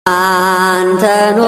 አንተኖ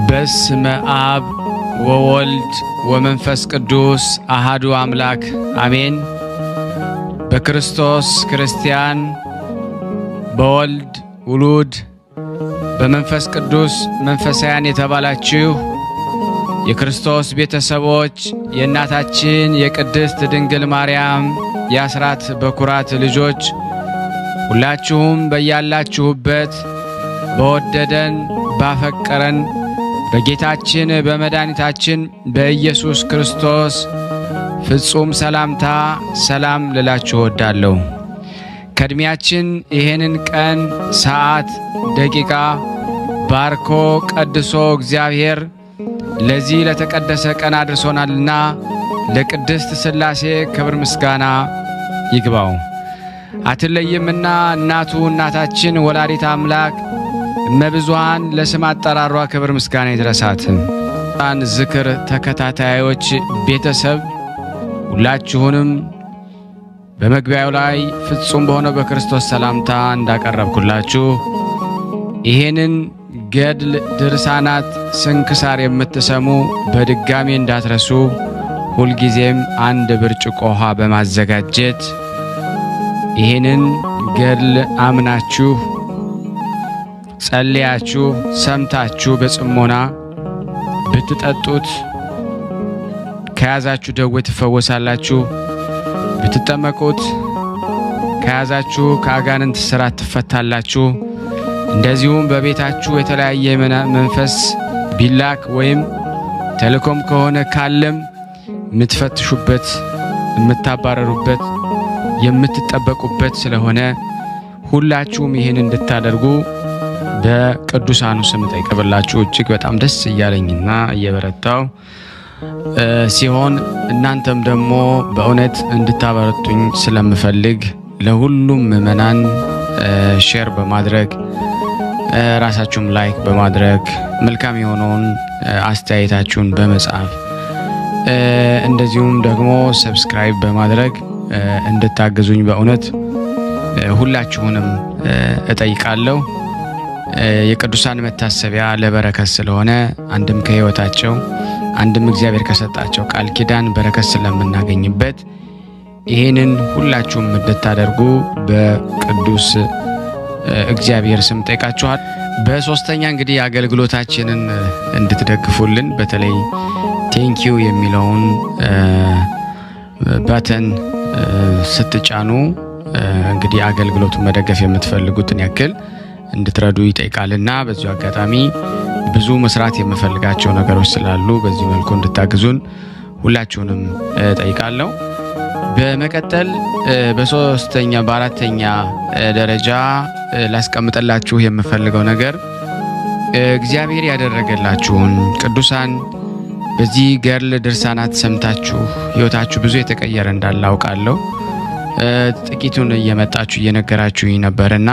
በስመ አብ ወወልድ ወመንፈስ ቅዱስ አሃዱ አምላክ አሜን። በክርስቶስ ክርስቲያን፣ በወልድ ውሉድ፣ በመንፈስ ቅዱስ መንፈሳውያን የተባላችሁ የክርስቶስ ቤተሰቦች የእናታችን የቅድስት ድንግል ማርያም የአስራት በኩራት ልጆች ሁላችሁም በያላችሁበት በወደደን ባፈቀረን በጌታችን በመድኃኒታችን በኢየሱስ ክርስቶስ ፍጹም ሰላምታ ሰላም ልላችሁ እወዳለሁ። ከእድሜያችን ይሄንን ቀን ሰዓት ደቂቃ ባርኮ ቀድሶ እግዚአብሔር ለዚህ ለተቀደሰ ቀን አድርሶናልና ለቅድስት ሥላሴ ክብር ምስጋና ይግባው። አትለይምና እናቱ እናታችን ወላዲተ አምላክ እመብዙኃን ለስም አጠራሯ ክብር ምስጋና ይድረሳት። ዝክር ተከታታዮች ቤተሰብ ሁላችሁንም በመግቢያው ላይ ፍጹም በሆነው በክርስቶስ ሰላምታ እንዳቀረብኩላችሁ ይሄንን ገድል ድርሳናት ስንክሳር የምትሰሙ በድጋሚ እንዳትረሱ ሁልጊዜም አንድ ብርጭቆ ውሃ በማዘጋጀት ይሄንን ገድል አምናችሁ ጸልያችሁ ሰምታችሁ በጽሞና ብትጠጡት ከያዛችሁ ደዌ ትፈወሳላችሁ። ብትጠመቁት ከያዛችሁ ከአጋንንት ስራት ትፈታላችሁ። እንደዚሁም በቤታችሁ የተለያየ መንፈስ ቢላክ ወይም ተልኮም ከሆነ ካለም የምትፈትሹበት፣ የምታባረሩበት፣ የምትጠበቁበት ስለሆነ ሁላችሁም ይህን እንድታደርጉ በቅዱሳኑ ስም ጠይቀብላችሁ እጅግ በጣም ደስ እያለኝና እየበረታው ሲሆን እናንተም ደግሞ በእውነት እንድታበረቱኝ ስለምፈልግ ለሁሉም ምእመናን ሼር በማድረግ ራሳችሁም ላይክ በማድረግ መልካም የሆነውን አስተያየታችሁን በመጻፍ እንደዚሁም ደግሞ ሰብስክራይብ በማድረግ እንድታግዙኝ በእውነት ሁላችሁንም እጠይቃለሁ። የቅዱሳን መታሰቢያ ለበረከት ስለሆነ አንድም ከሕይወታቸው አንድም እግዚአብሔር ከሰጣቸው ቃል ኪዳን በረከት ስለምናገኝበት ይሄንን ሁላችሁም እንድታደርጉ በቅዱስ እግዚአብሔር ስም ጠይቃችኋል። በሶስተኛ እንግዲህ አገልግሎታችንን እንድትደግፉልን በተለይ ቴንኪዩ የሚለውን ባተን ስትጫኑ እንግዲህ አገልግሎቱን መደገፍ የምትፈልጉትን ያክል እንድትረዱ ይጠይቃልና በዚሁ አጋጣሚ ብዙ መስራት የምፈልጋቸው ነገሮች ስላሉ በዚህ መልኩ እንድታግዙን ሁላችሁንም ጠይቃለሁ። በመቀጠል በሶስተኛ በአራተኛ ደረጃ ላስቀምጥላችሁ የምፈልገው ነገር እግዚአብሔር ያደረገላችሁን ቅዱሳን በዚህ ገድል ድርሳናት ሰምታችሁ ሕይወታችሁ ብዙ የተቀየረ እንዳለ አውቃለሁ። ጥቂቱን እየመጣችሁ እየነገራችሁኝ ነበርና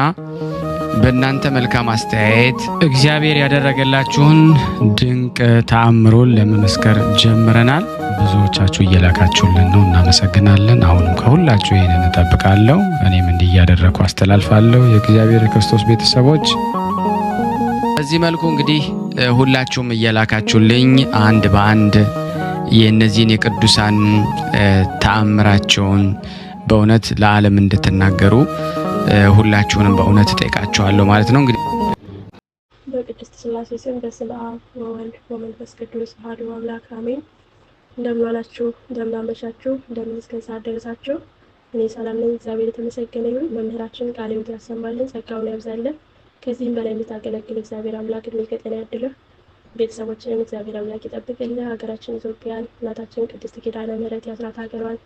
በእናንተ መልካም አስተያየት እግዚአብሔር ያደረገላችሁን ድንቅ ተአምሮን ለመመስከር ጀምረናል። ብዙዎቻችሁ እየላካችሁልን ነው፣ እናመሰግናለን። አሁንም ከሁላችሁ ይህንን እጠብቃለሁ። እኔም እንዲህ እያደረኩ አስተላልፋለሁ። የእግዚአብሔር ክርስቶስ ቤተሰቦች በዚህ መልኩ እንግዲህ ሁላችሁም እየላካችሁልኝ አንድ በአንድ የእነዚህን የቅዱሳን ተአምራቸውን በእውነት ለዓለም እንድትናገሩ ሁላችሁንም በእውነት እጠይቃችኋለሁ ማለት ነው። እንግዲህ በቅድስት ሥላሴ ስም በስመ አብ ወወልድ ወመንፈስ ቅዱስ አሐዱ አምላክ አሜን። እንደምን ዋላችሁ፣ እንደምን አመሻችሁ፣ እንደምን እስከ ሰዓት ደረሳችሁ? እኔ ሰላም ነኝ፣ እግዚአብሔር የተመሰገነ ይሁን። መምህራችን ቃለ ሕይወት ያሰማልን፣ ጸጋውን ያብዛልን። ከዚህም በላይ የምታገለግል እግዚአብሔር አምላክ እድሜ ከጤና ያድልህ። ቤተሰቦችንም እግዚአብሔር አምላክ ይጠብቅልን። ሀገራችን ኢትዮጵያን እናታችን ቅድስት ኪዳነ ምሕረት የአስራት ሀገሯን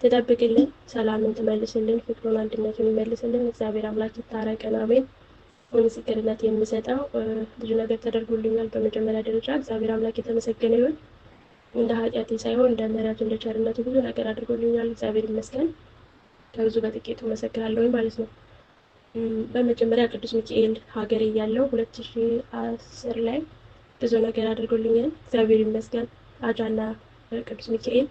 ትጠብቅልን፣ ሰላምን ትመልስልን፣ ፍቅሩን አንድነቱን ይመልስልን። እግዚአብሔር አምላክ ይታረቀን፣ አሜን። ምስክርነት የምሰጠው ብዙ ነገር ተደርጎልኛል። በመጀመሪያ ደረጃ እግዚአብሔር አምላክ የተመሰገነ ይሁን። እንደ ኃጢአቴ ሳይሆን እንደ ምሕረቱ እንደ ቸርነቱ ብዙ ነገር አድርጎልኛል። እግዚአብሔር ይመስገን። ከብዙ በጥቂቱ መሰክራለሁ ማለት ነው። በመጀመሪያ ቅዱስ ሚካኤል ሀገሬ እያለሁ 2010 ላይ ብዙ ነገር አድርጎልኛል። እግዚአብሔር ይመስገን። አጃና ቅዱስ ሚካኤል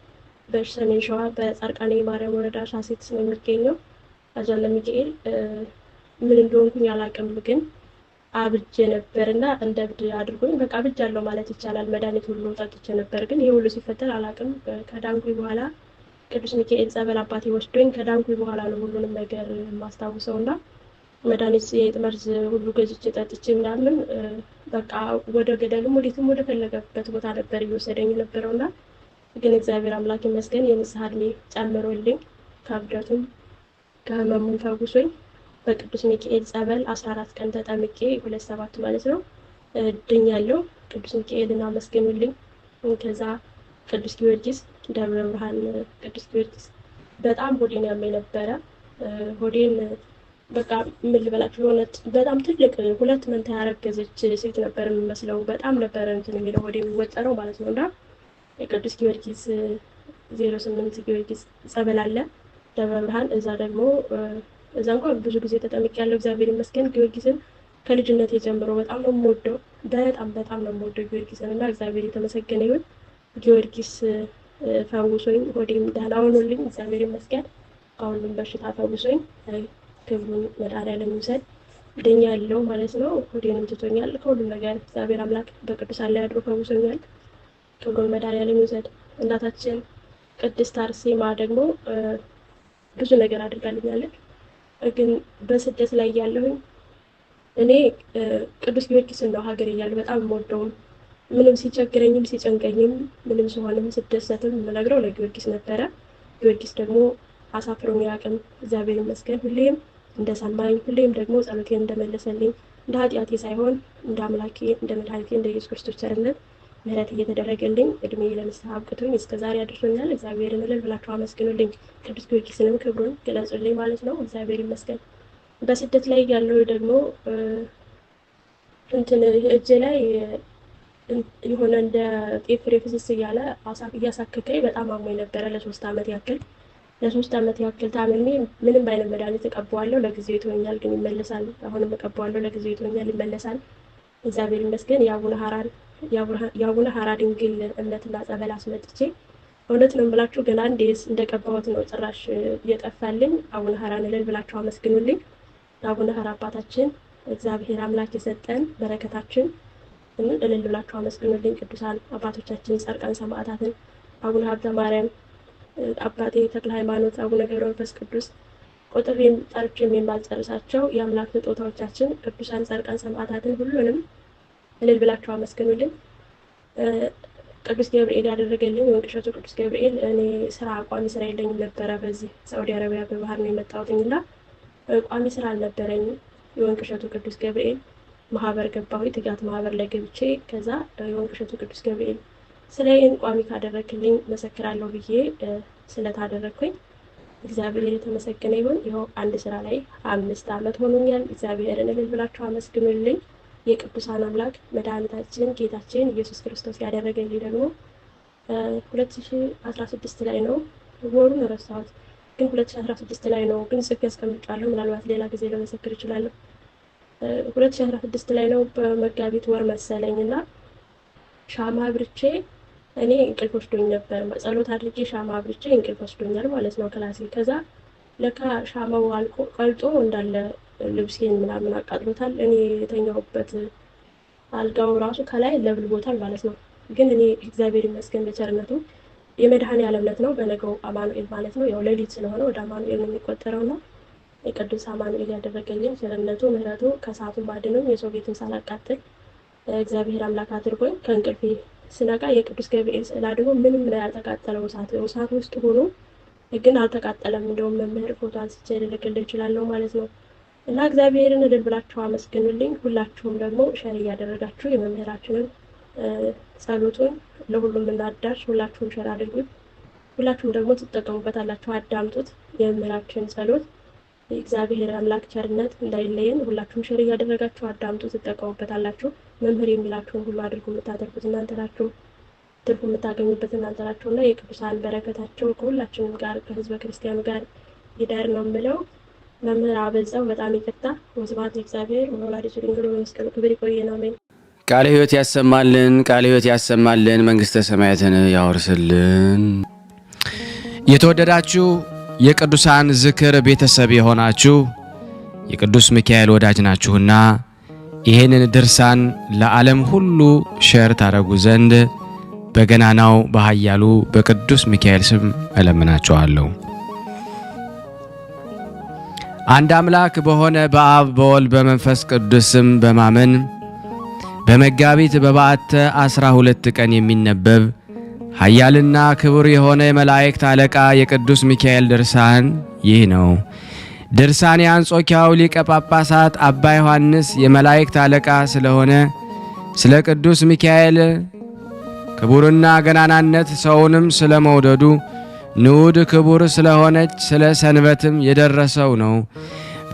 በሰሜን ሸዋ በጻርቃኔ ማርያም ወረዳ ሻሴት ነው የሚገኘው። አጃና ሚካኤል ምን እንደሆንኩኝ አላውቅም፣ ግን አብጄ ነበርና እንደ እብድ አድርጎኝ በቃ አብጃለሁ ማለት ይቻላል። መድኃኒት ሁሉ ጠጥቼ ነበር፣ ግን ይሄ ሁሉ ሲፈጠር አላውቅም። ከዳንኩኝ በኋላ ቅዱስ ሚካኤል ጸበል አባቴ ወስዶኝ ከዳንኩኝ በኋላ ነው ሁሉንም ነገር የማስታውሰው። እና መድኃኒት የጥመርዝ ሁሉ ገዝቼ ጠጥቼ ምናምን በቃ ወደ ገደልም ወዴትም ወደ ፈለገበት ቦታ ነበር እየወሰደኝ የነበረውና ግን እግዚአብሔር አምላክ ይመስገን የንስሐ ዕድሜ ጨምሮልኝ ከእብደቱም ከህመሙም ፈውሶኝ በቅዱስ ሚካኤል ጸበል 14 ቀን ተጠምቄ 27 ማለት ነው ድኛለሁ። ቅዱስ ሚካኤልን አመስግኑልኝ። ከዛ ቅዱስ ጊዮርጊስ ደብረ ብርሃን ቅዱስ ጊዮርጊስ በጣም ሆዴን ያመኝ ነበረ። ሆዴን በቃ ምን ልበላችሁ፣ የሆነ በጣም ትልቅ 2 መንታ ያረገዘች ሴት ነበር የምመስለው። በጣም ነበረ እንትን የሚለው ሆዴ የሚወጠረው ማለት ነው። እና የቅዱስ ጊዮርጊስ 08 ጊዮርጊስ ጸበል አለ ደብረ ብርሃን። እዛ ደግሞ እዛ እንኳን ብዙ ጊዜ ተጠምቄያለሁ፣ እግዚአብሔር ይመስገን። ጊዮርጊስን ከልጅነት ጀምሮ በጣም ነው የምወደው፣ በጣም ነው የምወደው ጊዮርጊስን እና እግዚአብሔር የተመሰገነ ይሁን። ጊዮርጊስ ፈውሶኝ ሆዴም ደህና ሆኖልኝ እግዚአብሔር ይመስገን። ከሁሉም በሽታ ፈውሶኝ ክብሩን መድኃኒዓለም ይውሰድ ድኛለሁ ማለት ነው። ሆዴንም ትቶኛል። ከሁሉም ነገር እግዚአብሔር አምላክ በቅዱሳን ላይ አድሮ ፈውሶኛል። ክብሩን መድኃኒዓለም ይውሰድ። እናታችን ቅድስት አርሴማ ደግሞ ብዙ ነገር አድርጋልኛለች። ግን በስደት ላይ ያለሁኝ እኔ ቅዱስ ጊዮርጊስን ነው ሀገር እያለሁ በጣም የምወደው። ምንም ሲቸግረኝም ሲጨንቀኝም ምንም ሲሆንም ስደሰትም የምነግረው ለጊዮርጊስ ነበረ። ጊዮርጊስ ደግሞ አሳፍሮኝ አያውቅም፣ እግዚአብሔር ይመስገን። ሁሌም እንደሰማኝ፣ ሁሌም ደግሞ ጸሎቴን እንደመለሰልኝ፣ እንደ ኃጢአቴ ሳይሆን እንደ አምላኬ እንደ መድኃኒቴ እንደ ኢየሱስ ክርስቶስ ቸርነት ምሕረት እየተደረገልኝ እድሜ ለንስሐ አብቅቶኝ እስከ ዛሬ አድርሶኛል። እግዚአብሔርን እልል ብላችሁ አመስግኑልኝ። ቅዱስ ጊዮርጊስንም ክብሩን ግለጹልኝ ማለት ነው። እግዚአብሔር ይመስገን። በስደት ላይ ያለው ደግሞ እንትን እጄ ላይ የሆነ እንደ ጤፍ ፍሬ ፍስስ እያለ እያሳከከኝ በጣም አሞኝ ነበረ ለ3 ዓመት ያክል። ለ3 ዓመት ያክል ታምሜ ምንም አይነት መድኃኒት እቀባዋለሁ፣ ለጊዜው ይተወኛል፣ ግን ይመለሳል። አሁንም እቀባዋለሁ፣ ለጊዜው ይተወኛል፣ ይመለሳል። እግዚአብሔር ይመስገን። የአቡነ ሐራ ድንግል እምነትና ጸበል አስመጥቼ እውነት ነው የምላችሁ ገና እንዴ እንደቀባሁት ነው ጭራሽ እየጠፋልኝ። አቡነ ሐራን እልል ብላችሁ አመስግኑልኝ። አቡነ ሐራ አባታችን እግዚአብሔር አምላክ የሰጠን በረከታችን እልል ብላችሁ አመስግኑልኝ። ቅዱሳን አባቶቻችን ጻድቃን ሰማዕታትን አቡነ ሀብተ ማርያም፣ አባቴ ተክለ ሃይማኖት፣ አቡነ ገብረ መንፈስ ቅዱስ ቁጥሬን ጠርቼም የማልጨርሳቸው የአምላክ ስጦታዎቻችን ቅዱሳን ጻድቃን ሰማዕታትን ሁሉንም እልል ብላችሁ አመስግኑልኝ። ቅዱስ ገብርኤል ያደረገልኝ የወንቅሸቱ ቅዱስ ገብርኤል። እኔ ቋሚ ስራ የለኝም ነበረ። በዚህ ሳዑዲ አረቢያ በባህር ነው የመጣሁትና ቋሚ ስራ አልነበረኝም። የወንቅሸቱ ቅዱስ ገብርኤል ማህበር ገባሁ። ትጋት ማህበር ላይ ገብቼ ከዛ የወንቅሸቱ ቅዱስ ገብርኤል ስለይን ቋሚ ካደረክልኝ መሰክራለሁ ብዬ ስለታደረኩኝ እግዚአብሔር የተመሰገነ ይሁን። ይኸው አንድ ስራ ላይ 5 ዓመት ሆኖኛል። እግዚአብሔርን እልል ብላችሁ አመስግኑልኝ። የቅዱሳን አምላክ መድኃኒታችን ጌታችን ኢየሱስ ክርስቶስ ያደረገልኝ ደግሞ 2016 ላይ ነው። ወሩን ረሳሁት፣ ግን 2016 ላይ ነው። ግን ጽፌ አስቀምጫለሁ፣ ምናልባት ሌላ ጊዜ ለመሰክር እችላለሁ። 2016 ላይ ነው በመጋቢት ወር መሰለኝና ሻማ አብርቼ እኔ እንቅልፍ ወስዶኝ ነበር። ጸሎት አድርጌ ሻማ አብርቼ እንቅልፍ ወስዶኛል ማለት ነው ክላሴ። ከዛ ለካ ሻማው አልቆ ቀልጦ እንዳለ ልብሴን ምናምን አቃጥሎታል። እኔ የተኛሁበት አልጋው ራሱ ከላይ ለብልቦታል ማለት ነው። ግን እኔ እግዚአብሔር ይመስገን በቸርነቱ የመድኃኔዓለም ዕለት ነው፣ በነገው አማኑኤል ማለት ነው። ያው ሌሊት ስለሆነ ወደ አማኑኤል ነው የሚቆጠረው እና የቅዱስ አማኑኤል ያደረገልኝ ቸርነቱ ምሕረቱ ከሰዓቱን ባድንም የሰው ቤትን ሳላቃጥል እግዚአብሔር አምላክ አድርጎኝ ከእንቅልፌ ስነቃ የቅዱስ ገብርኤል ስዕል አድርጎ ምንም ላይ ያልተቃጠለው እሳት ውስጥ ሆኖ ግን አልተቃጠለም። እንደውም መምህር ፎቶ አንስቼ ልልክልህ እችላለሁ ማለት ነው። እና እግዚአብሔርን እልል ብላችሁ አመስግኑልኝ። ሁላችሁም ደግሞ ሸር እያደረጋችሁ የመምህራችንን ጸሎቱን ለሁሉም እናዳርስ። ሁላችሁም ሸር አድርጉት። ሁላችሁም ደግሞ ትጠቀሙበታላችሁ። አዳምጡት። የመምህራችን ጸሎት እግዚአብሔር አምላክ ቸርነት እንዳይለየን። ሁላችሁም ሸር እያደረጋችሁ አዳምጡ፣ ትጠቀሙበታላችሁ። መምህር የሚላችሁን ሁሉ አድርጉ። የምታደርጉት እናንተ ናችሁ፣ ትርፉ የምታገኙበት እናንተ ናችሁ። እና የቅዱሳን በረከታቸው ከሁላችንም ጋር ከህዝበ ክርስቲያኑ ጋር ይደር ነው የምለው። መምህር አበዛው በጣም ይቅርታ። ወስብሐት ለእግዚአብሔር ወለወላዲቱ ድንግል ወለመስቀሉ ክቡር። ይቆየን። አሜን። ቃለ ሕይወት ያሰማልን፣ ቃለ ሕይወት ያሰማልን፣ መንግስተ ሰማያትን ያወርስልን። የተወደዳችሁ የቅዱሳን ዝክር ቤተሰብ የሆናችሁ የቅዱስ ሚካኤል ወዳጅ ናችሁና ይህንን ድርሳን ለዓለም ሁሉ ሼር ታደርጉ ዘንድ በገናናው በኃያሉ በቅዱስ ሚካኤል ስም እለምናችኋለሁ። አንድ አምላክ በሆነ በአብ በወልድ በመንፈስ ቅዱስ ስም በማመን በመጋቢት በበዓተ 12 ቀን የሚነበብ ኃያልና ክቡር የሆነ የመላእክት አለቃ የቅዱስ ሚካኤል ድርሳን ይህ ነው። ድርሳን የአንጾኪያው ሊቀ ጳጳሳት አባ ዮሐንስ የመላእክት አለቃ ስለሆነ ስለ ቅዱስ ሚካኤል ክቡርና ገናናነት ሰውንም ስለ መውደዱ ንዑድ ክቡር ስለሆነች ስለ ሰንበትም የደረሰው ነው።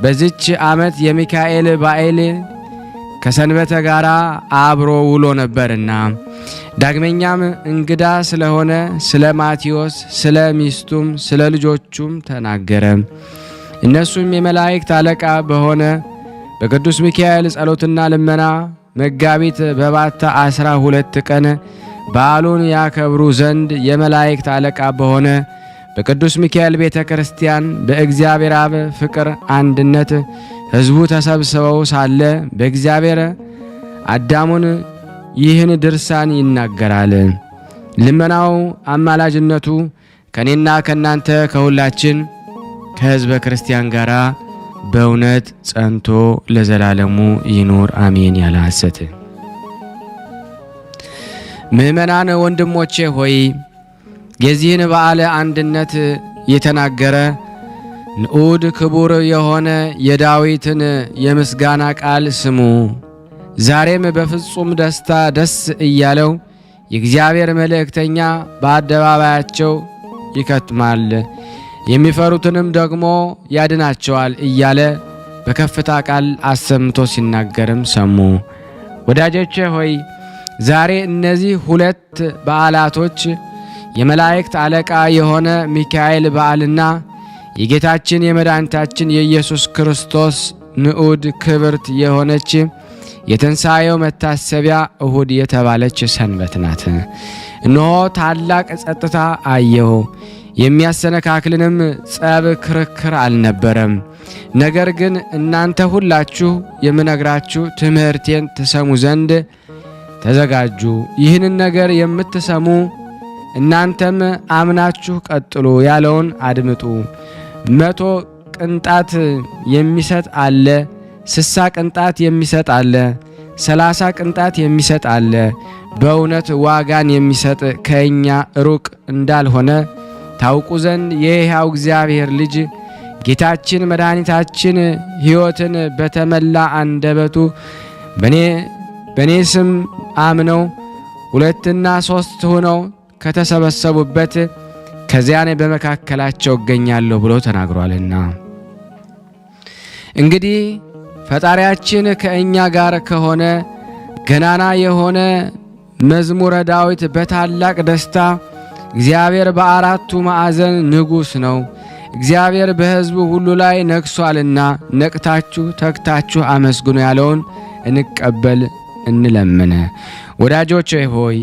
በዚች ዓመት የሚካኤል በዓል ከሰንበተ ጋር አብሮ ውሎ ነበርና ዳግመኛም እንግዳ ስለሆነ ስለ ማቴዎስ ስለ ሚስቱም ስለ ልጆቹም ተናገረ። እነሱም የመላእክት አለቃ በሆነ በቅዱስ ሚካኤል ጸሎትና ልመና መጋቢት በበዓተ 12 ቀን በዓሉን ያከብሩ ዘንድ የመላእክት አለቃ በሆነ በቅዱስ ሚካኤል ቤተ ክርስቲያን በእግዚአብሔር አብ ፍቅር አንድነት ሕዝቡ ተሰብስበው ሳለ በእግዚአብሔር አዳሙን ይህን ድርሳን ይናገራል። ልመናው አማላጅነቱ ከኔና ከናንተ ከሁላችን ከሕዝበ ክርስቲያን ጋር በእውነት ጸንቶ ለዘላለሙ ይኑር አሜን። ያለ ሐሰት። ምእመናን ወንድሞቼ ሆይ የዚህን በዓለ አንድነት የተናገረ ንዑድ ክቡር የሆነ የዳዊትን የምስጋና ቃል ስሙ። ዛሬም በፍጹም ደስታ ደስ እያለው የእግዚአብሔር መልእክተኛ በአደባባያቸው ይከትማል፣ የሚፈሩትንም ደግሞ ያድናቸዋል እያለ በከፍታ ቃል አሰምቶ ሲናገርም ሰሙ። ወዳጆቼ ሆይ ዛሬ እነዚህ ሁለት በዓላቶች የመላእክት አለቃ የሆነ ሚካኤል በዓልና የጌታችን የመድኃኒታችን የኢየሱስ ክርስቶስ ንዑድ ክብርት የሆነች የትንሣኤው መታሰቢያ እሁድ የተባለች ሰንበት ናት። እነሆ ታላቅ ጸጥታ አየሁ፣ የሚያሰነካክልንም ጸብ ክርክር አልነበረም። ነገር ግን እናንተ ሁላችሁ የምነግራችሁ ትምህርቴን ትሰሙ ዘንድ ተዘጋጁ። ይህንን ነገር የምትሰሙ እናንተም አምናችሁ ቀጥሉ ያለውን አድምጡ። 100 ቅንጣት የሚሰጥ አለ፣ 60 ቅንጣት የሚሰጥ አለ፣ 30 ቅንጣት የሚሰጥ አለ። በእውነት ዋጋን የሚሰጥ ከእኛ ሩቅ እንዳልሆነ ታውቁ ዘንድ የሕያው እግዚአብሔር ልጅ ጌታችን መድኃኒታችን ሕይወትን በተመላ አንደበቱ በእኔ ስም አምነው 2 እና 3 ሆነው ከተሰበሰቡበት ከዚያን በመካከላቸው እገኛለሁ ብሎ ተናግሯልና። እንግዲህ ፈጣሪያችን ከእኛ ጋር ከሆነ ገናና የሆነ መዝሙረ ዳዊት በታላቅ ደስታ እግዚአብሔር በአራቱ ማዕዘን ንጉሥ ነው፣ እግዚአብሔር በሕዝቡ ሁሉ ላይ ነግሷልና ነቅታችሁ ተግታችሁ አመስግኑ ያለውን እንቀበል እንለምን። ወዳጆቼ ሆይ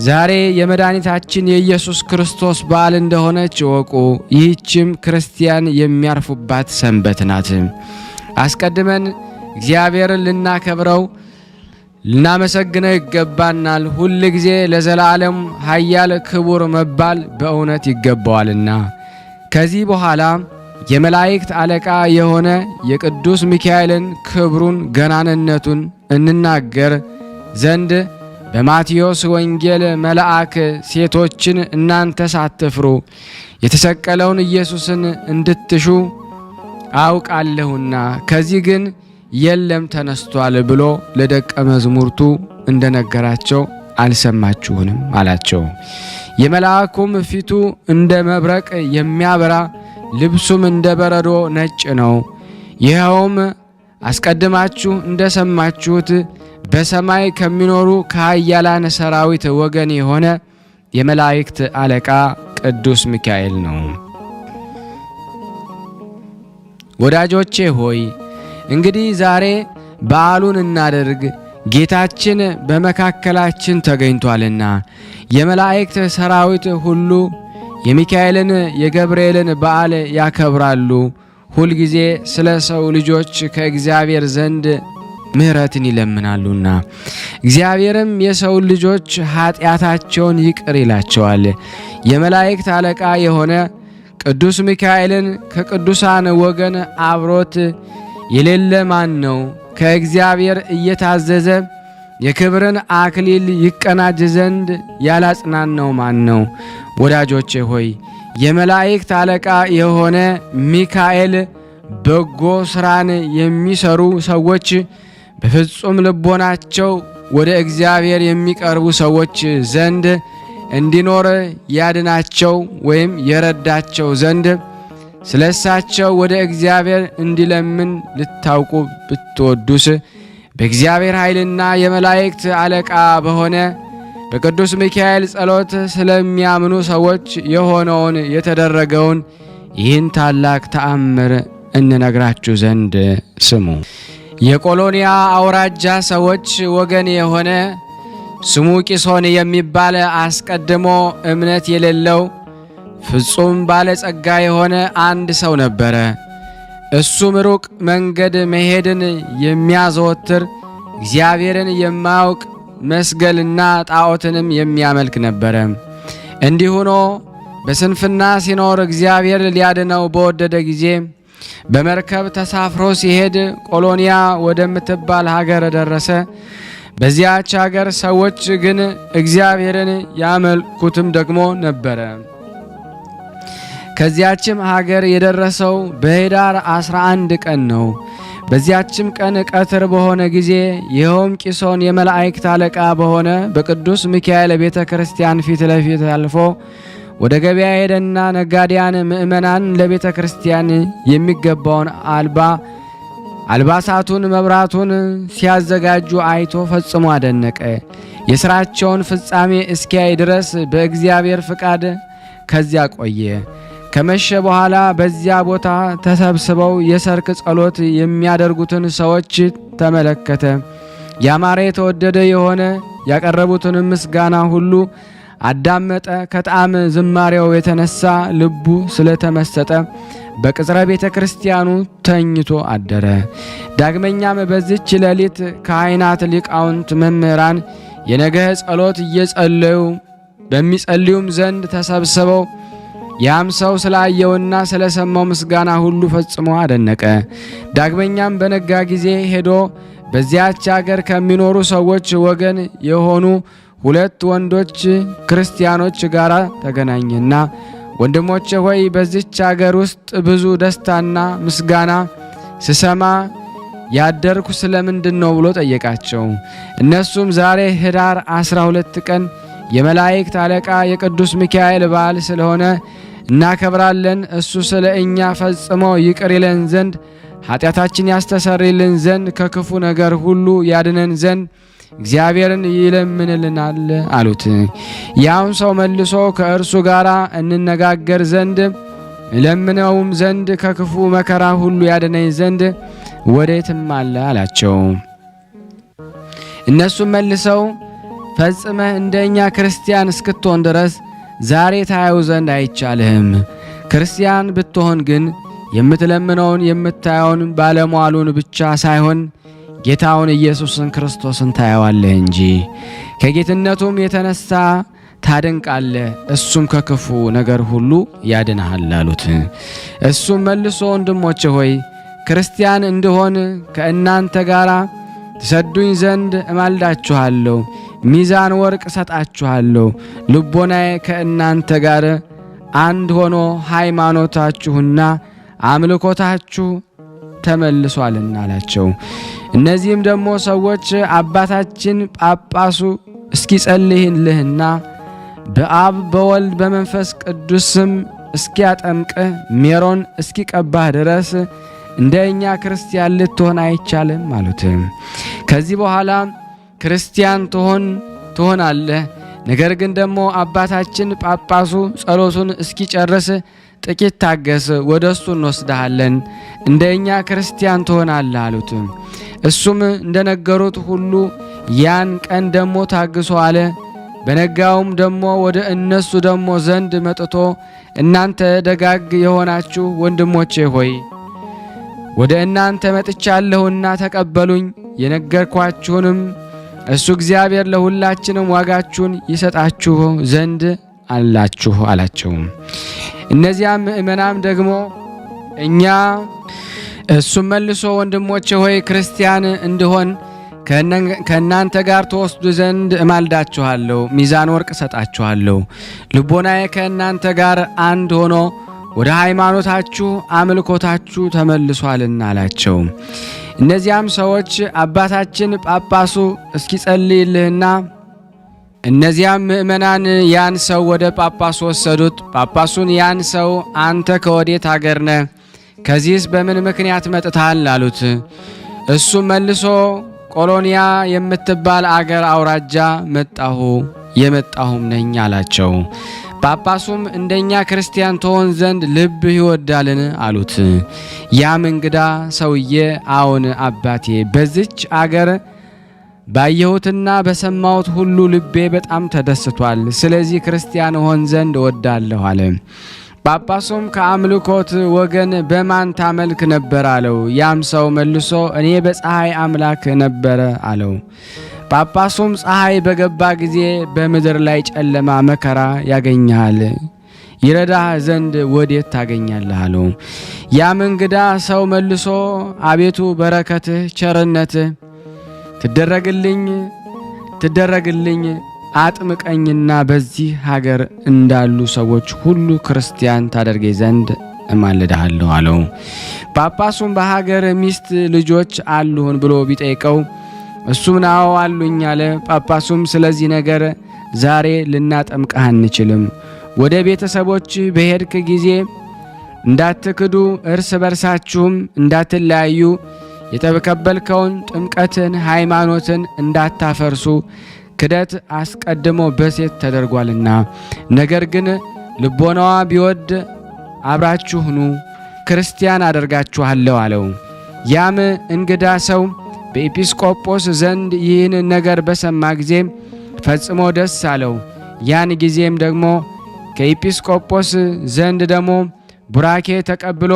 ዛሬ የመድኃኒታችን የኢየሱስ ክርስቶስ በዓል እንደሆነች እወቁ። ይህችም ክርስቲያን የሚያርፉባት ሰንበት ናት። አስቀድመን እግዚአብሔርን ልናከብረው ልናመሰግነው ይገባናል። ሁል ጊዜ ለዘላለም ኃያል ክቡር መባል በእውነት ይገባዋልና። ከዚህ በኋላ የመላእክት አለቃ የሆነ የቅዱስ ሚካኤልን ክብሩን ገናንነቱን እንናገር ዘንድ በማቴዎስ ወንጌል መልአክ ሴቶችን እናንተ ሳትፍሩ የተሰቀለውን ኢየሱስን እንድትሹ አውቃለሁና ከዚህ ግን የለም ተነስቷል ብሎ ለደቀ መዝሙርቱ እንደነገራቸው አልሰማችሁንም አላቸው። የመልአኩም ፊቱ እንደ መብረቅ የሚያበራ ልብሱም እንደ በረዶ ነጭ ነው። ይኸውም አስቀድማችሁ እንደሰማችሁት በሰማይ ከሚኖሩ ከኃያላን ሰራዊት ወገን የሆነ የመላእክት አለቃ ቅዱስ ሚካኤል ነው። ወዳጆቼ ሆይ እንግዲህ ዛሬ በዓሉን እናደርግ፣ ጌታችን በመካከላችን ተገኝቷልና። የመላእክት ሰራዊት ሁሉ የሚካኤልን የገብርኤልን በዓል ያከብራሉ። ሁልጊዜ ስለ ሰው ልጆች ከእግዚአብሔር ዘንድ ምሕረትን ይለምናሉና እግዚአብሔርም የሰው ልጆች ኃጢአታቸውን ይቅር ይላቸዋል። የመላእክት አለቃ የሆነ ቅዱስ ሚካኤልን ከቅዱሳን ወገን አብሮት የሌለ ማን ነው? ከእግዚአብሔር እየታዘዘ የክብርን አክሊል ይቀናጅ ዘንድ ያላጽናናው ማን ነው? ወዳጆቼ ሆይ የመላእክት አለቃ የሆነ ሚካኤል በጎ ሥራን የሚሰሩ ሰዎች በፍጹም ልቦናቸው ወደ እግዚአብሔር የሚቀርቡ ሰዎች ዘንድ እንዲኖር ያድናቸው ወይም የረዳቸው ዘንድ ስለ እሳቸው ወደ እግዚአብሔር እንዲለምን ልታውቁ ብትወዱስ በእግዚአብሔር ኃይልና የመላእክት አለቃ በሆነ በቅዱስ ሚካኤል ጸሎት ስለሚያምኑ ሰዎች የሆነውን የተደረገውን ይህን ታላቅ ተአምር እንነግራችሁ ዘንድ ስሙ። የቆሎንያ አውራጃ ሰዎች ወገን የሆነ ስሙ ቂሶን የሚባል አስቀድሞ እምነት የሌለው ፍጹም ባለጸጋ የሆነ አንድ ሰው ነበረ። እሱም ሩቅ መንገድ መሄድን የሚያዘወትር እግዚአብሔርን የማያውቅ መስገልና ጣዖትንም የሚያመልክ ነበረ። እንዲህ ሆኖ በስንፍና ሲኖር እግዚአብሔር ሊያድነው በወደደ ጊዜ በመርከብ ተሳፍሮ ሲሄድ ቆሎንያ ወደምትባል ሀገር ደረሰ። በዚያች ሀገር ሰዎች ግን እግዚአብሔርን ያመልኩትም ደግሞ ነበረ። ከዚያችም ሀገር የደረሰው በኅዳር 11 ቀን ነው። በዚያችም ቀን ቀትር በሆነ ጊዜ ይኸውም ቂሶን የመላእክት አለቃ በሆነ በቅዱስ ሚካኤል ቤተ ክርስቲያን ፊት ለፊት አልፎ ወደ ገበያ ሄደና ነጋዴያን ምእመናን ለቤተ ክርስቲያን የሚገባውን አልባሳቱን መብራቱን ሲያዘጋጁ አይቶ ፈጽሞ አደነቀ። የሥራቸውን ፍጻሜ እስኪያይ ድረስ በእግዚአብሔር ፍቃድ ከዚያ ቆየ። ከመሸ በኋላ በዚያ ቦታ ተሰብስበው የሰርክ ጸሎት የሚያደርጉትን ሰዎች ተመለከተ። ያማረ የተወደደ የሆነ ያቀረቡትን ምስጋና ሁሉ አዳመጠ። ከጣዕም ዝማሬው የተነሳ ልቡ ስለተመሰጠ በቅጽረ ቤተ ክርስቲያኑ ተኝቶ አደረ። ዳግመኛም በዚች ሌሊት ካህናት፣ ሊቃውንት፣ መምህራን የነገህ ጸሎት እየጸለዩ በሚጸልዩም ዘንድ ተሰብስበው ያም ሰው ስላየውና ስለሰማው ምስጋና ሁሉ ፈጽሞ አደነቀ። ዳግመኛም በነጋ ጊዜ ሄዶ በዚያች አገር ከሚኖሩ ሰዎች ወገን የሆኑ 2 ወንዶች ክርስቲያኖች ጋር ተገናኘና ወንድሞቼ ሆይ በዚች አገር ውስጥ ብዙ ደስታና ምስጋና ስሰማ ያደርኩ ስለምንድን ነው ብሎ ጠየቃቸው። እነሱም ዛሬ ኅዳር 12 ቀን የመላእክት አለቃ የቅዱስ ሚካኤል በዓል ስለሆነ እናከብራለን። እሱ ስለ እኛ ፈጽሞ ይቅር ይለን ዘንድ ኃጢአታችን ያስተሰርይልን ዘንድ ከክፉ ነገር ሁሉ ያድነን ዘንድ እግዚአብሔርን ይለምንልናል አሉት። ያም ሰው መልሶ ከእርሱ ጋር እንነጋገር ዘንድ ለምነውም ዘንድ ከክፉ መከራ ሁሉ ያድነኝ ዘንድ ወዴትም አለ አላቸው። እነሱም መልሰው ፈጽመህ እንደኛ ክርስቲያን እስክትሆን ድረስ ዛሬ ታየው ዘንድ አይቻልህም። ክርስቲያን ብትሆን ግን የምትለምነውን የምታየውን ባለሟሉን ብቻ ሳይሆን ጌታውን ኢየሱስን ክርስቶስን ታየዋለህ እንጂ ከጌትነቱም የተነሳ ታደንቃለህ፣ እሱም ከክፉ ነገር ሁሉ ያድንሃል አሉት። እሱም መልሶ ወንድሞቼ ሆይ ክርስቲያን እንድሆን ከእናንተ ጋር ትሰዱኝ ዘንድ እማልዳችኋለሁ፣ ሚዛን ወርቅ እሰጣችኋለሁ፣ ልቦናዬ ከእናንተ ጋር አንድ ሆኖ ሃይማኖታችሁና አምልኮታችሁ ተመልሷልና አላቸው። እነዚህም ደግሞ ሰዎች አባታችን ጳጳሱ እስኪጸልይልህና በአብ በወልድ በመንፈስ ቅዱስም እስኪያጠምቅህ ሜሮን እስኪቀባህ ድረስ እንደኛ ክርስቲያን ልትሆን አይቻልም አሉት። ከዚህ በኋላ ክርስቲያን ትሆናለህ፣ ነገር ግን ደግሞ አባታችን ጳጳሱ ጸሎቱን እስኪጨርስ ጥቂት ታገስ፣ ወደ እሱ እንወስድሃለን፣ እንደኛ ክርስቲያን ትሆናለህ አሉት። እሱም እንደነገሩት ሁሉ ያን ቀን ደግሞ ታግሶ አለ። በነጋውም ደግሞ ወደ እነሱ ደግሞ ዘንድ መጥቶ እናንተ ደጋግ የሆናችሁ ወንድሞቼ ሆይ ወደ እናንተ መጥቻለሁና ተቀበሉኝ፣ የነገርኳችሁንም እሱ እግዚአብሔር ለሁላችንም ዋጋችሁን ይሰጣችሁ ዘንድ አላችሁ አላቸው። እነዚያም ምእመናን ደግሞ እሱም መልሶ ወንድሞቼ ሆይ ክርስቲያን እንድሆን ከእናንተ ጋር ተወስዱ ዘንድ እማልዳችኋለሁ፣ ሚዛን ወርቅ እሰጣችኋለሁ፣ ልቦናዬ ከእናንተ ጋር አንድ ሆኖ ወደ ሃይማኖታችሁ አምልኮታችሁ ተመልሷልና አላቸው። እነዚያም ሰዎች አባታችን ጳጳሱ እስኪጸልይልህና እነዚያም ምእመናን ያን ሰው ወደ ጳጳሱ ወሰዱት። ጳጳሱን ያን ሰው አንተ ከወዴት አገር ነህ? ከዚህስ በምን ምክንያት መጥተሃል? አሉት። እሱም መልሶ ቆሎንያ የምትባል አገር አውራጃ የመጣሁም ነኝ አላቸው። ጳጳሱም እንደኛ ክርስቲያን ትሆን ዘንድ ልብ ይወዳልን? አሉት። ያም እንግዳ ሰውዬ አዎን አባቴ፣ በዚች አገር ባየሁትና በሰማሁት ሁሉ ልቤ በጣም ተደስቷል። ስለዚህ ክርስቲያን ሆን ዘንድ እወዳለሁ አለ። ጳጳሱም ከአምልኮት ወገን በማን ታመልክ ነበር አለው። ያም ሰው መልሶ እኔ በፀሐይ አምላክ ነበረ አለው። ጳጳሱም ፀሐይ በገባ ጊዜ በምድር ላይ ጨለማ መከራ ያገኛል፣ ይረዳህ ዘንድ ወዴት ታገኛለህ አለው። ያም እንግዳ ሰው መልሶ አቤቱ በረከትህ ቸርነትህ ትደረግልኝ አጥምቀኝና በዚህ ሀገር እንዳሉ ሰዎች ሁሉ ክርስቲያን ታደርገኝ ዘንድ እማልድሃለሁ አለው። ጳጳሱም በሀገር ሚስት ልጆች አሉህን ብሎ ቢጠይቀው እሱም ናው አሉኝ አለ። ጳጳሱም ስለዚህ ነገር ዛሬ ልናጠምቅህ አንችልም፣ ወደ ቤተሰቦች በሄድክ ጊዜ እንዳትክዱ፣ እርስ በርሳችሁም እንዳትለያዩ፣ የተቀበልከውን ጥምቀትን ሃይማኖትን እንዳታፈርሱ ክደት አስቀድሞ በሴት ተደርጓልና፣ ነገር ግን ልቦናዋ ቢወድ አብራችሁኑ ክርስቲያን አደርጋችኋለሁ አለው። ያም እንግዳ ሰው በኤጲስቆጶስ ዘንድ ይህን ነገር በሰማ ጊዜ ፈጽሞ ደስ አለው። ያን ጊዜም ደግሞ ከኤጲስቆጶስ ዘንድ ደግሞ ቡራኬ ተቀብሎ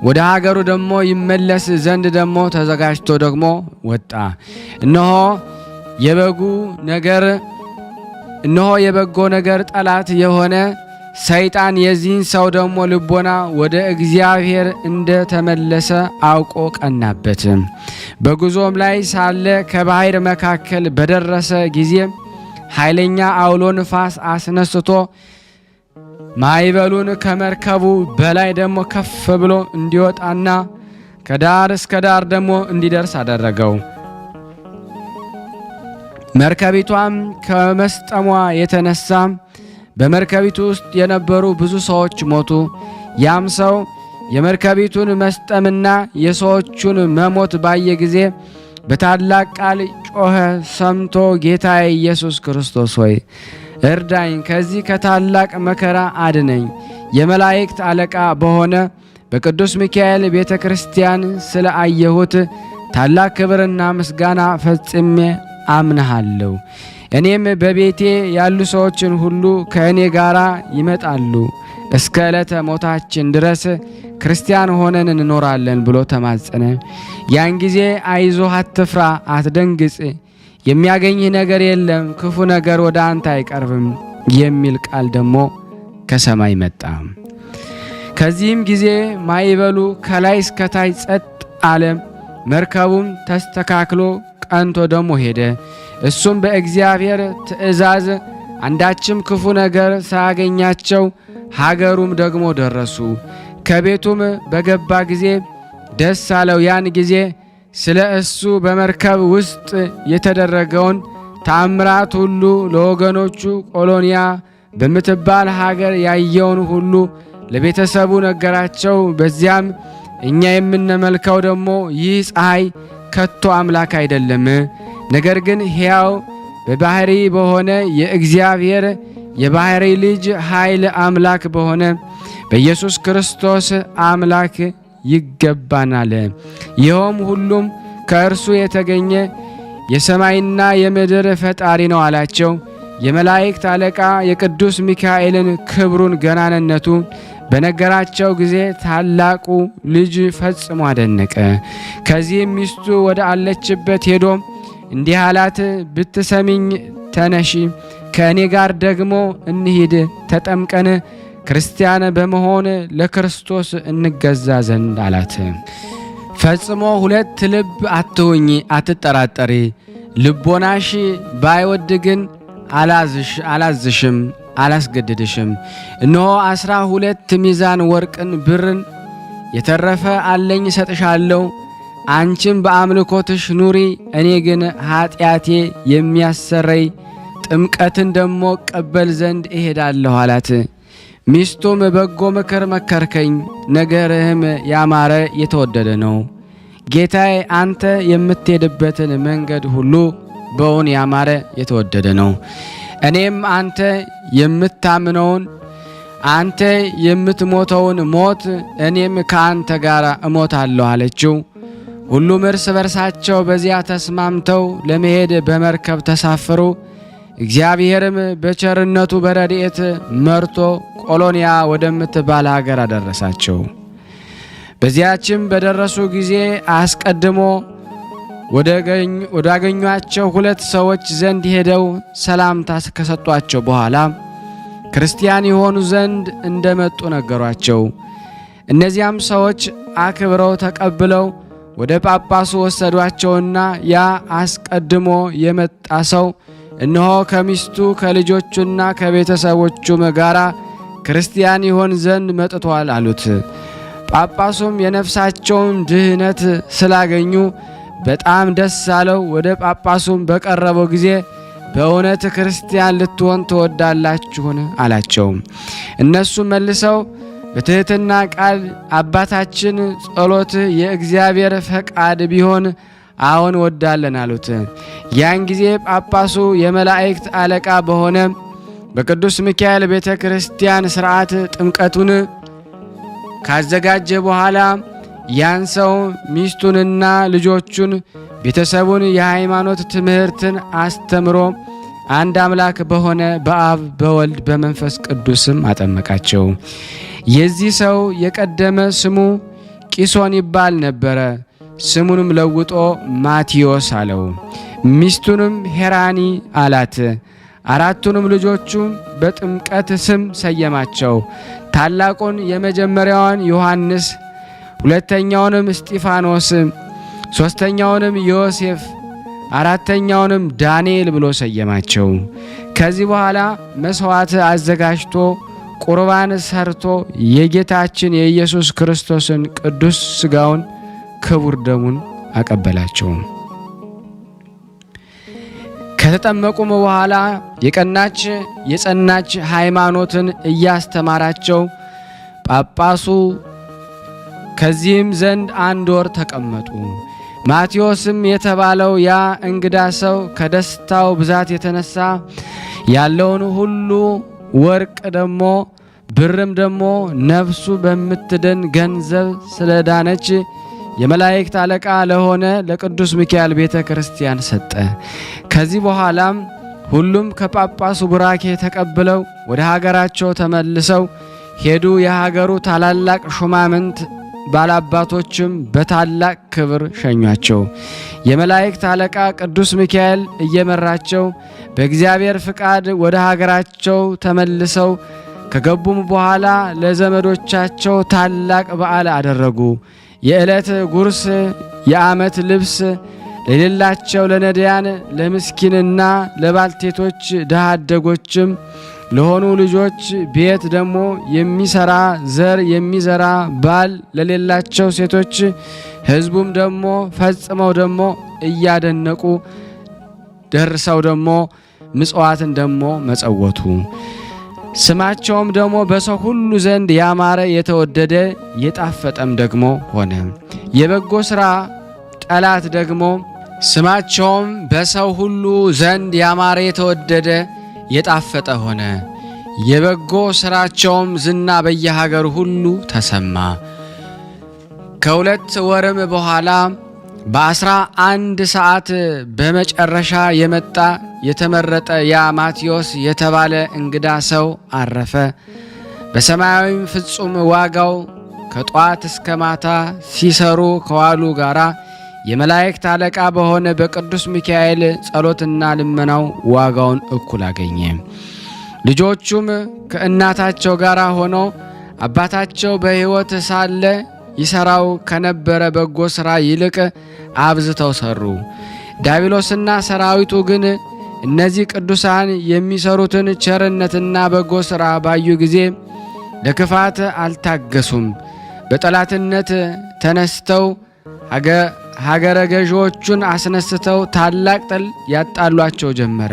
ወደ ሀገሩ ደግሞ ይመለስ ዘንድ ደግሞ ተዘጋጅቶ ደግሞ ወጣ። እነሆ የበጎ ነገር ጠላት የሆነ ሰይጣን የዚህን ሰው ደግሞ ልቦና ወደ እግዚአብሔር እንደ ተመለሰ አውቆ ቀናበት። በጉዞም ላይ ሳለ ከባሕር መካከል በደረሰ ጊዜ ኃይለኛ አውሎ ንፋስ አስነስቶ ማዕበሉን ከመርከቡ በላይ ደግሞ ከፍ ብሎ እንዲወጣና ከዳር እስከ ዳር ደግሞ እንዲደርስ አደረገው። መርከቢቷም ከመስጠሟ የተነሳ በመርከቢቱ ውስጥ የነበሩ ብዙ ሰዎች ሞቱ። ያም ሰው የመርከቢቱን መስጠምና የሰዎቹን መሞት ባየ ጊዜ በታላቅ ቃል ጮኸ። ሰምቶ ጌታዬ ኢየሱስ ክርስቶስ ሆይ እርዳኝ፣ ከዚህ ከታላቅ መከራ አድነኝ። የመላእክት አለቃ በሆነ በቅዱስ ሚካኤል ቤተ ክርስቲያን ስለ አየሁት ታላቅ ክብርና ምስጋና ፈጽሜ አምናለሁ። እኔም በቤቴ ያሉ ሰዎችን ሁሉ ከእኔ ጋር ይመጣሉ፣ እስከ ዕለተ ሞታችን ድረስ ክርስቲያን ሆነን እንኖራለን ብሎ ተማጸነ። ያን ጊዜ አይዞህ፣ አትፍራ፣ አትደንግጽ፣ የሚያገኝህ ነገር የለም፣ ክፉ ነገር ወደ አንተ አይቀርብም የሚል ቃል ደግሞ ከሰማይ መጣ። ከዚህም ጊዜ ማዕበሉ ከላይ እስከታች ጸጥ አለ። መርከቡም ተስተካክሎ ቀንቶ ደግሞ ሄደ። እሱም በእግዚአብሔር ትእዛዝ አንዳችም ክፉ ነገር ሳያገኛቸው ሀገሩም ደግሞ ደረሱ። ከቤቱም በገባ ጊዜ ደስ አለው። ያን ጊዜ ስለ እሱ በመርከብ ውስጥ የተደረገውን ተአምራት ሁሉ ለወገኖቹ ቆሎንያ በምትባል ሀገር ያየውን ሁሉ ለቤተሰቡ ነገራቸው። በዚያም እኛ የምንመልከው ደግሞ ይህ ፀሐይ ከቶ አምላክ አይደለም፣ ነገር ግን ሕያው በባህሪ በሆነ የእግዚአብሔር የባህሪ ልጅ ኃይል አምላክ በሆነ በኢየሱስ ክርስቶስ አምላክ ይገባናል። ይኸውም ሁሉም ከእርሱ የተገኘ የሰማይና የምድር ፈጣሪ ነው አላቸው። የመላእክት አለቃ የቅዱስ ሚካኤልን ክብሩን ገናንነቱ በነገራቸው ጊዜ ታላቁ ልጅ ፈጽሞ አደነቀ። ከዚህም ሚስቱ ወደ አለችበት ሄዶ እንዲህ አላት፣ ብትሰሚኝ ተነሺ፣ ከእኔ ጋር ደግሞ እንሂድ፣ ተጠምቀን ክርስቲያን በመሆን ለክርስቶስ እንገዛ ዘንድ አላት። ፈጽሞ ሁለት ልብ አትሁኝ፣ አትጠራጠሪ። ልቦናሽ ባይወድ ግን አላዝሽም፣ አላስገድድሽም። እነሆ 12 ሚዛን ወርቅን ብርን የተረፈ አለኝ ሰጥሻለሁ። አንቺም በአምልኮትሽ ኑሪ፣ እኔ ግን ኃጢአቴ የሚያሰረይ ጥምቀትን ደሞ ቀበል ዘንድ እሄዳለሁ አላት። ሚስቱም በጎ ምክር መከርከኝ፣ ነገርህም ያማረ የተወደደ ነው። ጌታዬ አንተ የምትሄድበትን መንገድ ሁሉ በውን ያማረ የተወደደ ነው። እኔም አንተ የምታምነውን አንተ የምትሞተውን ሞት እኔም ከአንተ ጋር እሞታለሁ አለችው። ሁሉም እርስ በርሳቸው በዚያ ተስማምተው ለመሄድ በመርከብ ተሳፈሩ። እግዚአብሔርም በቸርነቱ በረድኤት መርቶ ቆሎንያ ወደምትባል ሀገር አደረሳቸው። በዚያችም በደረሱ ጊዜ አስቀድሞ ወዳገኟቸው 2 ሰዎች ዘንድ ሄደው ሰላምታ ከሰጧቸው በኋላ ክርስቲያን የሆኑ ዘንድ እንደመጡ ነገሯቸው። እነዚያም ሰዎች አክብረው ተቀብለው ወደ ጳጳሱ ወሰዷቸውና ያ አስቀድሞ የመጣ ሰው እነሆ ከሚስቱ ከልጆቹና ከቤተሰቦቹም ጋር ክርስቲያን ይሆን ዘንድ መጥቷል አሉት። ጳጳሱም የነፍሳቸውን ድህነት ስላገኙ በጣም ደስ አለው። ወደ ጳጳሱም በቀረበው ጊዜ በእውነት ክርስቲያን ልትሆን ትወዳላችሁን አላቸው። እነሱም መልሰው በትሕትና ቃል አባታችን ጸሎት የእግዚአብሔር ፈቃድ ቢሆን አሁን ወዳለን አሉት። ያን ጊዜ ጳጳሱ የመላእክት አለቃ በሆነ በቅዱስ ሚካኤል ቤተ ክርስቲያን ሥርዓት ጥምቀቱን ካዘጋጀ በኋላ ያን ሰው ሚስቱንና ልጆቹን ቤተሰቡን የሃይማኖት ትምህርትን አስተምሮ አንድ አምላክ በሆነ በአብ በወልድ በመንፈስ ቅዱስም አጠመቃቸው። የዚህ ሰው የቀደመ ስሙ ቂሶን ይባል ነበረ። ስሙንም ለውጦ ማቴዎስ አለው። ሚስቱንም ሄራኒ አላት። 4ቱንም ልጆቹም በጥምቀት ስም ሰየማቸው። ታላቁን የመጀመሪያውን ዮሐንስ፣ ሁለተኛውንም እስጢፋኖስ፣ ሦስተኛውንም ዮሴፍ፣ 4ተኛውንም ዳንኤል ብሎ ሰየማቸው። ከዚህ በኋላ መሥዋዕት አዘጋጅቶ ቁርባን ሰርቶ የጌታችን የኢየሱስ ክርስቶስን ቅዱስ ሥጋውን ክቡር ደሙን አቀበላቸው። ከተጠመቁም በኋላ የቀናች የጸናች ሃይማኖትን እያስተማራቸው ጳጳሱ ከዚህም ዘንድ 1 ወር ተቀመጡ። ማቴዎስም የተባለው ያ እንግዳ ሰው ከደስታው ብዛት የተነሳ ያለውን ሁሉ ወርቅ ደሞ ብርም ደሞ ነፍሱ በምትድን ገንዘብ ስለዳነች የመላእክት አለቃ ለሆነ ለቅዱስ ሚካኤል ቤተ ክርስቲያን ሰጠ። ከዚህ በኋላም ሁሉም ከጳጳሱ ቡራኬ ተቀብለው ወደ ሀገራቸው ተመልሰው ሄዱ። የሀገሩ ታላላቅ ሹማምንት ባላባቶችም በታላቅ ክብር ሸኟቸው። የመላእክት አለቃ ቅዱስ ሚካኤል እየመራቸው በእግዚአብሔር ፍቃድ ወደ ሀገራቸው ተመልሰው ከገቡም በኋላ ለዘመዶቻቸው ታላቅ በዓል አደረጉ። የዕለት ጉርስ፣ የዓመት ልብስ ለሌላቸው ለነዳያን፣ ለምስኪንና ለባልቴቶች ድሃ አደጎችም ለሆኑ ልጆች ቤት ደግሞ የሚሰራ ዘር የሚዘራ ባል ለሌላቸው ሴቶች ሕዝቡም ደግሞ ፈጽመው ደግሞ እያደነቁ ደርሰው ደግሞ ምጽዋትን ደግሞ መጸወቱ። ስማቸውም ደግሞ በሰው ሁሉ ዘንድ ያማረ የተወደደ የጣፈጠም ደግሞ ሆነ። የበጎ ሥራ ጠላት ደግሞ ስማቸውም በሰው ሁሉ ዘንድ ያማረ የተወደደ የጣፈጠ ሆነ። የበጎ ሥራቸውም ዝና በየሀገሩ ሁሉ ተሰማ። ከሁለት ወርም በኋላ በ11 ሰዓት በመጨረሻ የመጣ የተመረጠ ያ ማቴዎስ የተባለ እንግዳ ሰው አረፈ። በሰማያዊም ፍጹም ዋጋው ከጧት እስከ ማታ ሲሰሩ ከዋሉ ጋራ የመላእክት አለቃ በሆነ በቅዱስ ሚካኤል ጸሎትና ልመናው ዋጋውን እኩል አገኘ። ልጆቹም ከእናታቸው ጋር ሆነው አባታቸው በሕይወት ሳለ ይሰራው ከነበረ በጎ ሥራ ይልቅ አብዝተው ሰሩ። ዲያብሎስና ሰራዊቱ ግን እነዚህ ቅዱሳን የሚሰሩትን ቸርነትና በጎ ሥራ ባዩ ጊዜ ለክፋት አልታገሱም። በጠላትነት ተነስተው ሀገረ ገዢዎቹን አስነስተው ታላቅ ጥል ያጣሏቸው ጀመረ።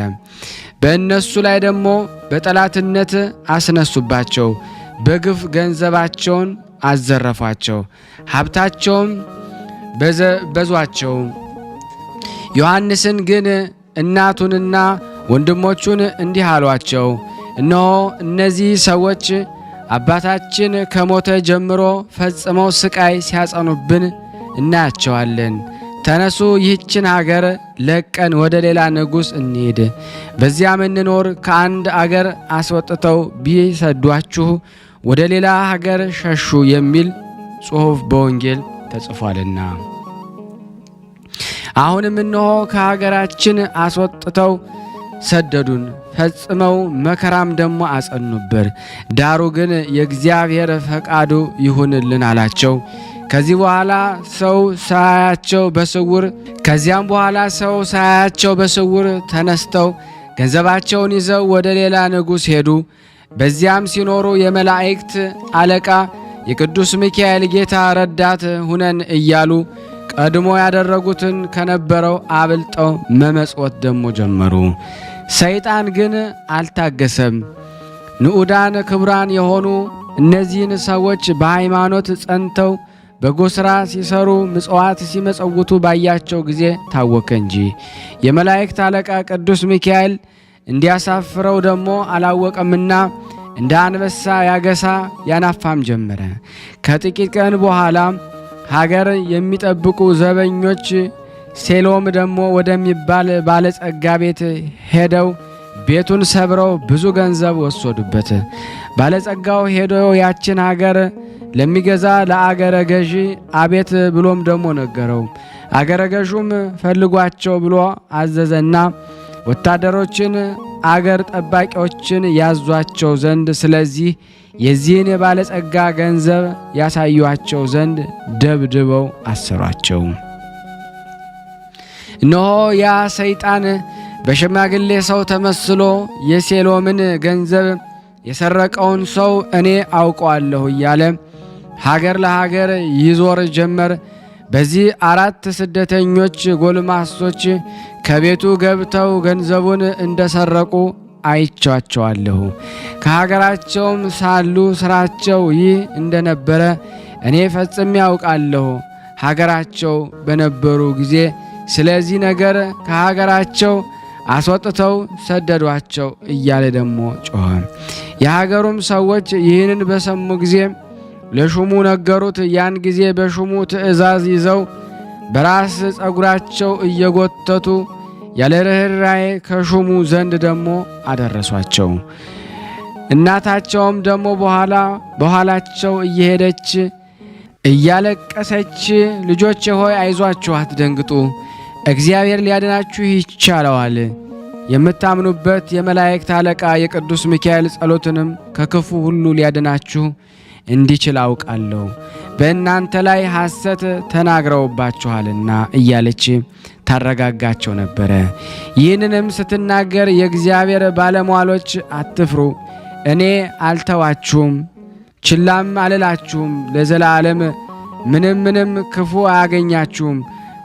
በእነሱ ላይ ደግሞ በጠላትነት አስነሱባቸው። በግፍ ገንዘባቸውን አዘረፏቸው፣ ሀብታቸውም በዟቸው። ዮሐንስን ግን እናቱንና ወንድሞቹን እንዲህ አሏቸው፣ እነሆ እነዚህ ሰዎች አባታችን ከሞተ ጀምሮ ፈጽመው ስቃይ ሲያጸኑብን እናያቸዋለን። ተነሱ፣ ይህችን ሀገር ለቀን ወደ ሌላ ንጉሥ እንሄድ፣ በዚያም እንኖር። ከአንድ አገር አስወጥተው ቢሰዷችሁ ወደ ሌላ ሀገር ሸሹ የሚል ጽሑፍ በወንጌል ተጽፏልና። አሁንም እነሆ ከሀገራችን አስወጥተው ሰደዱን፣ ፈጽመው መከራም ደግሞ አጸኑብን። ዳሩ ግን የእግዚአብሔር ፈቃዱ ይሁንልን አላቸው። ከዚያም በኋላ ሰው ሳያቸው በስውር ተነስተው ገንዘባቸውን ይዘው ወደ ሌላ ንጉሥ ሄዱ። በዚያም ሲኖሩ የመላእክት አለቃ የቅዱስ ሚካኤል ጌታ ረዳት ሁነን እያሉ ቀድሞ ያደረጉትን ከነበረው አብልጠው መመጽወት ደሞ ጀመሩ። ሰይጣን ግን አልታገሰም። ንዑዳን ክቡራን የሆኑ እነዚህን ሰዎች በሃይማኖት ጸንተው በጎ ሥራ ሲሰሩ ምጽዋት ሲመጸውቱ ባያቸው ጊዜ ታወከ እንጂ። የመላእክት አለቃ ቅዱስ ሚካኤል እንዲያሳፍረው ደግሞ አላወቀምና እንደ አንበሳ ያገሳ ያናፋም ጀመረ። ከጥቂት ቀን በኋላ ሀገር የሚጠብቁ ዘበኞች ሴሎም ደግሞ ወደሚባል ባለጸጋ ቤት ሄደው ቤቱን ሰብረው ብዙ ገንዘብ ወሰዱበት። ባለጸጋው ሄዶ ያችን ሀገር ለሚገዛ ለአገረ ገዢ አቤት ብሎም ደግሞ ነገረው። አገረ ገዡም ፈልጓቸው ብሎ አዘዘና ወታደሮችን አገር ጠባቂዎችን ያዟቸው ዘንድ ስለዚህ የዚህን የባለጸጋ ገንዘብ ያሳዩአቸው ዘንድ ደብድበው አሰሯቸው። እነሆ ያ ሰይጣን በሽማግሌ ሰው ተመስሎ የሴሎምን ገንዘብ የሰረቀውን ሰው እኔ አውቀዋለሁ እያለ ሀገር ለሀገር ይዞር ጀመር። በዚህ 4 ስደተኞች ጎልማሶች ከቤቱ ገብተው ገንዘቡን እንደሰረቁ አይቻቸዋለሁ። ከሀገራቸውም ሳሉ ስራቸው ይህ እንደነበረ እኔ ፈጽሜ ያውቃለሁ። ሀገራቸው በነበሩ ጊዜ ስለዚህ ነገር ከሀገራቸው አስወጥተው ሰደዷቸው እያለ ደግሞ ጮኸ። የሀገሩም ሰዎች ይህንን በሰሙ ጊዜ ለሹሙ ነገሩት። ያን ጊዜ በሹሙ ትእዛዝ ይዘው በራስ ጸጉራቸው እየጎተቱ ያለ ርኅራኄ ከሹሙ ዘንድ ደግሞ አደረሷቸው። እናታቸውም ደግሞ በኋላቸው እየሄደች እያለቀሰች ልጆቼ ሆይ አይዟችሁ፣ አትደንግጡ፣ እግዚአብሔር ሊያድናችሁ ይቻለዋል። የምታምኑበት የመላእክት አለቃ የቅዱስ ሚካኤል ጸሎትንም ከክፉ ሁሉ ሊያድናችሁ እንዲችል አውቃለሁ። በእናንተ ላይ ሐሰት ተናግረውባችኋልና እያለች ታረጋጋቸው ነበረ። ይህንንም ስትናገር የእግዚአብሔር ባለሟሎች አትፍሩ፣ እኔ አልተዋችሁም፣ ችላም አልላችሁም፣ ለዘላለም ምንም ክፉ አያገኛችሁም።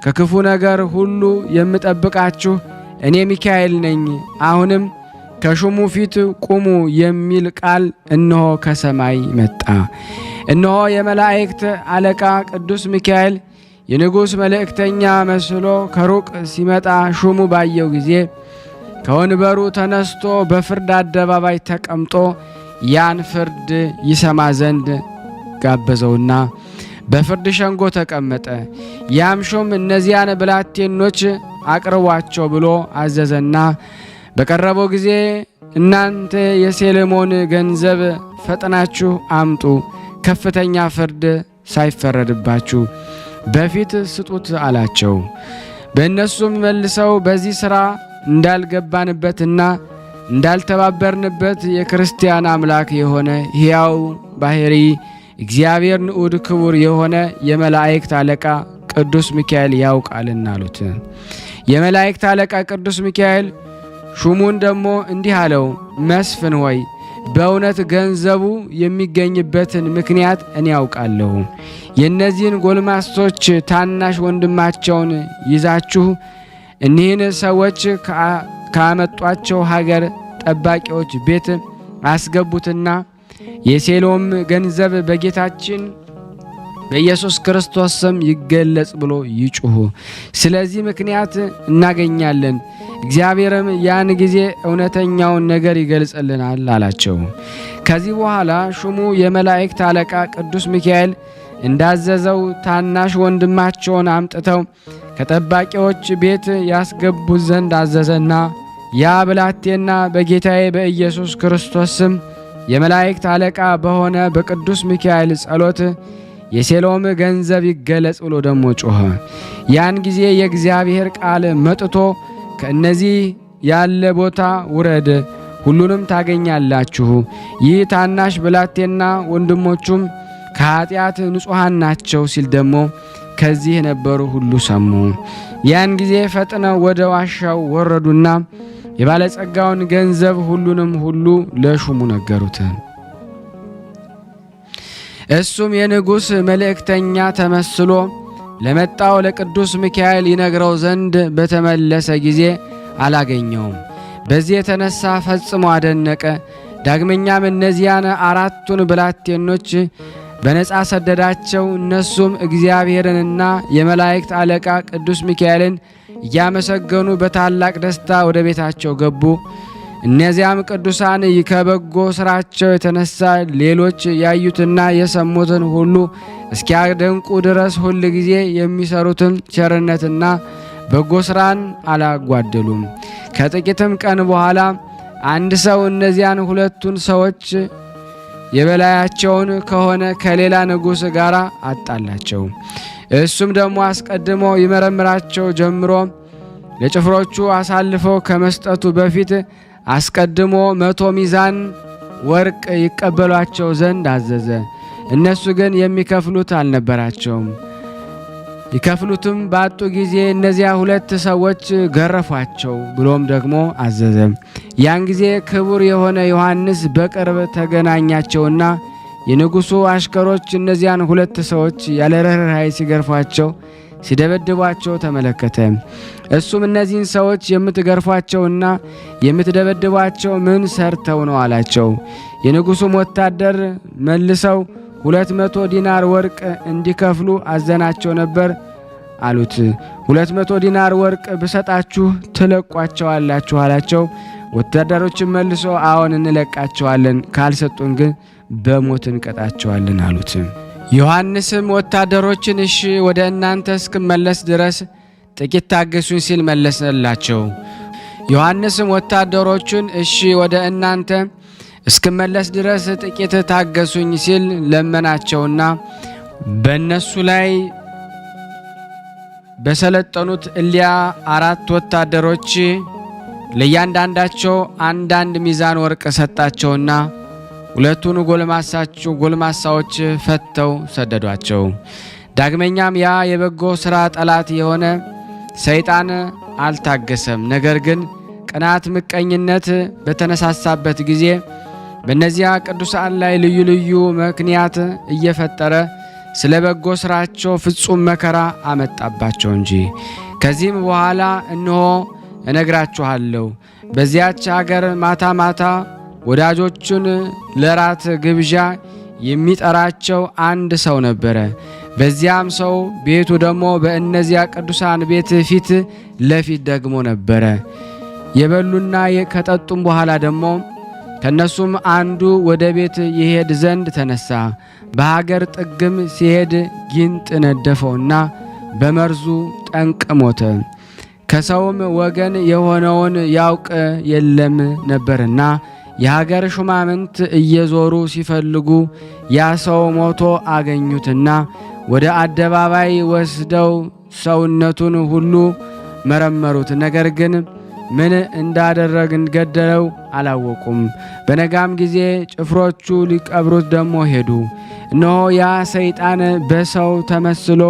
ከክፉ ነገር ሁሉ የምጠብቃችሁ እኔ ሚካኤል ነኝ። አሁንም ከሹሙ ፊት ቁሙ የሚል ቃል እነሆ ከሰማይ መጣ። እነሆ የመላእክት አለቃ ቅዱስ ሚካኤል የንጉሥ መልእክተኛ መስሎ ከሩቅ ሲመጣ ሹሙ ባየው ጊዜ ከወንበሩ ተነስቶ በፍርድ አደባባይ ተቀምጦ ያን ፍርድ ይሰማ ዘንድ ጋበዘውና በፍርድ ሸንጎ ተቀመጠ። ያም ሹም እነዚያን ብላቴኖች አቅርቧቸው ብሎ አዘዘና በቀረበው ጊዜ እናንተ የሴሌሞን ገንዘብ ፈጥናችሁ አምጡ፣ ከፍተኛ ፍርድ ሳይፈረድባችሁ በፊት ስጡት አላቸው። በእነሱም መልሰው በዚህ ሥራ እንዳልገባንበትና እንዳልተባበርንበት የክርስቲያን አምላክ የሆነ ሕያው ባሕሪ እግዚአብሔር ንዑድ ክቡር የሆነ የመላእክት አለቃ ቅዱስ ሚካኤል ያውቃልና አሉት። የመላእክት አለቃ ቅዱስ ሚካኤል ሹሙን ደግሞ እንዲህ አለው፣ መስፍን ሆይ በእውነት ገንዘቡ የሚገኝበትን ምክንያት እኔ ያውቃለሁ። የእነዚህን ጎልማሶች ታናሽ ወንድማቸውን ይዛችሁ እኒህን ሰዎች ካመጧቸው ሀገር ጠባቂዎች ቤት አስገቡትና የሴሎም ገንዘብ በጌታችን በኢየሱስ ክርስቶስ ስም ይገለጽ ብሎ ይጩሁ። ስለዚህ ምክንያት እናገኛለን፣ እግዚአብሔርም ያን ጊዜ እውነተኛውን ነገር ይገልጽልናል አላቸው። ከዚህ በኋላ ሹሙ የመላእክት አለቃ ቅዱስ ሚካኤል እንዳዘዘው ታናሽ ወንድማቸውን አምጥተው ከጠባቂዎች ቤት ያስገቡት ዘንድ አዘዘና ያ ብላቴና በጌታዬ በኢየሱስ ክርስቶስ ስም የመላእክት አለቃ በሆነ በቅዱስ ሚካኤል ጸሎት የሴሎም ገንዘብ ይገለጽ ብሎ ደሞ ጮኸ። ያን ጊዜ የእግዚአብሔር ቃል መጥቶ ከእነዚህ ያለ ቦታ ውረድ፣ ሁሉንም ታገኛላችሁ። ይህ ታናሽ ብላቴና ወንድሞቹም ከኃጢአት ንጹሐን ናቸው ሲል ደሞ ከዚህ የነበሩ ሁሉ ሰሙ። ያን ጊዜ ፈጥነው ወደ ዋሻው ወረዱና የባለጸጋውን ገንዘብ ሁሉንም ሁሉ ለሹሙ ነገሩት። እሱም የንጉሥ መልእክተኛ ተመስሎ ለመጣው ለቅዱስ ሚካኤል ይነግረው ዘንድ በተመለሰ ጊዜ አላገኘውም። በዚህ የተነሳ ፈጽሞ አደነቀ። ዳግመኛም እነዚያን አራቱን ብላቴኖች በነጻ ሰደዳቸው። እነሱም እግዚአብሔርንና የመላእክት አለቃ ቅዱስ ሚካኤልን እያመሰገኑ በታላቅ ደስታ ወደ ቤታቸው ገቡ። እነዚያም ቅዱሳን ከበጎ ሥራቸው የተነሳ ሌሎች ያዩትና የሰሙትን ሁሉ እስኪያደንቁ ድረስ ሁል ጊዜ የሚሰሩትን ቸርነትና በጎ ሥራን አላጓደሉም። ከጥቂትም ቀን በኋላ አንድ ሰው እነዚያን ሁለቱን ሰዎች የበላያቸውን ከሆነ ከሌላ ንጉሥ ጋር አጣላቸው። እሱም ደግሞ አስቀድሞ ይመረምራቸው ጀምሮ ለጭፍሮቹ አሳልፈው ከመስጠቱ በፊት አስቀድሞ 100 ሚዛን ወርቅ ይቀበሏቸው ዘንድ አዘዘ። እነሱ ግን የሚከፍሉት አልነበራቸውም። ይከፍሉትም ባጡ ጊዜ እነዚያ ሁለት ሰዎች ገረፏቸው ብሎም ደግሞ አዘዘ። ያን ጊዜ ክቡር የሆነ ዮሐንስ በቅርብ ተገናኛቸውና የንጉሡ አሽከሮች እነዚያን ሁለት ሰዎች ያለ ርኅራኄ ሲገርፏቸው ሲደበድቧቸው ተመለከተ። እሱም እነዚህን ሰዎች የምትገርፏቸውና የምትደበድቧቸው ምን ሰርተው ነው አላቸው። የንጉሡም ወታደር መልሰው 200 ዲናር ወርቅ እንዲከፍሉ አዘናቸው ነበር አሉት። 200 ዲናር ወርቅ ብሰጣችሁ ትለቋቸዋላችሁ አላቸው። ወታደሮችም መልሶ አዎን እንለቃቸዋለን፣ ካልሰጡን ግን በሞት እንቀጣቸዋለን አሉት። ዮሐንስም ወታደሮችን እሺ ወደ እናንተ እስክመለስ ድረስ ጥቂት ታገሱኝ ሲል መለሰላቸው። ዮሐንስም ወታደሮቹን እሺ ወደ እናንተ እስክመለስ ድረስ ጥቂት ታገሱኝ ሲል ለመናቸውና በእነሱ ላይ በሰለጠኑት እሊያ 4 ወታደሮች ለእያንዳንዳቸው አንዳንድ ሚዛን ወርቅ ሰጣቸውና 2ቱን ጎልማሳዎች ፈተው ሰደዷቸው። ዳግመኛም ያ የበጎ ሥራ ጠላት የሆነ ሰይጣን አልታገሰም። ነገር ግን ቅናት፣ ምቀኝነት በተነሳሳበት ጊዜ በእነዚያ ቅዱሳን ላይ ልዩ ልዩ ምክንያት እየፈጠረ ስለ በጎ ሥራቸው ፍጹም መከራ አመጣባቸው እንጂ። ከዚህም በኋላ እነሆ እነግራችኋለሁ፣ በዚያች አገር ማታ ማታ ወዳጆቹን ለራት ግብዣ የሚጠራቸው አንድ ሰው ነበረ። በዚያም ሰው ቤቱ ደግሞ በእነዚያ ቅዱሳን ቤት ፊት ለፊት ደግሞ ነበረ። የበሉና ከጠጡም በኋላ ደግሞ ከነሱም አንዱ ወደ ቤት ይሄድ ዘንድ ተነሳ። በሀገር ጥግም ሲሄድ ጊንጥ ነደፈውና በመርዙ ጠንቅ ሞተ። ከሰውም ወገን የሆነውን ያውቅ የለም ነበርና የሀገር ሹማምንት እየዞሩ ሲፈልጉ ያ ሰው ሞቶ አገኙትና ወደ አደባባይ ወስደው ሰውነቱን ሁሉ መረመሩት። ነገር ግን ምን እንዳደረግን ገደለው አላወቁም። በነጋም ጊዜ ጭፍሮቹ ሊቀብሩት ደግሞ ሄዱ። እነሆ ያ ሰይጣን በሰው ተመስሎ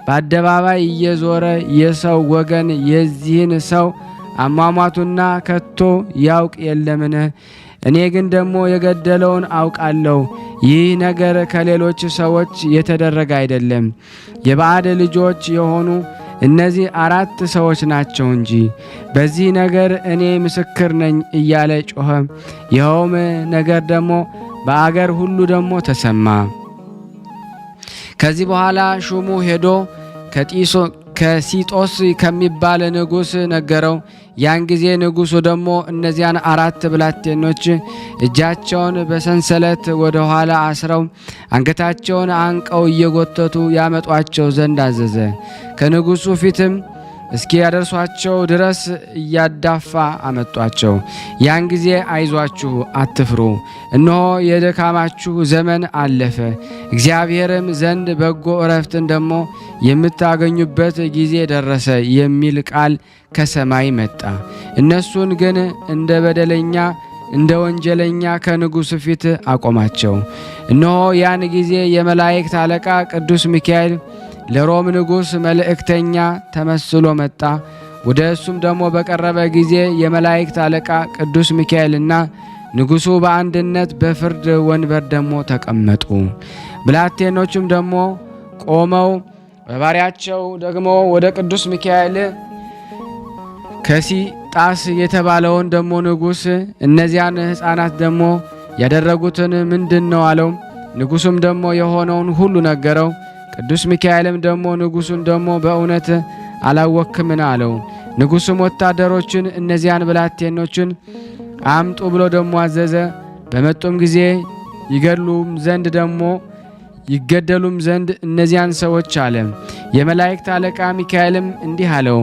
በአደባባይ እየዞረ የሰው ወገን የዚህን ሰው አሟሟቱና ከቶ ያውቅ የለምን? እኔ ግን ደግሞ የገደለውን አውቃለሁ። ይህ ነገር ከሌሎች ሰዎች የተደረገ አይደለም፣ የባዕድ ልጆች የሆኑ እነዚህ 4 ሰዎች ናቸው እንጂ። በዚህ ነገር እኔ ምስክር ነኝ እያለ ጮኸ። ይኸውም ነገር ደግሞ በአገር ሁሉ ደግሞ ተሰማ። ከዚህ በኋላ ሹሙ ሄዶ ከሲጦስ ከሚባል ንጉሥ ነገረው። ያን ጊዜ ንጉሡ ደግሞ እነዚያን 4 ብላቴኖች እጃቸውን በሰንሰለት ወደ ኋላ አስረው አንገታቸውን አንቀው እየጎተቱ ያመጧቸው ዘንድ አዘዘ። ከንጉሡ ፊትም እስኪ ያደርሷቸው ድረስ እያዳፋ አመጧቸው። ያን ጊዜ አይዟችሁ፣ አትፍሩ፣ እነሆ የድካማችሁ ዘመን አለፈ፣ እግዚአብሔርም ዘንድ በጎ ዕረፍትን ደግሞ የምታገኙበት ጊዜ ደረሰ የሚል ቃል ከሰማይ መጣ። እነሱን ግን እንደ በደለኛ እንደ ወንጀለኛ ከንጉሡ ፊት አቆማቸው። እነሆ ያን ጊዜ የመላእክት አለቃ ቅዱስ ሚካኤል ለሮም ንጉሥ መልእክተኛ ተመስሎ መጣ። ወደ እሱም ደግሞ በቀረበ ጊዜ የመላእክት አለቃ ቅዱስ ሚካኤልና ንጉሡ በአንድነት በፍርድ ወንበር ደግሞ ተቀመጡ። ብላቴኖቹም ደግሞ ቆመው በባሪያቸው ደግሞ ወደ ቅዱስ ሚካኤል ከሲጣስ የተባለውን ደግሞ ንጉሥ እነዚያን ሕፃናት ደግሞ ያደረጉትን ምንድን ነው አለው። ንጉሡም ደግሞ የሆነውን ሁሉ ነገረው። ቅዱስ ሚካኤልም ደግሞ ንጉሡን ደግሞ በእውነት አላወክምን አለው። ንጉሡም ወታደሮችን እነዚያን ብላቴኖችን አምጡ ብሎ ደግሞ አዘዘ። በመጡም ጊዜ ይገደሉም ዘንድ እነዚያን ሰዎች አለ። የመላእክት አለቃ ሚካኤልም እንዲህ አለው፣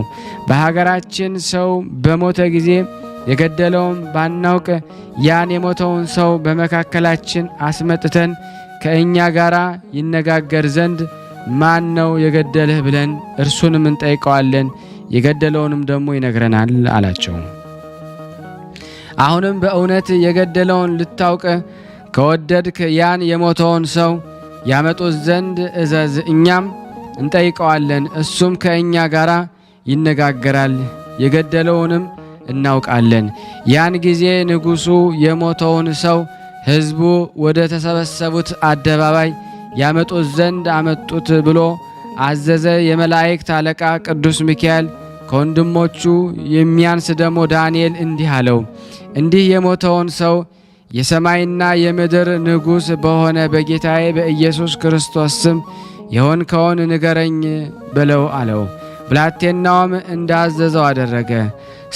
በሀገራችን ሰው በሞተ ጊዜ የገደለውን ባናውቅ ያን የሞተውን ሰው በመካከላችን አስመጥተን ከእኛ ጋር ይነጋገር ዘንድ ማን ነው የገደለህ ብለን እርሱንም እንጠይቀዋለን፣ የገደለውንም ደግሞ ይነግረናል አላቸው። አሁንም በእውነት የገደለውን ልታውቅ ከወደድክ ያን የሞተውን ሰው ያመጡት ዘንድ እዘዝ፣ እኛም እንጠይቀዋለን፣ እሱም ከእኛ ጋር ይነጋገራል፣ የገደለውንም እናውቃለን። ያን ጊዜ ንጉሡ የሞተውን ሰው ሕዝቡ ወደ ተሰበሰቡት አደባባይ ያመጡት ዘንድ አመጡት ብሎ አዘዘ። የመላእክት አለቃ ቅዱስ ሚካኤል ከወንድሞቹ የሚያንስ ደግሞ ዳንኤል እንዲህ አለው፣ እንዲህ የሞተውን ሰው የሰማይና የምድር ንጉሥ በሆነ በጌታዬ በኢየሱስ ክርስቶስ ስም የሆንከውን ንገረኝ በለው አለው። ብላቴናውም እንዳዘዘው አደረገ።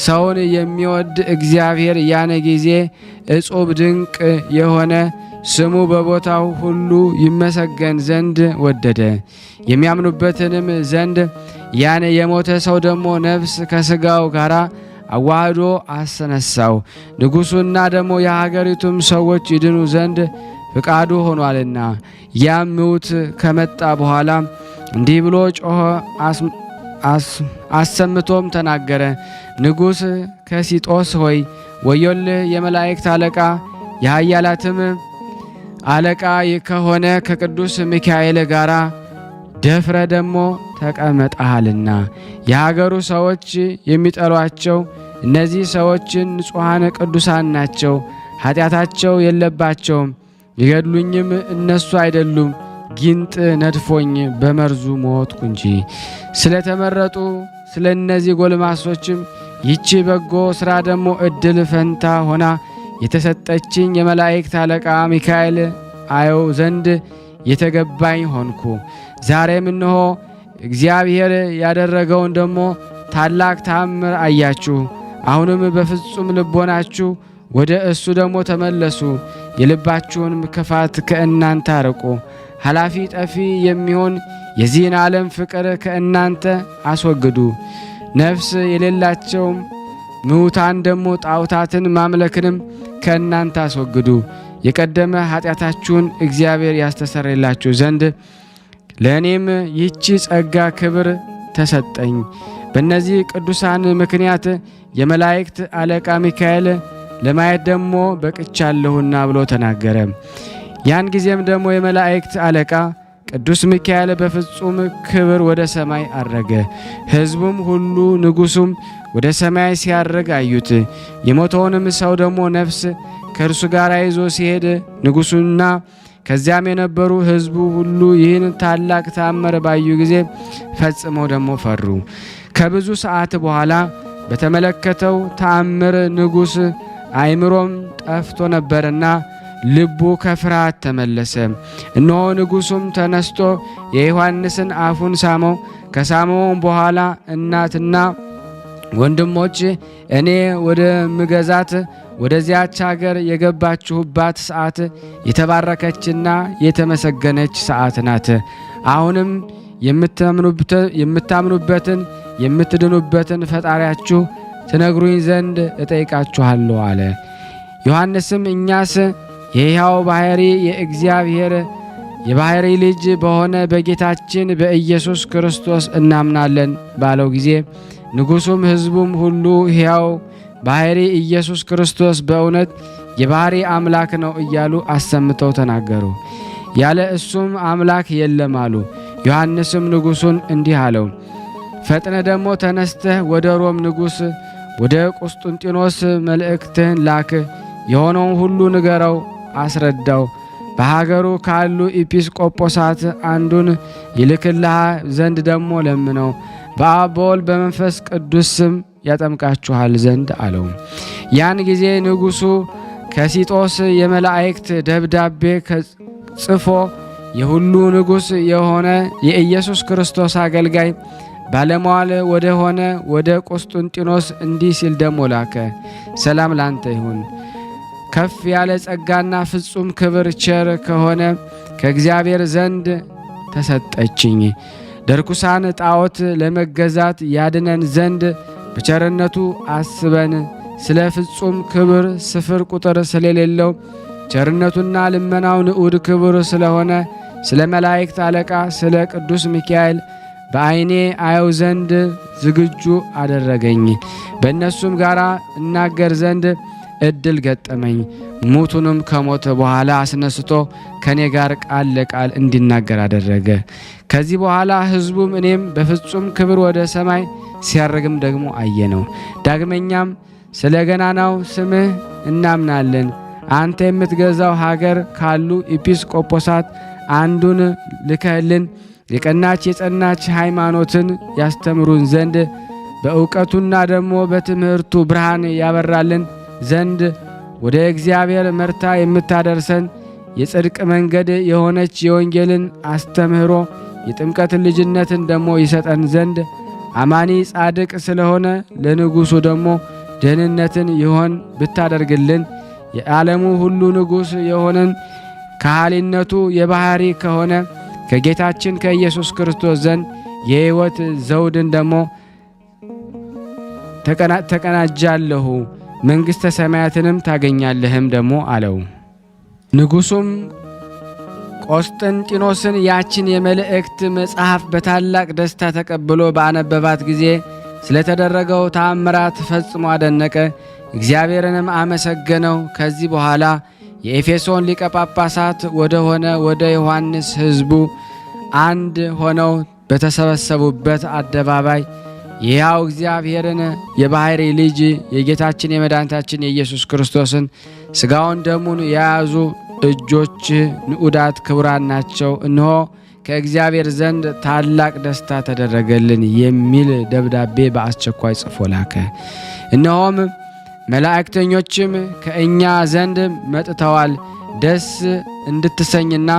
ሰውን የሚወድ እግዚአብሔር ያን ጊዜ እጹብ ድንቅ የሆነ ስሙ በቦታው ሁሉ ይመሰገን ዘንድ ወደደ። የሚያምኑበትንም ዘንድ ያን የሞተ ሰው ደግሞ ነፍስ ከሥጋው ጋር አዋህዶ አስነሳው። ንጉሡና ደግሞ የሀገሪቱም ሰዎች ይድኑ ዘንድ ፍቃዱ ሆኗልና። ያም ምውት ከመጣ በኋላ እንዲህ ብሎ ጮኸ፣ አሰምቶም ተናገረ። ንጉሥ ከሲጦስ ሆይ ወዮልህ! የመላእክት አለቃ የኃያላትም አለቃ ከሆነ ከቅዱስ ሚካኤል ጋር ደፍረ ደግሞ ተቀመጠሃልና። የሀገሩ ሰዎች የሚጠሏቸው እነዚህ ሰዎችን ንጹሐን ቅዱሳን ናቸው፣ ኃጢአታቸው የለባቸውም፣ ይገድሉኝም እነሱ አይደሉም። ጊንጥ ነድፎኝ በመርዙ ሞትኩ እንጂ። ስለ ተመረጡ ስለ እነዚህ ጎልማሶችም ይቺ በጎ ሥራ ደግሞ ዕድል ፈንታ ሆና የተሰጠችኝ የመላእክት አለቃ ሚካኤል አየው ዘንድ የተገባኝ ሆንኩ። ዛሬም እነሆ እግዚአብሔር ያደረገውን ደግሞ ታላቅ ተአምር አያችሁ። አሁንም በፍጹም ልቦናችሁ ወደ እሱ ደግሞ ተመለሱ። የልባችሁንም ክፋት ከእናንተ አርቁ። ኃላፊ ጠፊ የሚሆን የዚህን ዓለም ፍቅር ከእናንተ አስወግዱ። ነፍስ የሌላቸውም ምውታን ደግሞ ጣዖታትን ማምለክንም ከእናንተ አስወግዱ። የቀደመ ኃጢአታችሁን እግዚአብሔር ያስተሰርይላችሁ ዘንድ ለእኔም ይህቺ ጸጋ ክብር ተሰጠኝ። በእነዚህ ቅዱሳን ምክንያት የመላእክት አለቃ ሚካኤል ለማየት ደግሞ በቅቻለሁና ብሎ ተናገረ። ያን ጊዜም ደግሞ የመላእክት አለቃ ቅዱስ ሚካኤል በፍጹም ክብር ወደ ሰማይ አረገ። ሕዝቡም ሁሉ ንጉሡም ወደ ሰማይ ሲያርግ አዩት። የሞተውንም ሰው ደግሞ ነፍስ ከእርሱ ጋር ይዞ ሲሄድ ንጉሡና ከዚያም የነበሩ ሕዝቡ ሁሉ ይህን ታላቅ ተአምር ባዩ ጊዜ ፈጽመው ደግሞ ፈሩ። ከብዙ ሰዓት በኋላ በተመለከተው ተአምር ንጉሥ አእምሮም ጠፍቶ ነበርና ልቡ ከፍርሃት ተመለሰ። እነሆ ንጉሡም ተነስቶ የዮሐንስን አፉን ሳመው። ከሳመውም በኋላ እናትና ወንድሞች እኔ ወደ ምገዛት ወደዚያች ሀገር የገባችሁባት ሰዓት የተባረከችና የተመሰገነች ሰዓት ናት። አሁንም የምታምኑበትን የምትድኑበትን ፈጣሪያችሁ ትነግሩኝ ዘንድ እጠይቃችኋለሁ አለ። ዮሐንስም እኛስ የሕያው ባሕሪ የእግዚአብሔር የባሕሪ ልጅ በሆነ በጌታችን በኢየሱስ ክርስቶስ እናምናለን ባለው ጊዜ ንጉሡም ሕዝቡም ሁሉ ሕያው ባሕሪ ኢየሱስ ክርስቶስ በእውነት የባሕሪ አምላክ ነው እያሉ አሰምተው ተናገሩ። ያለ እሱም አምላክ የለም አሉ። ዮሐንስም ንጉሡን እንዲህ አለው፣ ፈጥነ ደግሞ ተነስተህ ወደ ሮም ንጉሥ ወደ ቁስጥንጢኖስ መልእክትህን ላክ። የሆነውን ሁሉ ንገረው፣ አስረዳው። በሀገሩ ካሉ ኢጲስቆጶሳት አንዱን ይልክልሃ ዘንድ ደግሞ ለምነው። በአብ በወልድ በመንፈስ ቅዱስ ስም ያጠምቃችኋል ዘንድ አለው። ያን ጊዜ ንጉሡ ከሲጦስ የመላእክት ደብዳቤ ጽፎ የሁሉ ንጉሥ የሆነ የኢየሱስ ክርስቶስ አገልጋይ ባለሟል ወደ ሆነ ወደ ቁስጥንጢኖስ እንዲህ ሲል ደሞ ላከ። ሰላም ላንተ ይሁን። ከፍ ያለ ጸጋና ፍጹም ክብር ቸር ከሆነ ከእግዚአብሔር ዘንድ ተሰጠችኝ። ደርኩሳን ጣዖት ለመገዛት ያድነን ዘንድ በቸርነቱ አስበን ስለ ፍጹም ክብር ስፍር ቁጥር ስለሌለው ቸርነቱና ልመናው ንዑድ ክብር ስለሆነ ስለ መላእክት አለቃ ስለ ቅዱስ ሚካኤል በዓይኔ አየው ዘንድ ዝግጁ አደረገኝ። በእነሱም ጋር እናገር ዘንድ እድል ገጠመኝ። ሙቱንም ከሞተ በኋላ አስነስቶ ከኔ ጋር ቃል ለቃል እንዲናገር አደረገ። ከዚህ በኋላ ሕዝቡም እኔም በፍጹም ክብር ወደ ሰማይ ሲያርግም ደግሞ አየነው። ዳግመኛም ስለ ገናናው ስምህ እናምናለን። አንተ የምትገዛው ሀገር ካሉ ኢጲስቆጶሳት አንዱን ልከህልን የቀናች የጸናች ሃይማኖትን ያስተምሩን ዘንድ በእውቀቱና ደግሞ በትምህርቱ ብርሃን ያበራልን ዘንድ ወደ እግዚአብሔር መርታ የምታደርሰን የጽድቅ መንገድ የሆነች የወንጌልን አስተምህሮ የጥምቀትን ልጅነትን ደግሞ ይሰጠን ዘንድ አማኒ ጻድቅ ስለሆነ ለንጉሡ ደግሞ ደህንነትን ይሆን ብታደርግልን የዓለሙ ሁሉ ንጉሥ የሆነን ከሃሊነቱ የባህሪ ከሆነ ከጌታችን ከኢየሱስ ክርስቶስ ዘንድ የሕይወት ዘውድን ደግሞ ተቀናጃለሁ፣ መንግሥተ ሰማያትንም ታገኛለህም ደግሞ አለው። ንጉሡም ቆስጠንጢኖስን ያችን የመልእክት መጽሐፍ በታላቅ ደስታ ተቀብሎ ባነበባት ጊዜ ስለተደረገው ተአምራት ፈጽሞ አደነቀ፣ እግዚአብሔርንም አመሰገነው። ከዚህ በኋላ የኤፌሶን ሊቀ ጳጳሳት ወደ ሆነ ወደ ዮሐንስ ሕዝቡ አንድ ሆነው በተሰበሰቡበት አደባባይ የሕያው እግዚአብሔርን የባሕሪ ልጅ የጌታችን የመድኃኒታችን የኢየሱስ ክርስቶስን ሥጋውን ደሙን የያዙ እጆች ንዑዳት ክቡራን ናቸው፣ እነሆ ከእግዚአብሔር ዘንድ ታላቅ ደስታ ተደረገልን የሚል ደብዳቤ በአስቸኳይ ጽፎ ላከ። እነሆም መላእክተኞችም ከእኛ ዘንድ መጥተዋል፣ ደስ እንድትሰኝና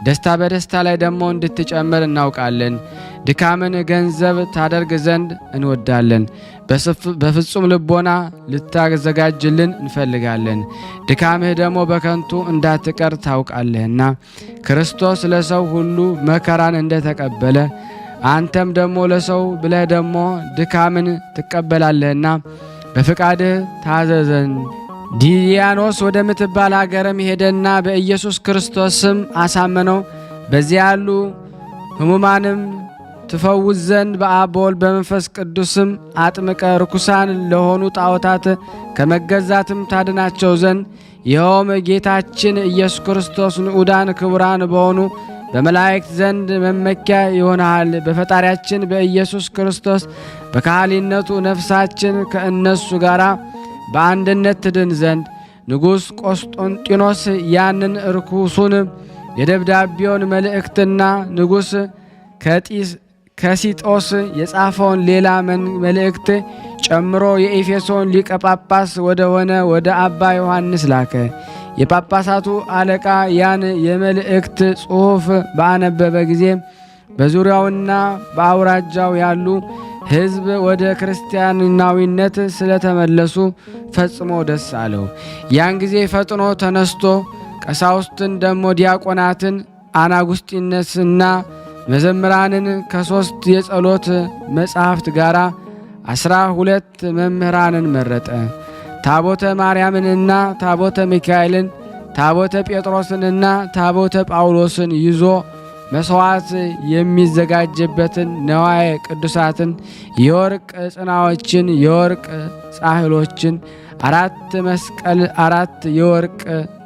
ደስታ በደስታ ላይ ደግሞ እንድትጨምር እናውቃለን። ድካምን ገንዘብ ታደርግ ዘንድ እንወዳለን። በፍጹም ልቦና ልታዘጋጅልን እንፈልጋለን። ድካምህ ደግሞ በከንቱ እንዳትቀር ታውቃለህና ክርስቶስ ለሰው ሁሉ መከራን እንደተቀበለ አንተም ደግሞ ለሰው ብለህ ደግሞ ድካምን ትቀበላለህና በፍቃድህ ታዘዘን። ዲያኖስ ወደምትባል አገርም ሄደና በኢየሱስ ክርስቶስ ስም አሳመነው። በዚያ ያሉ ሕሙማንም ትፈውስ ዘንድ በአብ በወልድ በመንፈስ ቅዱስም አጥምቀ ርኩሳን ለሆኑ ጣዖታት ከመገዛትም ታድናቸው ዘንድ ይኸውም ጌታችን ኢየሱስ ክርስቶስ ንዑዳን ክቡራን በሆኑ በመላእክት ዘንድ መመኪያ ይሆናል። በፈጣሪያችን በኢየሱስ ክርስቶስ በካህሊነቱ ነፍሳችን ከእነሱ ጋር በአንድነት ትድን ዘንድ ንጉሥ ቆስጠንጢኖስ ያንን ርኩሱን የደብዳቤውን መልእክትና ንጉሥ ከሲጦስ የጻፈውን ሌላ መልእክት ጨምሮ የኤፌሶን ሊቀ ጳጳስ ወደ ሆነ ወደ አባ ዮሐንስ ላከ። የጳጳሳቱ አለቃ ያን የመልእክት ጽሑፍ ባነበበ ጊዜ በዙሪያውና በአውራጃው ያሉ ሕዝብ ወደ ክርስቲያናዊነት ስለተመለሱ ፈጽሞ ደስ አለው። ያን ጊዜ ፈጥኖ ተነስቶ ቀሳውስትን ደሞ ዲያቆናትን፣ አናጉስጢነስና መዘምራንን ከ3 የጸሎት መጻሕፍት ጋር 12 መምህራንን መረጠ። ታቦተ ማርያምንና ታቦተ ሚካኤልን፣ ታቦተ ጴጥሮስንና ታቦተ ጳውሎስን ይዞ መሥዋዕት የሚዘጋጅበትን ነዋየ ቅዱሳትን፣ የወርቅ ጽናዎችን፣ የወርቅ ጻሕሎችን፣ 4 መስቀል፣ 4 የወርቅ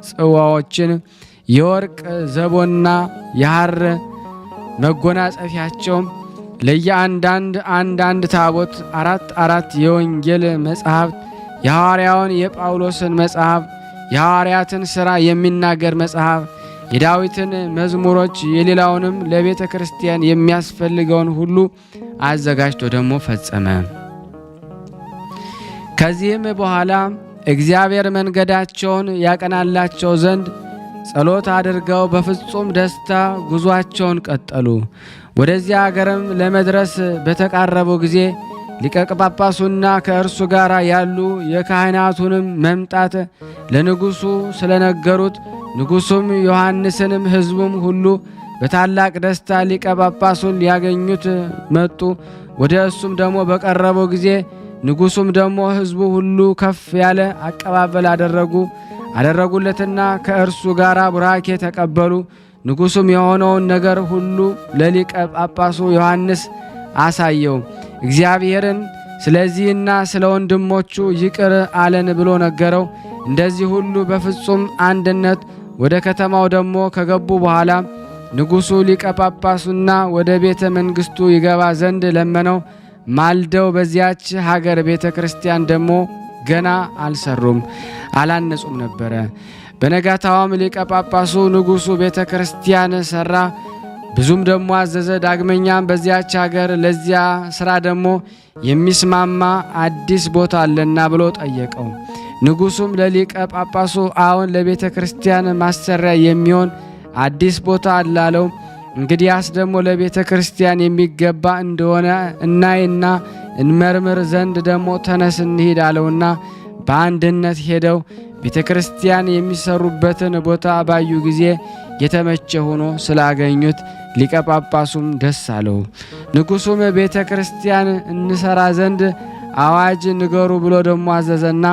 ጽዋዎችን፣ የወርቅ ዘቦና የሐር መጎናጸፊያቸው፣ ለየአንዳንድ ታቦት 4 የወንጌል መጽሐፍት፣ የሐዋርያውን የጳውሎስን መጽሐፍ፣ የሐዋርያትን ሥራ የሚናገር መጽሐፍ፣ የዳዊትን መዝሙሮች፣ የሌላውንም ለቤተ ክርስቲያን የሚያስፈልገውን ሁሉ አዘጋጅቶ ደግሞ ፈጸመ። ከዚህም በኋላ እግዚአብሔር መንገዳቸውን ያቀናላቸው ዘንድ ጸሎት አድርገው በፍጹም ደስታ ጉዟቸውን ቀጠሉ። ወደዚያ አገርም ለመድረስ በተቃረቡ ጊዜ ሊቀ ጳጳሱና ከእርሱ ጋር ያሉ የካህናቱንም መምጣት ለንጉሡ ስለነገሩት ንጉሡም ዮሐንስንም ሕዝቡም ሁሉ በታላቅ ደስታ ሊቀ ጳጳሱን ሊያገኙት መጡ። ወደ እሱም ደግሞ በቀረቡ ጊዜ ንጉሡም ደግሞ ሕዝቡ ሁሉ ከፍ ያለ አቀባበል አደረጉለትና ከእርሱ ጋር ቡራኬ ተቀበሉ። ንጉሡም የሆነውን ነገር ሁሉ ለሊቀ ጳጳሱ ዮሐንስ አሳየው። እግዚአብሔርን ስለዚህና ስለ ወንድሞቹ ይቅር አለን ብሎ ነገረው። እንደዚህ ሁሉ በፍጹም አንድነት ወደ ከተማው ደግሞ ከገቡ በኋላ ንጉሡ ሊቀ ጳጳሱና ወደ ቤተ መንግሥቱ ይገባ ዘንድ ለመነው። ማልደው በዚያች ሀገር ቤተ ክርስቲያን ደግሞ ገና አልሰሩም አላነጹም ነበረ። በነጋታዋም ሊቀ ጳጳሱ ንጉሡ ቤተ ክርስቲያን ሠራ፣ ብዙም ደግሞ አዘዘ። ዳግመኛም በዚያች ሀገር ለዚያ ሥራ ደግሞ የሚስማማ አዲስ ቦታ አለና ብሎ ጠየቀው። ንጉሡም ለሊቀ ጳጳሱ አሁን ለቤተ ክርስቲያን ማሰሪያ የሚሆን አዲስ ቦታ አላለው። እንግዲያስ ደግሞ ለቤተ ክርስቲያን የሚገባ እንደሆነ እናይና እንመርምር ዘንድ ደግሞ ተነስ እንሂድ አለውና በአንድነት ሄደው ቤተ ክርስቲያን የሚሰሩበትን ቦታ ባዩ ጊዜ የተመቸ ሆኖ ስላገኙት ሊቀ ጳጳሱም ደስ አለው። ንጉሡም ቤተ ክርስቲያን እንሰራ ዘንድ አዋጅ ንገሩ ብሎ ደግሞ አዘዘና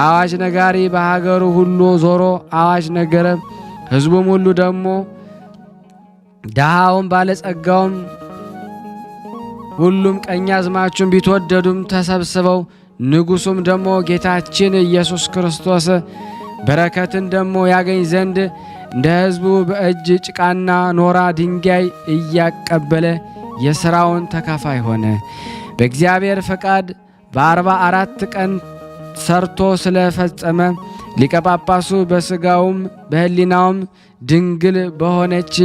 አዋጅ ነጋሪ በሀገሩ ሁሉ ዞሮ አዋጅ ነገረ። ሕዝቡም ሁሉ ደግሞ ደሃውም ባለጸጋውም ሁሉም ቀኛዝማቹም ቢትወደዱም ተሰብስበው ንጉሡም ደግሞ ጌታችን ኢየሱስ ክርስቶስ በረከትን ደግሞ ያገኝ ዘንድ እንደ ሕዝቡ በእጅ ጭቃና ኖራ ድንጋይ እያቀበለ የሥራውን ተካፋይ ሆነ። በእግዚአብሔር ፈቃድ በ44 ቀን ሰርቶ ስለፈጸመ ሊቀ ጳጳሱ በሥጋውም በሕሊናውም ድንግል በሆነች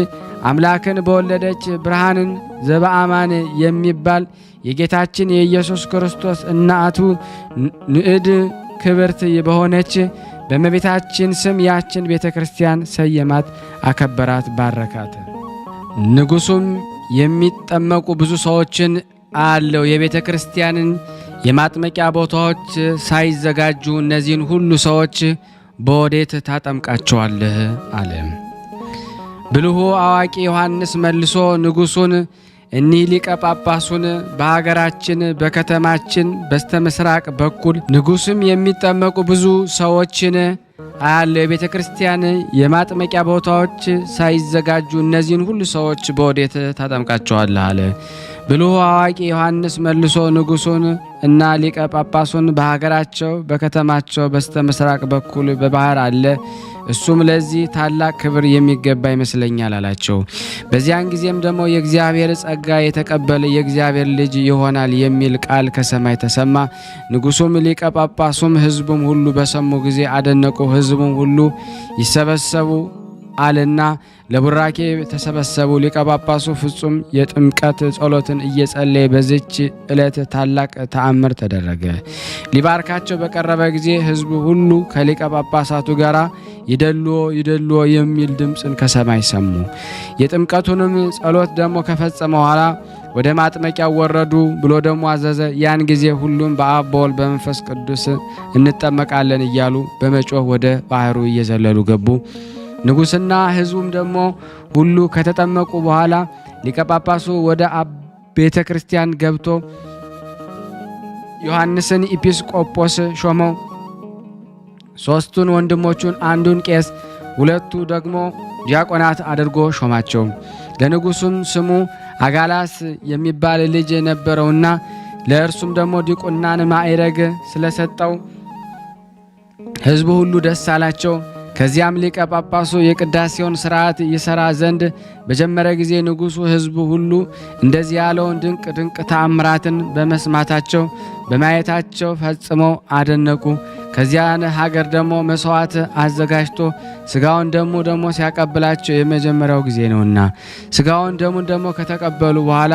አምላክን በወለደች ብርሃንን ዘበአማን የሚባል የጌታችን የኢየሱስ ክርስቶስ እናቱ ንዕድ ክብርት በሆነች በእመቤታችን ስም ያችን ቤተ ክርስቲያን ሰየማት፣ አከበራት፣ ባረካት። ንጉሡም የሚጠመቁ ብዙ ሰዎችን አለው። የቤተ ክርስቲያንን የማጥመቂያ ቦታዎች ሳይዘጋጁ እነዚህን ሁሉ ሰዎች በወዴት ታጠምቃቸዋለህ? አለ። ብልሁ አዋቂ ዮሐንስ መልሶ ንጉሡን እኒህ ሊቀ ጳጳሱን በሀገራችን በከተማችን በስተ ምስራቅ በኩል ንጉሥም የሚጠመቁ ብዙ ሰዎችን አያለው። የቤተ ክርስቲያን የማጥመቂያ ቦታዎች ሳይዘጋጁ እነዚህን ሁሉ ሰዎች በወዴት ታጠምቃቸዋለህ? አለ። ብልሁ አዋቂ ዮሐንስ መልሶ ንጉሡን እና ሊቀ ጳጳሱን በሀገራቸው በከተማቸው በስተ ምስራቅ በኩል በባህር አለ፣ እሱም ለዚህ ታላቅ ክብር የሚገባ ይመስለኛል አላቸው። በዚያን ጊዜም ደግሞ የእግዚአብሔር ጸጋ የተቀበለ የእግዚአብሔር ልጅ ይሆናል የሚል ቃል ከሰማይ ተሰማ። ንጉሡም ሊቀ ጳጳሱም ሕዝቡም ሁሉ በሰሙ ጊዜ አደነቁ። ሕዝቡም ሁሉ ይሰበሰቡ አለና ለቡራኬ ተሰበሰቡ። ሊቀ ጳጳሱ ፍጹም የጥምቀት ጸሎትን እየጸለየ በዚች ዕለት ታላቅ ተአምር ተደረገ። ሊባርካቸው በቀረበ ጊዜ ሕዝቡ ሁሉ ከሊቀ ጳጳሳቱ ጋር ይደልዎ ይደልዎ የሚል ድምፅን ከሰማይ ሰሙ። የጥምቀቱንም ጸሎት ደግሞ ከፈጸመ በኋላ ወደ ማጥመቂያው ወረዱ ብሎ ደግሞ አዘዘ። ያን ጊዜ ሁሉም በአብ በወልድ በመንፈስ ቅዱስ እንጠመቃለን እያሉ በመጮህ ወደ ባህሩ እየዘለሉ ገቡ። ንጉሥና ሕዝቡም ደግሞ ሁሉ ከተጠመቁ በኋላ ሊቀ ጳጳሱ ወደ ቤተ ክርስቲያን ገብቶ ዮሐንስን ኢጲስቆጶስ ሾመው። ሦስቱን ወንድሞቹን አንዱን ቄስ፣ ሁለቱ ደግሞ ዲያቆናት አድርጎ ሾማቸው። ለንጉሡም ስሙ አጋላስ የሚባል ልጅ ነበረውና ለእርሱም ደግሞ ዲቁናን ማዕረግ ስለሰጠው ሕዝቡ ሁሉ ደስ አላቸው። ከዚያም ሊቀ ጳጳሱ የቅዳሴውን ሥርዓት ይሠራ ዘንድ በጀመረ ጊዜ ንጉሡ ሕዝቡ ሁሉ እንደዚህ ያለውን ድንቅ ድንቅ ተአምራትን በመስማታቸው በማየታቸው ፈጽመው አደነቁ። ከዚያን ሀገር ደግሞ መሥዋዕት አዘጋጅቶ ሥጋውን ደግሞ ሲያቀብላቸው የመጀመሪያው ጊዜ ነውና ሥጋውን ደግሞ ከተቀበሉ በኋላ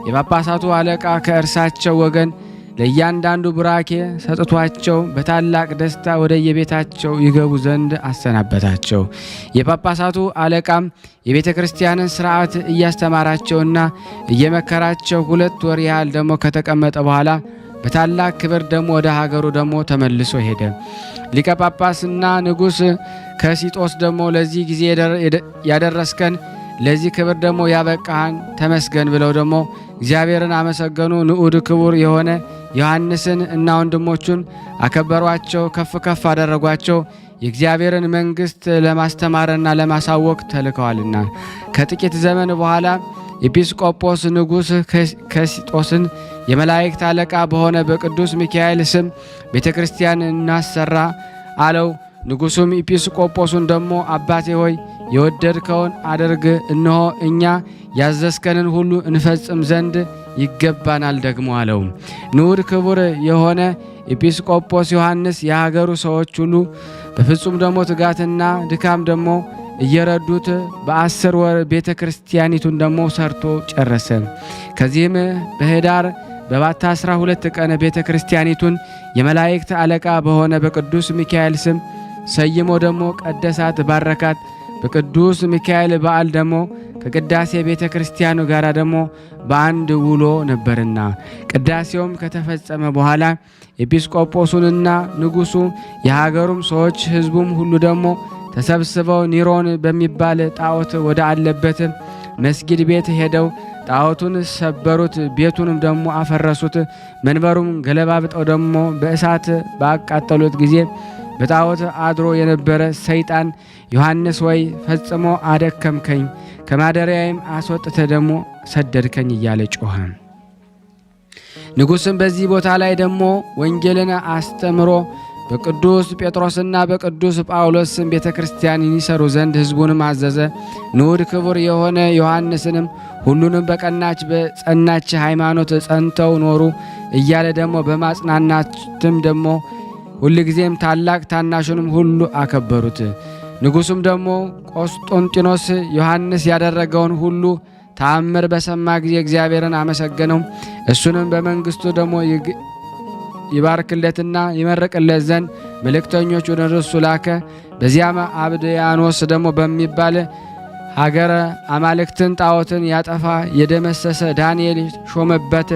የጳጳሳቱ አለቃ ከእርሳቸው ወገን ለእያንዳንዱ ቡራኬ ሰጥቷቸው በታላቅ ደስታ ወደ የቤታቸው ይገቡ ዘንድ አሰናበታቸው። የጳጳሳቱ አለቃም የቤተ ክርስቲያንን ሥርዓት እያስተማራቸውና እየመከራቸው 2 ወር ያህል ደግሞ ከተቀመጠ በኋላ በታላቅ ክብር ደግሞ ወደ ሀገሩ ደግሞ ተመልሶ ሄደ። ሊቀ ጳጳስና ንጉሥ ከሲጦስ ደግሞ ለዚህ ጊዜ ያደረስከን ለዚህ ክብር ደግሞ ያበቃህን ተመስገን ብለው ደግሞ እግዚአብሔርን አመሰገኑ። ንዑድ ክቡር የሆነ ዮሐንስን እና ወንድሞቹን አከበሯቸው፣ ከፍ ከፍ አደረጓቸው። የእግዚአብሔርን መንግሥት ለማስተማርና ለማሳወቅ ተልከዋልና። ከጥቂት ዘመን በኋላ ኤጲስቆጶስ ንጉሥ ከሲጦስን የመላእክት አለቃ በሆነ በቅዱስ ሚካኤል ስም ቤተ ክርስቲያን እናሰራ አለው። ንጉሡም ኤጲስቆጶሱን ደግሞ አባቴ ሆይ የወደድከውን አድርግ፣ እነሆ እኛ ያዘዝከንን ሁሉ እንፈጽም ዘንድ ይገባናል ደግሞ አለው። ንዑድ ክቡር የሆነ ኤጲስቆጶስ ዮሐንስ የሀገሩ ሰዎች ሁሉ በፍጹም ደግሞ ትጋትና ድካም ደግሞ እየረዱት በ10 ወር ቤተ ክርስቲያኒቱን ደግሞ ሰርቶ ጨረሰ። ከዚህም በኅዳር በባታ 12 ቀን ቤተ ክርስቲያኒቱን የመላእክት አለቃ በሆነ በቅዱስ ሚካኤል ስም ሰይሞ ደግሞ ቀደሳት፣ ባረካት። በቅዱስ ሚካኤል በዓል ደግሞ ከቅዳሴ ቤተ ክርስቲያኑ ጋር ደግሞ በአንድ ውሎ ነበርና። ቅዳሴውም ከተፈጸመ በኋላ ኤጲስቆጶሱንና ንጉሡ የሀገሩም ሰዎች ሕዝቡም ሁሉ ደግሞ ተሰብስበው ኒሮን በሚባል ጣዖት ወደ አለበት መስጊድ ቤት ሄደው ጣዖቱን ሰበሩት፣ ቤቱንም ደግሞ አፈረሱት። መንበሩም ገለባብጠው ደግሞ በእሳት ባቃጠሉት ጊዜ በጣዖት አድሮ የነበረ ሰይጣን ዮሐንስ ወይ ፈጽሞ አደከምከኝ፣ ከማደሪያዬም አስወጥተ ደግሞ ሰደድከኝ እያለ ጮኸ። ንጉሥም በዚህ ቦታ ላይ ደግሞ ወንጌልን አስተምሮ በቅዱስ ጴጥሮስና በቅዱስ ጳውሎስ ስም ቤተ ክርስቲያን ይሰሩ ዘንድ ሕዝቡንም አዘዘ። ንዑድ ክቡር የሆነ ዮሐንስንም ሁሉንም በቀናች በጸናች ሃይማኖት ጸንተው ኖሩ እያለ ደግሞ በማጽናናትም ደግሞ ሁልጊዜም ታላቅ ታናሹንም ሁሉ አከበሩት። ንጉሡም ደግሞ ቆስጦንጢኖስ ዮሐንስ ያደረገውን ሁሉ ተአምር በሰማ ጊዜ እግዚአብሔርን አመሰገነው። እሱንም በመንግሥቱ ደግሞ ይባርክለትና ይመርቅለት ዘንድ መልእክተኞች ወደ እርሱ ላከ። በዚያም አብድያኖስ ደግሞ በሚባል ሀገረ አማልክትን ጣዖትን ያጠፋ የደመሰሰ ዳንኤል ሾመበት።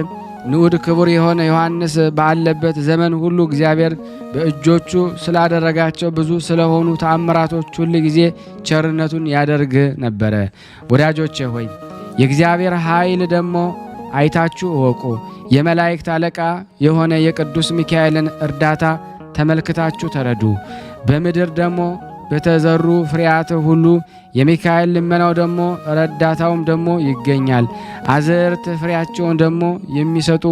ንዑድ ክቡር የሆነ ዮሐንስ ባለበት ዘመን ሁሉ እግዚአብሔር በእጆቹ ስላደረጋቸው ብዙ ስለሆኑ ተአምራቶች ሁል ጊዜ ቸርነቱን ያደርግ ነበረ። ወዳጆቼ ሆይ የእግዚአብሔር ኃይል ደግሞ አይታችሁ እወቁ። የመላእክት አለቃ የሆነ የቅዱስ ሚካኤልን እርዳታ ተመልክታችሁ ተረዱ። በምድር ደግሞ በተዘሩ ፍሬያት ሁሉ የሚካኤል ልመናው ደግሞ ረዳታውም ደግሞ ይገኛል። አዝርት ፍሬያቸውን ደግሞ የሚሰጡ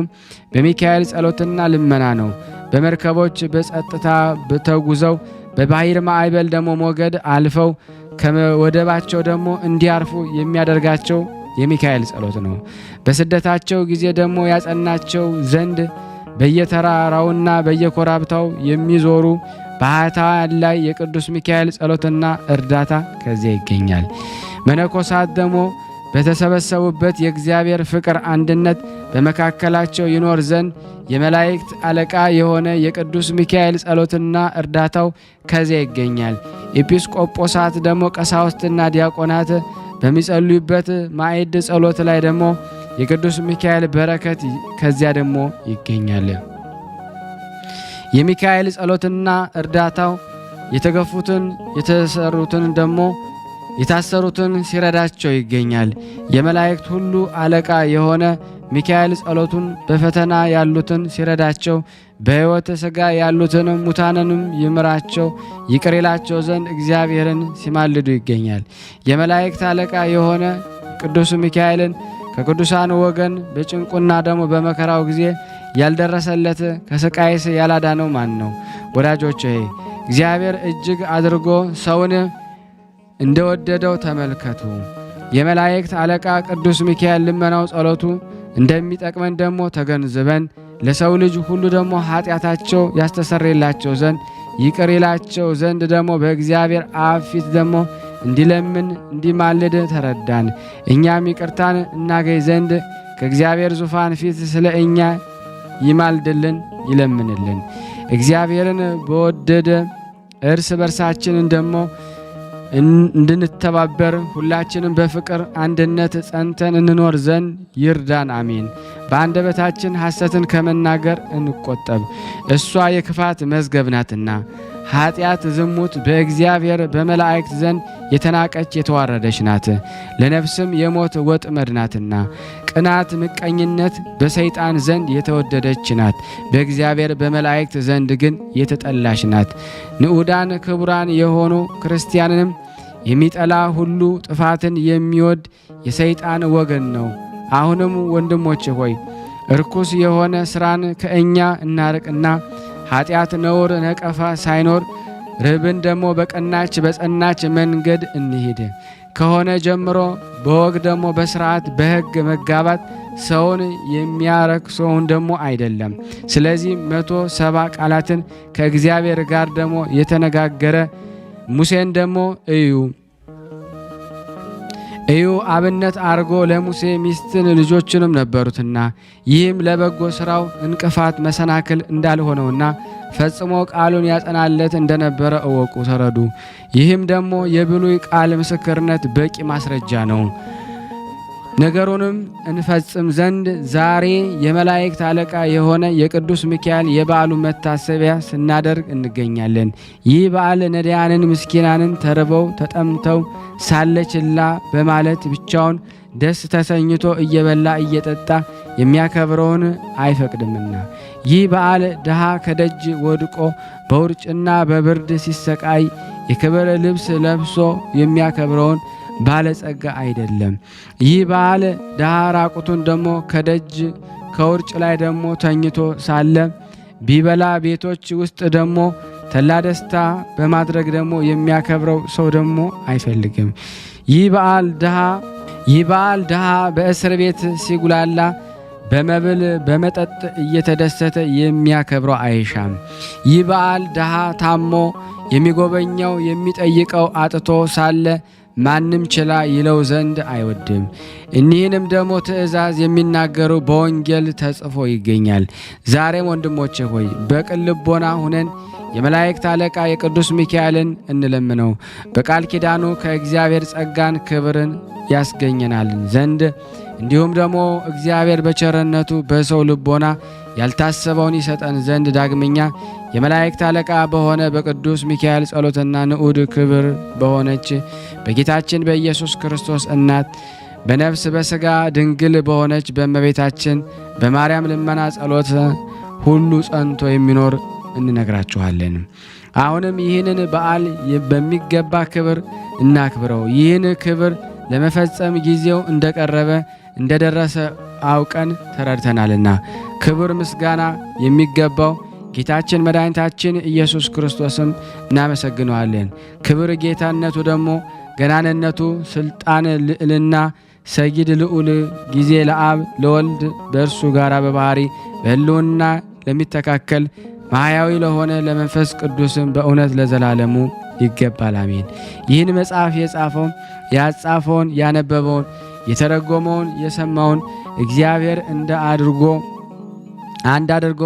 በሚካኤል ጸሎትና ልመና ነው። በመርከቦች በጸጥታ በተጉዘው በባህር ማዕበል ደግሞ ሞገድ አልፈው ከወደባቸው ደግሞ እንዲያርፉ የሚያደርጋቸው የሚካኤል ጸሎት ነው። በስደታቸው ጊዜ ደግሞ ያጸናቸው ዘንድ በየተራራውና በየኮረብታው የሚዞሩ ባህታውያን ላይ የቅዱስ ሚካኤል ጸሎትና እርዳታ ከዚያ ይገኛል። መነኮሳት ደግሞ በተሰበሰቡበት የእግዚአብሔር ፍቅር አንድነት በመካከላቸው ይኖር ዘንድ የመላእክት አለቃ የሆነ የቅዱስ ሚካኤል ጸሎትና እርዳታው ከዚያ ይገኛል። ኤጲስቆጶሳት ደግሞ ቀሳውስትና ዲያቆናት በሚጸልዩበት ማዕድ ጸሎት ላይ ደግሞ የቅዱስ ሚካኤል በረከት ከዚያ ደግሞ ይገኛል። የሚካኤል ጸሎትና እርዳታው የተገፉትን የተሰሩትን ደግሞ የታሰሩትን ሲረዳቸው ይገኛል። የመላእክት ሁሉ አለቃ የሆነ ሚካኤል ጸሎቱን በፈተና ያሉትን ሲረዳቸው፣ በሕይወተ ሥጋ ያሉትን ሙታንንም ይምራቸው ይቅር ይላቸው ዘንድ እግዚአብሔርን ሲማልዱ ይገኛል። የመላእክት አለቃ የሆነ ቅዱስ ሚካኤልን ከቅዱሳን ወገን በጭንቁና ደግሞ በመከራው ጊዜ ያልደረሰለት ከስቃይስ ያላዳነው ማን ነው? ወዳጆቼ እግዚአብሔር እጅግ አድርጎ ሰውን እንደወደደው ተመልከቱ። የመላእክት አለቃ ቅዱስ ሚካኤል ልመናው ጸሎቱ እንደሚጠቅመን ደግሞ ተገንዝበን ለሰው ልጅ ሁሉ ደግሞ ኃጢአታቸው ያስተሰርይላቸው ዘንድ ይቅር ይላቸው ዘንድ ደግሞ በእግዚአብሔር አብ ፊት ደግሞ እንዲለምን እንዲማልድ ተረዳን። እኛም ይቅርታን እናገኝ ዘንድ ከእግዚአብሔር ዙፋን ፊት ስለ እኛ ይማልድልን ይለምንልን። እግዚአብሔርን በወደደ እርስ በርሳችንን ደግሞ እንድንተባበር ሁላችንም በፍቅር አንድነት ጸንተን እንኖር ዘንድ ይርዳን። አሜን። በአንደበታችን ሐሰትን ከመናገር እንቆጠብ፣ እሷ የክፋት መዝገብ ናትና። ኃጢአት፣ ዝሙት በእግዚአብሔር በመላእክት ዘንድ የተናቀች የተዋረደች ናት፣ ለነፍስም የሞት ወጥመድ ናትና። ቅናት፣ ምቀኝነት በሰይጣን ዘንድ የተወደደች ናት፣ በእግዚአብሔር በመላእክት ዘንድ ግን የተጠላች ናት። ንዑዳን ክቡራን የሆኑ ክርስቲያንንም የሚጠላ ሁሉ ጥፋትን የሚወድ የሰይጣን ወገን ነው። አሁንም ወንድሞች ሆይ እርኩስ የሆነ ሥራን ከእኛ እናርቅና ኃጢአት፣ ነውር፣ ነቀፋ ሳይኖር ርብን ደግሞ በቀናች በጸናች መንገድ እንሂድ። ከሆነ ጀምሮ በወግ ደግሞ በሥርዓት በሕግ መጋባት ሰውን የሚያረክሰውን ደግሞ አይደለም። ስለዚህ 170 ቃላትን ከእግዚአብሔር ጋር ደግሞ የተነጋገረ ሙሴን ደግሞ እዩ አብነት አርጎ ለሙሴ ሚስትን ልጆችንም ነበሩትና ይህም ለበጎ ሥራው እንቅፋት መሰናክል እንዳልሆነውና ፈጽሞ ቃሉን ያጸናለት እንደነበረ እወቁ ተረዱ። ይህም ደግሞ የብሉይ ቃል ምስክርነት በቂ ማስረጃ ነው። ነገሩንም እንፈጽም ዘንድ ዛሬ የመላእክት አለቃ የሆነ የቅዱስ ሚካኤል የበዓሉ መታሰቢያ ስናደርግ እንገኛለን። ይህ በዓል ነዳያንን ምስኪናንን ተርበው ተጠምተው ሳለ ችላ በማለት ብቻውን ደስ ተሰኝቶ እየበላ እየጠጣ የሚያከብረውን አይፈቅድምና ይህ በዓል ድሃ ከደጅ ወድቆ በውርጭና በብርድ ሲሰቃይ የክብር ልብስ ለብሶ የሚያከብረውን ባለጸጋ አይደለም። ይህ በዓል ድሃ ራቁቱን ደሞ ከደጅ ከውርጭ ላይ ደሞ ተኝቶ ሳለ ቢበላ ቤቶች ውስጥ ደሞ ተላ ደስታ በማድረግ ደሞ የሚያከብረው ሰው ደሞ አይፈልግም። ይህ በዓል ድሃ በእስር ቤት ሲጉላላ በመብል በመጠጥ እየተደሰተ የሚያከብረው አይሻም። ይህ በዓል ድሃ ታሞ የሚጎበኘው የሚጠይቀው አጥቶ ሳለ ማንም ችላ ይለው ዘንድ አይወድም። እኒህንም ደግሞ ትእዛዝ የሚናገሩ በወንጌል ተጽፎ ይገኛል። ዛሬም ወንድሞቼ ሆይ በቅን ልቦና ሁነን የመላእክት አለቃ የቅዱስ ሚካኤልን እንለምነው። በቃል ኪዳኑ ከእግዚአብሔር ጸጋን ክብርን ያስገኘናል ዘንድ እንዲሁም ደግሞ እግዚአብሔር በቸርነቱ በሰው ልቦና ያልታሰበውን ይሰጠን ዘንድ ዳግመኛ የመላእክት አለቃ በሆነ በቅዱስ ሚካኤል ጸሎትና ንዑድ ክብር በሆነች በጌታችን በኢየሱስ ክርስቶስ እናት በነፍስ በሥጋ ድንግል በሆነች በእመቤታችን በማርያም ልመና ጸሎት ሁሉ ጸንቶ የሚኖር እንነግራችኋለን። አሁንም ይህንን በዓል በሚገባ ክብር እናክብረው። ይህን ክብር ለመፈጸም ጊዜው እንደቀረበ እንደደረሰ አውቀን ተረድተናልና ክብር ምስጋና የሚገባው ጌታችን መድኃኒታችን ኢየሱስ ክርስቶስም እናመሰግነዋለን። ክብር ጌታነቱ ደግሞ ገናንነቱ ስልጣን ልዕልና ሰጊድ ልዑል ጊዜ ለአብ ለወልድ በእርሱ ጋር በባህሪ በሕልውና ለሚተካከል ማህያዊ ለሆነ ለመንፈስ ቅዱስም በእውነት ለዘላለሙ ይገባል፣ አሜን። ይህን መጽሐፍ የጻፈው ያጻፈውን ያነበበውን የተረጎመውን የሰማውን እግዚአብሔር አንድ አድርጎ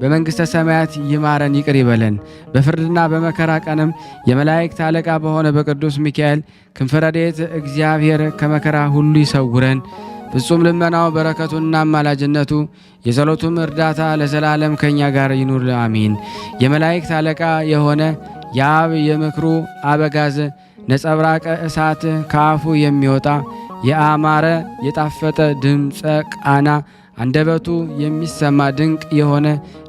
በመንግሥተ ሰማያት ይማረን ይቅር ይበለን። በፍርድና በመከራ ቀንም የመላእክት አለቃ በሆነ በቅዱስ ሚካኤል ክንፈ ረድኤት እግዚአብሔር ከመከራ ሁሉ ይሰውረን። ፍጹም ልመናው በረከቱና አማላጅነቱ የጸሎቱም እርዳታ ለዘላለም ከኛ ጋር ይኑር፣ አሜን። የመላእክት አለቃ የሆነ የአብ የምክሩ አበጋዝ ነጸብራቀ እሳት ከአፉ የሚወጣ የአማረ የጣፈጠ ድምፀ ቃና አንደበቱ የሚሰማ ድንቅ የሆነ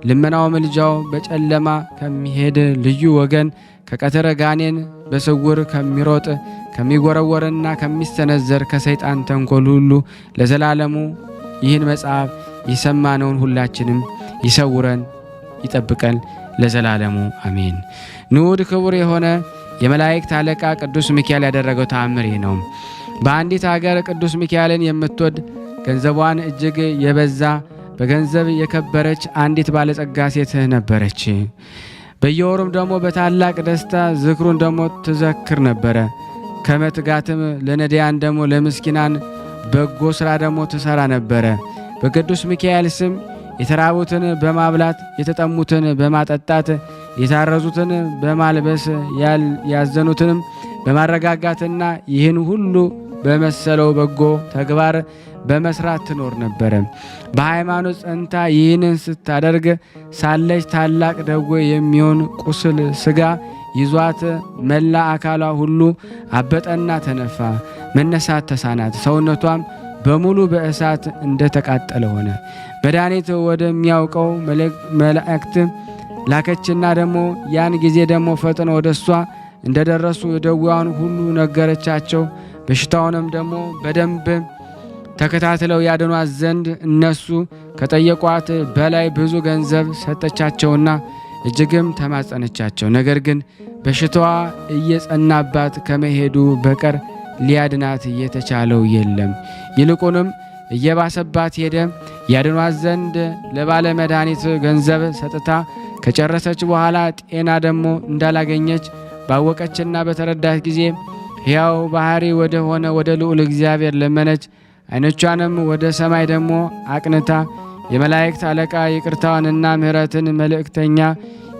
ልመናው ምልጃው በጨለማ ከሚሄድ ልዩ ወገን ከቀትረ ጋኔን በስውር ከሚሮጥ ከሚጎረወርና ከሚሰነዘር ከሰይጣን ተንኮል ሁሉ ለዘላለሙ ይህን መጽሐፍ የሰማነውን ሁላችንም ይሰውረን ይጠብቀን ለዘላለሙ አሜን። ንዑድ ክቡር የሆነ የመላእክት አለቃ ቅዱስ ሚካኤል ያደረገው ተአምር ይህ ነው። በአንዲት ሀገር ቅዱስ ሚካኤልን የምትወድ ገንዘቧን እጅግ የበዛ በገንዘብ የከበረች አንዲት ባለጸጋ ሴት ነበረች። በየወሩም ደግሞ በታላቅ ደስታ ዝክሩን ደግሞ ትዘክር ነበረ። ከመትጋትም ለነዳያን ደግሞ ለምስኪናን በጎ ሥራ ደግሞ ትሰራ ነበረ። በቅዱስ ሚካኤል ስም የተራቡትን በማብላት የተጠሙትን በማጠጣት የታረዙትን በማልበስ ያዘኑትንም በማረጋጋትና ይህን ሁሉ በመሰለው በጎ ተግባር በመስራት ትኖር ነበረ። በሃይማኖት ጸንታ ይህንን ስታደርግ ሳለች ታላቅ ደዌ የሚሆን ቁስል ሥጋ ይዟት መላ አካሏ ሁሉ አበጠና ተነፋ፣ መነሳት ተሳናት። ሰውነቷም በሙሉ በእሳት እንደተቃጠለ ሆነ። መድኃኒት ወደሚያውቀው መላእክት ላከችና ደግሞ ያን ጊዜ ደግሞ ፈጥኖ ወደ እሷ እንደደረሱ የደዌዋን ሁሉ ነገረቻቸው። በሽታውንም ደግሞ በደንብ ተከታትለው ያድኗት ዘንድ እነሱ ከጠየቋት በላይ ብዙ ገንዘብ ሰጠቻቸውና እጅግም ተማጸነቻቸው። ነገር ግን በሽታዋ እየጸናባት ከመሄዱ በቀር ሊያድናት የተቻለው የለም። ይልቁንም እየባሰባት ሄደ። ያድኗት ዘንድ ለባለ መድኃኒት ገንዘብ ሰጥታ ከጨረሰች በኋላ ጤና ደግሞ እንዳላገኘች ባወቀችና በተረዳች ጊዜ ሕያው ባህሪ ወደ ሆነ ወደ ልዑል እግዚአብሔር ለመነች። ዓይኖቿንም ወደ ሰማይ ደግሞ አቅንታ የመላእክት አለቃ ይቅርታዋንና ምሕረትን መልእክተኛ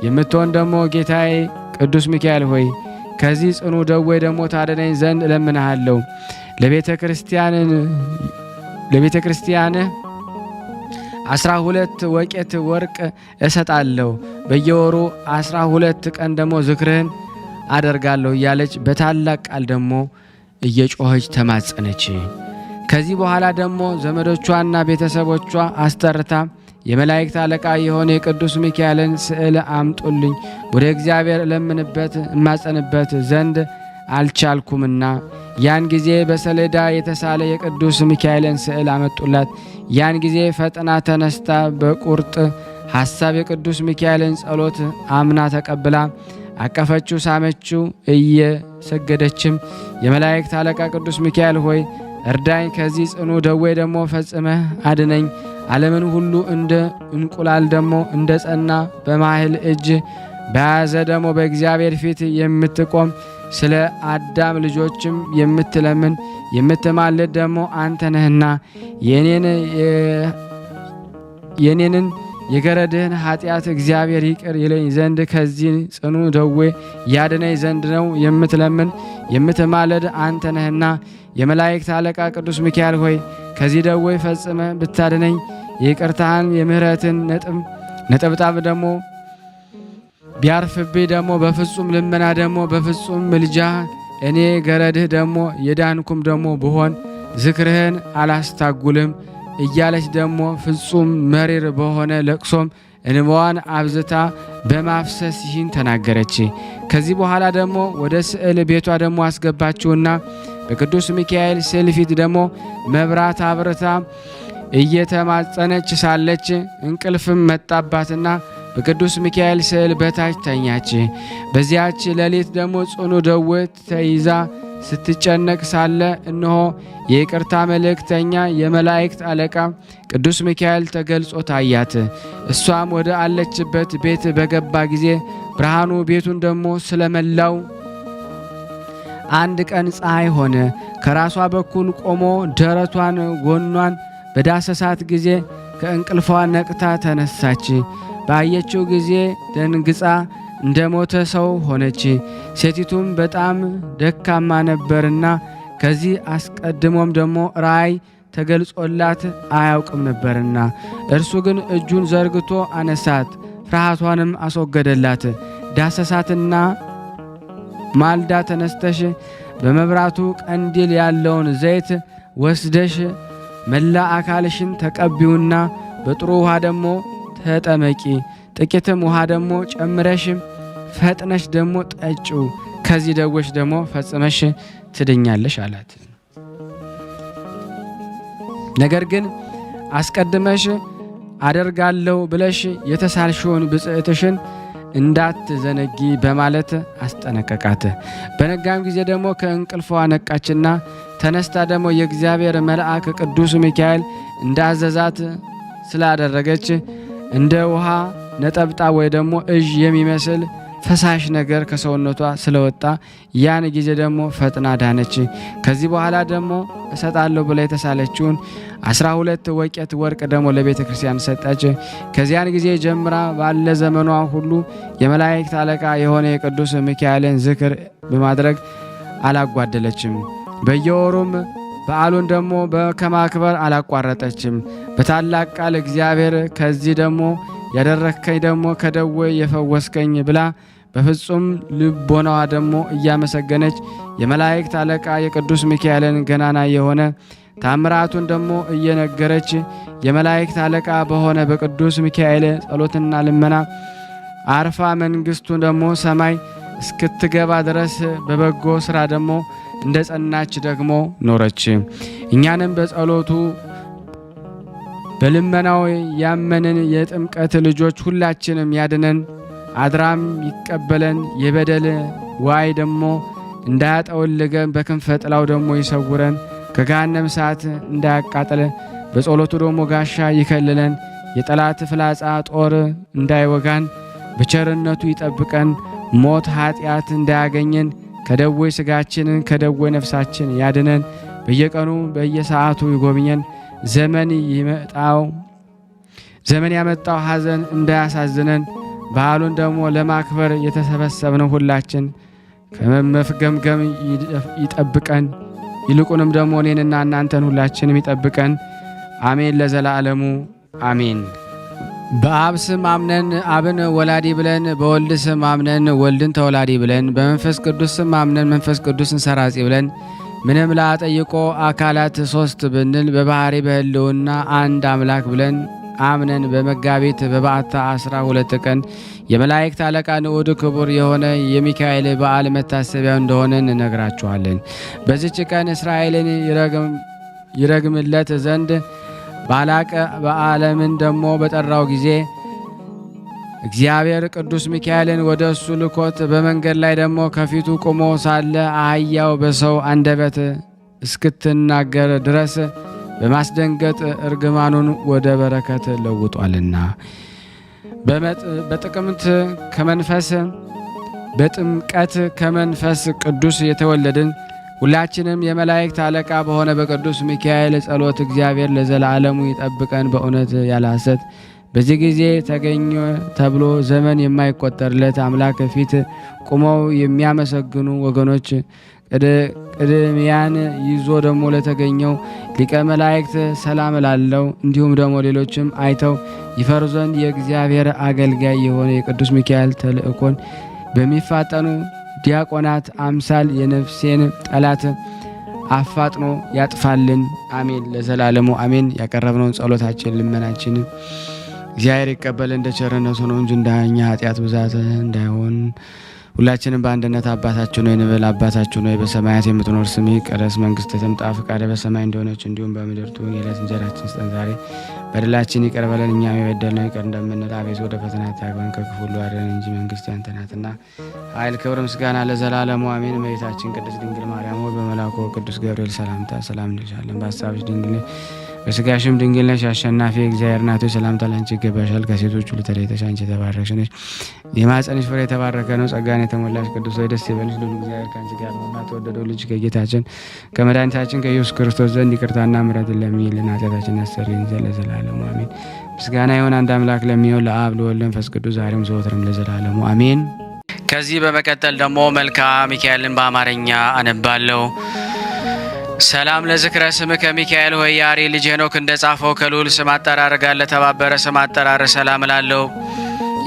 የምትሆን ደግሞ ጌታዬ ቅዱስ ሚካኤል ሆይ ከዚህ ጽኑ ደዌ ደግሞ ታድነኝ ዘንድ እለምንሃለሁ። ለቤተ ክርስቲያን ለቤተ ክርስቲያን 12 ወቄት ወርቅ እሰጣለሁ፣ በየወሩ 12 ቀን ደግሞ ዝክርህን አደርጋለሁ እያለች በታላቅ ቃል ደግሞ እየጮኸች ተማጸነች። ከዚህ በኋላ ደግሞ ዘመዶቿና ቤተሰቦቿ አስጠርታ የመላእክት አለቃ የሆነ የቅዱስ ሚካኤልን ስዕል አምጡልኝ፣ ወደ እግዚአብሔር እለምንበት እማጸንበት ዘንድ አልቻልኩምና። ያን ጊዜ በሰሌዳ የተሳለ የቅዱስ ሚካኤልን ስዕል አመጡላት። ያን ጊዜ ፈጥና ተነስታ በቁርጥ ሐሳብ የቅዱስ ሚካኤልን ጸሎት አምና ተቀብላ አቀፈችው፣ ሳመችው። እየሰገደችም የመላእክት አለቃ ቅዱስ ሚካኤል ሆይ እርዳኝ፣ ከዚህ ጽኑ ደዌ ደግሞ ፈጽመህ አድነኝ። ዓለምን ሁሉ እንደ እንቁላል ደግሞ እንደ ጸና በማህል እጅ በያዘ ደግሞ በእግዚአብሔር ፊት የምትቆም ስለ አዳም ልጆችም የምትለምን የምትማልድ ደግሞ አንተ ነህና የኔንን የገረድህን ኃጢአት እግዚአብሔር ይቅር ይለኝ ዘንድ ከዚህ ጽኑ ደዌ ያድነኝ ዘንድ ነው የምትለምን የምትማልድ አንተ ነህና። የመላእክት አለቃ ቅዱስ ሚካኤል ሆይ ከዚህ ደዌ ፈጽመ ብታድነኝ የይቅርታህን የምህረትን ነጠብጣብ ደግሞ ቢያርፍብኝ ደግሞ በፍጹም ልመና ደግሞ በፍጹም ምልጃ እኔ ገረድህ ደግሞ የዳንኩም ደግሞ ብሆን ዝክርህን አላስታጉልም እያለች ደግሞ ፍጹም መሪር በሆነ ለቅሶም እንባዋን አብዝታ በማፍሰስ ይህን ተናገረች። ከዚህ በኋላ ደግሞ ወደ ስዕል ቤቷ ደግሞ አስገባችውና በቅዱስ ሚካኤል ስዕል ፊት ደግሞ መብራት አብርታ እየተማጸነች ሳለች እንቅልፍም መጣባትና በቅዱስ ሚካኤል ስዕል በታች ተኛች። በዚያች ሌሊት ደግሞ ጽኑ ደዌ ተይዛ ስትጨነቅ ሳለ እነሆ የይቅርታ መልእክተኛ የመላእክት አለቃ ቅዱስ ሚካኤል ተገልጾ ታያት። እሷም ወደ አለችበት ቤት በገባ ጊዜ ብርሃኑ ቤቱን ደግሞ ስለመላው አንድ ቀን ፀሐይ ሆነ። ከራሷ በኩል ቆሞ ደረቷን ጎኗን በዳሰሳት ጊዜ ከእንቅልፏ ነቅታ ተነሳች። ባየችው ጊዜ ደንግጻ እንደ ሞተ ሰው ሆነች። ሴቲቱም በጣም ደካማ ነበርና ከዚህ አስቀድሞም ደግሞ ራእይ ተገልጾላት አያውቅም ነበርና፣ እርሱ ግን እጁን ዘርግቶ አነሳት፣ ፍርሃቷንም አስወገደላት። ዳሰሳትና ማልዳ ተነስተሽ በመብራቱ ቀንዲል ያለውን ዘይት ወስደሽ መላ አካልሽን ተቀቢውና በጥሩ ውሃ ደግሞ ተጠመቂ፣ ጥቂትም ውሃ ደግሞ ጨምረሽ ፈጥነሽ ደግሞ ጠጪው፣ ከዚህ ደዌሽ ደግሞ ፈጽመሽ ትድኛለሽ አላት። ነገር ግን አስቀድመሽ አደርጋለሁ ብለሽ የተሳልሽውን ብጽዕትሽን እንዳትዘነጊ በማለት አስጠነቀቃት። በነጋም ጊዜ ደግሞ ከእንቅልፏ ነቃችና ተነስታ ደግሞ የእግዚአብሔር መልአክ ቅዱስ ሚካኤል እንዳዘዛት ስላደረገች እንደ ውሃ ነጠብጣብ ወይ ደግሞ እዥ የሚመስል ፈሳሽ ነገር ከሰውነቷ ስለወጣ ያን ጊዜ ደግሞ ፈጥና ዳነች። ከዚህ በኋላ ደግሞ እሰጣለሁ ብላ የተሳለችውን 12 ወቄት ወርቅ ደግሞ ለቤተ ክርስቲያን ሰጠች። ከዚያን ጊዜ ጀምራ ባለ ዘመኗ ሁሉ የመላእክት አለቃ የሆነ የቅዱስ ሚካኤልን ዝክር በማድረግ አላጓደለችም። በየወሩም በዓሉን ደግሞ ከማክበር አላቋረጠችም። በታላቅ ቃል እግዚአብሔር ከዚህ ደግሞ ያደረከኝ ደግሞ ከደዌ የፈወስከኝ ብላ በፍጹም ልቦናዋ ደግሞ እያመሰገነች የመላእክት አለቃ የቅዱስ ሚካኤልን ገናና የሆነ ታምራቱን ደግሞ እየነገረች የመላእክት አለቃ በሆነ በቅዱስ ሚካኤል ጸሎትና ልመና አርፋ መንግሥቱን ደግሞ ሰማይ እስክትገባ ድረስ በበጎ ሥራ ደግሞ እንደ ጸናች ደግሞ ኖረች። እኛንም በጸሎቱ በልመናው ያመንን የጥምቀት ልጆች ሁላችንም ያድነን፣ አድራም ይቀበለን፣ የበደል ዋይ ደግሞ እንዳያጠወልገን፣ በክንፈ ጥላው ደግሞ ይሰውረን፣ ከገሃነም እሳት እንዳያቃጥለ በጸሎቱ ደግሞ ጋሻ ይከልለን፣ የጠላት ፍላጻ ጦር እንዳይወጋን በቸርነቱ ይጠብቀን፣ ሞት ኃጢአት እንዳያገኘን፣ ከደዌ ሥጋችንን ከደዌ ነፍሳችን ያድነን፣ በየቀኑ በየሰዓቱ ይጎብኘን፣ ዘመን ያመጣው ሐዘን እንዳያሳዝነን፣ በዓሉን ደግሞ ለማክበር የተሰበሰብነው ሁላችን ከመፍገምገም ይጠብቀን፣ ይልቁንም ደግሞ እኔንና እናንተን ሁላችንም ይጠብቀን። አሜን ለዘላለሙ አሜን። በአብ ስም አምነን አብን ወላዲ ብለን፣ በወልድ ስም አምነን ወልድን ተወላዲ ብለን፣ በመንፈስ ቅዱስ ስም አምነን መንፈስ ቅዱስን ሰራጺ ብለን ምንም ላጠይቆ አካላት ሶስት ብንል በባህሪ በህልውና አንድ አምላክ ብለን አምነን በመጋቢት በበዓታ 12 ቀን የመላእክት አለቃ ንዑድ ክቡር የሆነ የሚካኤል በዓል መታሰቢያው እንደሆነ እንነግራችኋለን። በዚች ቀን እስራኤልን ይረግምለት ዘንድ ባላቀ በዓለምን ደግሞ በጠራው ጊዜ እግዚአብሔር ቅዱስ ሚካኤልን ወደ እሱ ልኮት በመንገድ ላይ ደግሞ ከፊቱ ቆሞ ሳለ አህያው በሰው አንደበት እስክትናገር ድረስ በማስደንገጥ እርግማኑን ወደ በረከት ለውጧልና። በጥምቀት ከመንፈስ ቅዱስ የተወለድን ሁላችንም የመላእክት አለቃ በሆነ በቅዱስ ሚካኤል ጸሎት እግዚአብሔር ለዘላለሙ ይጠብቀን በእውነት ያለ ሐሰት። በዚህ ጊዜ ተገኘ ተብሎ ዘመን የማይቆጠርለት አምላክ ፊት ቆመው የሚያመሰግኑ ወገኖች ቅድሚያን ይዞ ደግሞ ለተገኘው ሊቀ መላእክት ሰላም ላለው፣ እንዲሁም ደግሞ ሌሎችም አይተው ይፈሩ ዘንድ የእግዚአብሔር አገልጋይ የሆነ የቅዱስ ሚካኤል ተልእኮን በሚፋጠኑ ዲያቆናት አምሳል የነፍሴን ጠላት አፋጥኖ ያጥፋልን። አሜን ለዘላለሙ አሜን። ያቀረብነውን ጸሎታችን ልመናችን እግዚአብሔር ይቀበል እንደ ቸርነቱ ነው እንጂ እንደኛ ኃጢአት ብዛት እንዳይሆን። ሁላችንም በአንድነት አባታችን ሆይ እንበል። አባታችን ሆይ በሰማያት የምትኖር ስምህ ይቀደስ፣ መንግስትህ ትምጣ፣ ፈቃድህ በሰማይ እንደሆነች እንዲሁም በምድር ትሁን። የዕለት እንጀራችንን ስጠን ዛሬ፣ በደላችን ይቅር በለን እኛም የበደልነውን ይቅር እንደምንል፣ አቤቱ ወደ ፈተና አታግባን ከክፉ ሁሉ አድነን እንጂ መንግስት ያንተ ናትና ኃይል፣ ክብር፣ ምስጋና ለዘላለሙ አሜን። እመቤታችን ቅድስት ድንግል ማርያም ሆይ በመልአኩ ቅዱስ ገብርኤል ሰላምታ ሰላም እንልሻለን። በሐሳብሽ ድንግል ነሽ፣ በሥጋሽም ድንግል ነሽ። አሸናፊ እግዚአብሔር እናት ሆይ ሰላምታ ላንቺ ይገባሻል። ከሴቶች ሁሉ ተለይተሽ አንቺ የተባረክሽ ነሽ፣ የማኅፀንሽ ፍሬ የተባረከ ነው። ጸጋን የተሞላሽ ቅዱስ ሆይ ደስ ይበልሽ፣ ልዑል እግዚአብሔር ከአንቺ ጋር ነውና ተወደደው ልጅ ከጌታችን ከመድኃኒታችን ከኢየሱስ ክርስቶስ ዘንድ ይቅርታና ምሕረትን ለሚልን ኃጢአታችንን ያስተሰርይልን ዘንድ ለዘላለሙ አሜን። ምስጋና ይሁን አንድ አምላክ ለሚሆን ለአብ ለወልድ ለመንፈስ ቅዱስ ዛሬም ዘወትርም ለዘላለሙ አሜን። ከዚህ በመቀጠል ደግሞ መልክአ ሚካኤልን በአማርኛ አነባለሁ። ሰላም ለዝክረ ስምከ ሚካኤል ሆይ የአርኤ ልጅ ሄኖክ እንደጻፈው ከልዑል ስም አጠራር ጋር ለተባበረ ስም አጠራር ሰላም እላለሁ።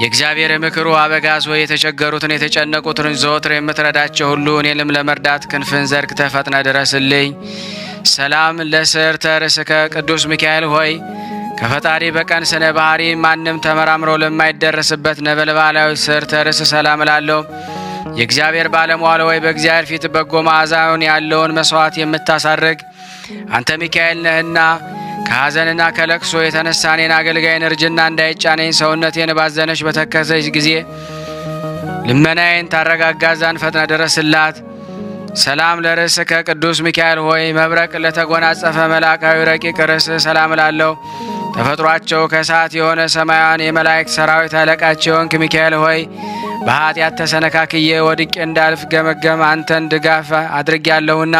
የእግዚአብሔር ምክሩ አበጋዝ ሆይ የተቸገሩትን የተጨነቁትን ዘወትር የምትረዳቸው ሁሉ እኔንም ለመርዳት ክንፍን ዘርግተህ ፈጥነህ ድረስልኝ። ሰላም ለስዕርተ ርእስከ ቅዱስ ሚካኤል ሆይ ከፈጣሪ በቀን ስነ ባህሪ ማንም ተመራምሮ ለማይደረስበት ነበልባላዊ ስዕርተ ርእስ ሰላም እላለሁ። የእግዚአብሔር ባለሟል ሆይ በእግዚአብሔር ፊት በጎ መዓዛውን ያለውን መስዋዕት የምታሳርግ አንተ ሚካኤል ነህና ከሐዘንና ከለቅሶ የተነሳ እኔን አገልጋይን እርጅና እንዳይጫነኝ ሰውነቴን ባዘነች በተከዘች ጊዜ ልመናዬን ታረጋጋ ዘንድ ፈጥነህ ድረስላት። ሰላም ለርእስከ ቅዱስ ሚካኤል ሆይ መብረቅ ለተጎናጸፈ መልአካዊ ረቂቅ ርእስ ሰላም እላለሁ። ተፈጥሯቸው ከእሳት የሆነ ሰማያውያን የመላእክት ሰራዊት አለቃቸው የሆንክ ሚካኤል ሆይ በኃጢአት ተሰነካክዬ ወድቄ እንዳልፍ ገመገም አንተን ድጋፍ አድርጌያለሁና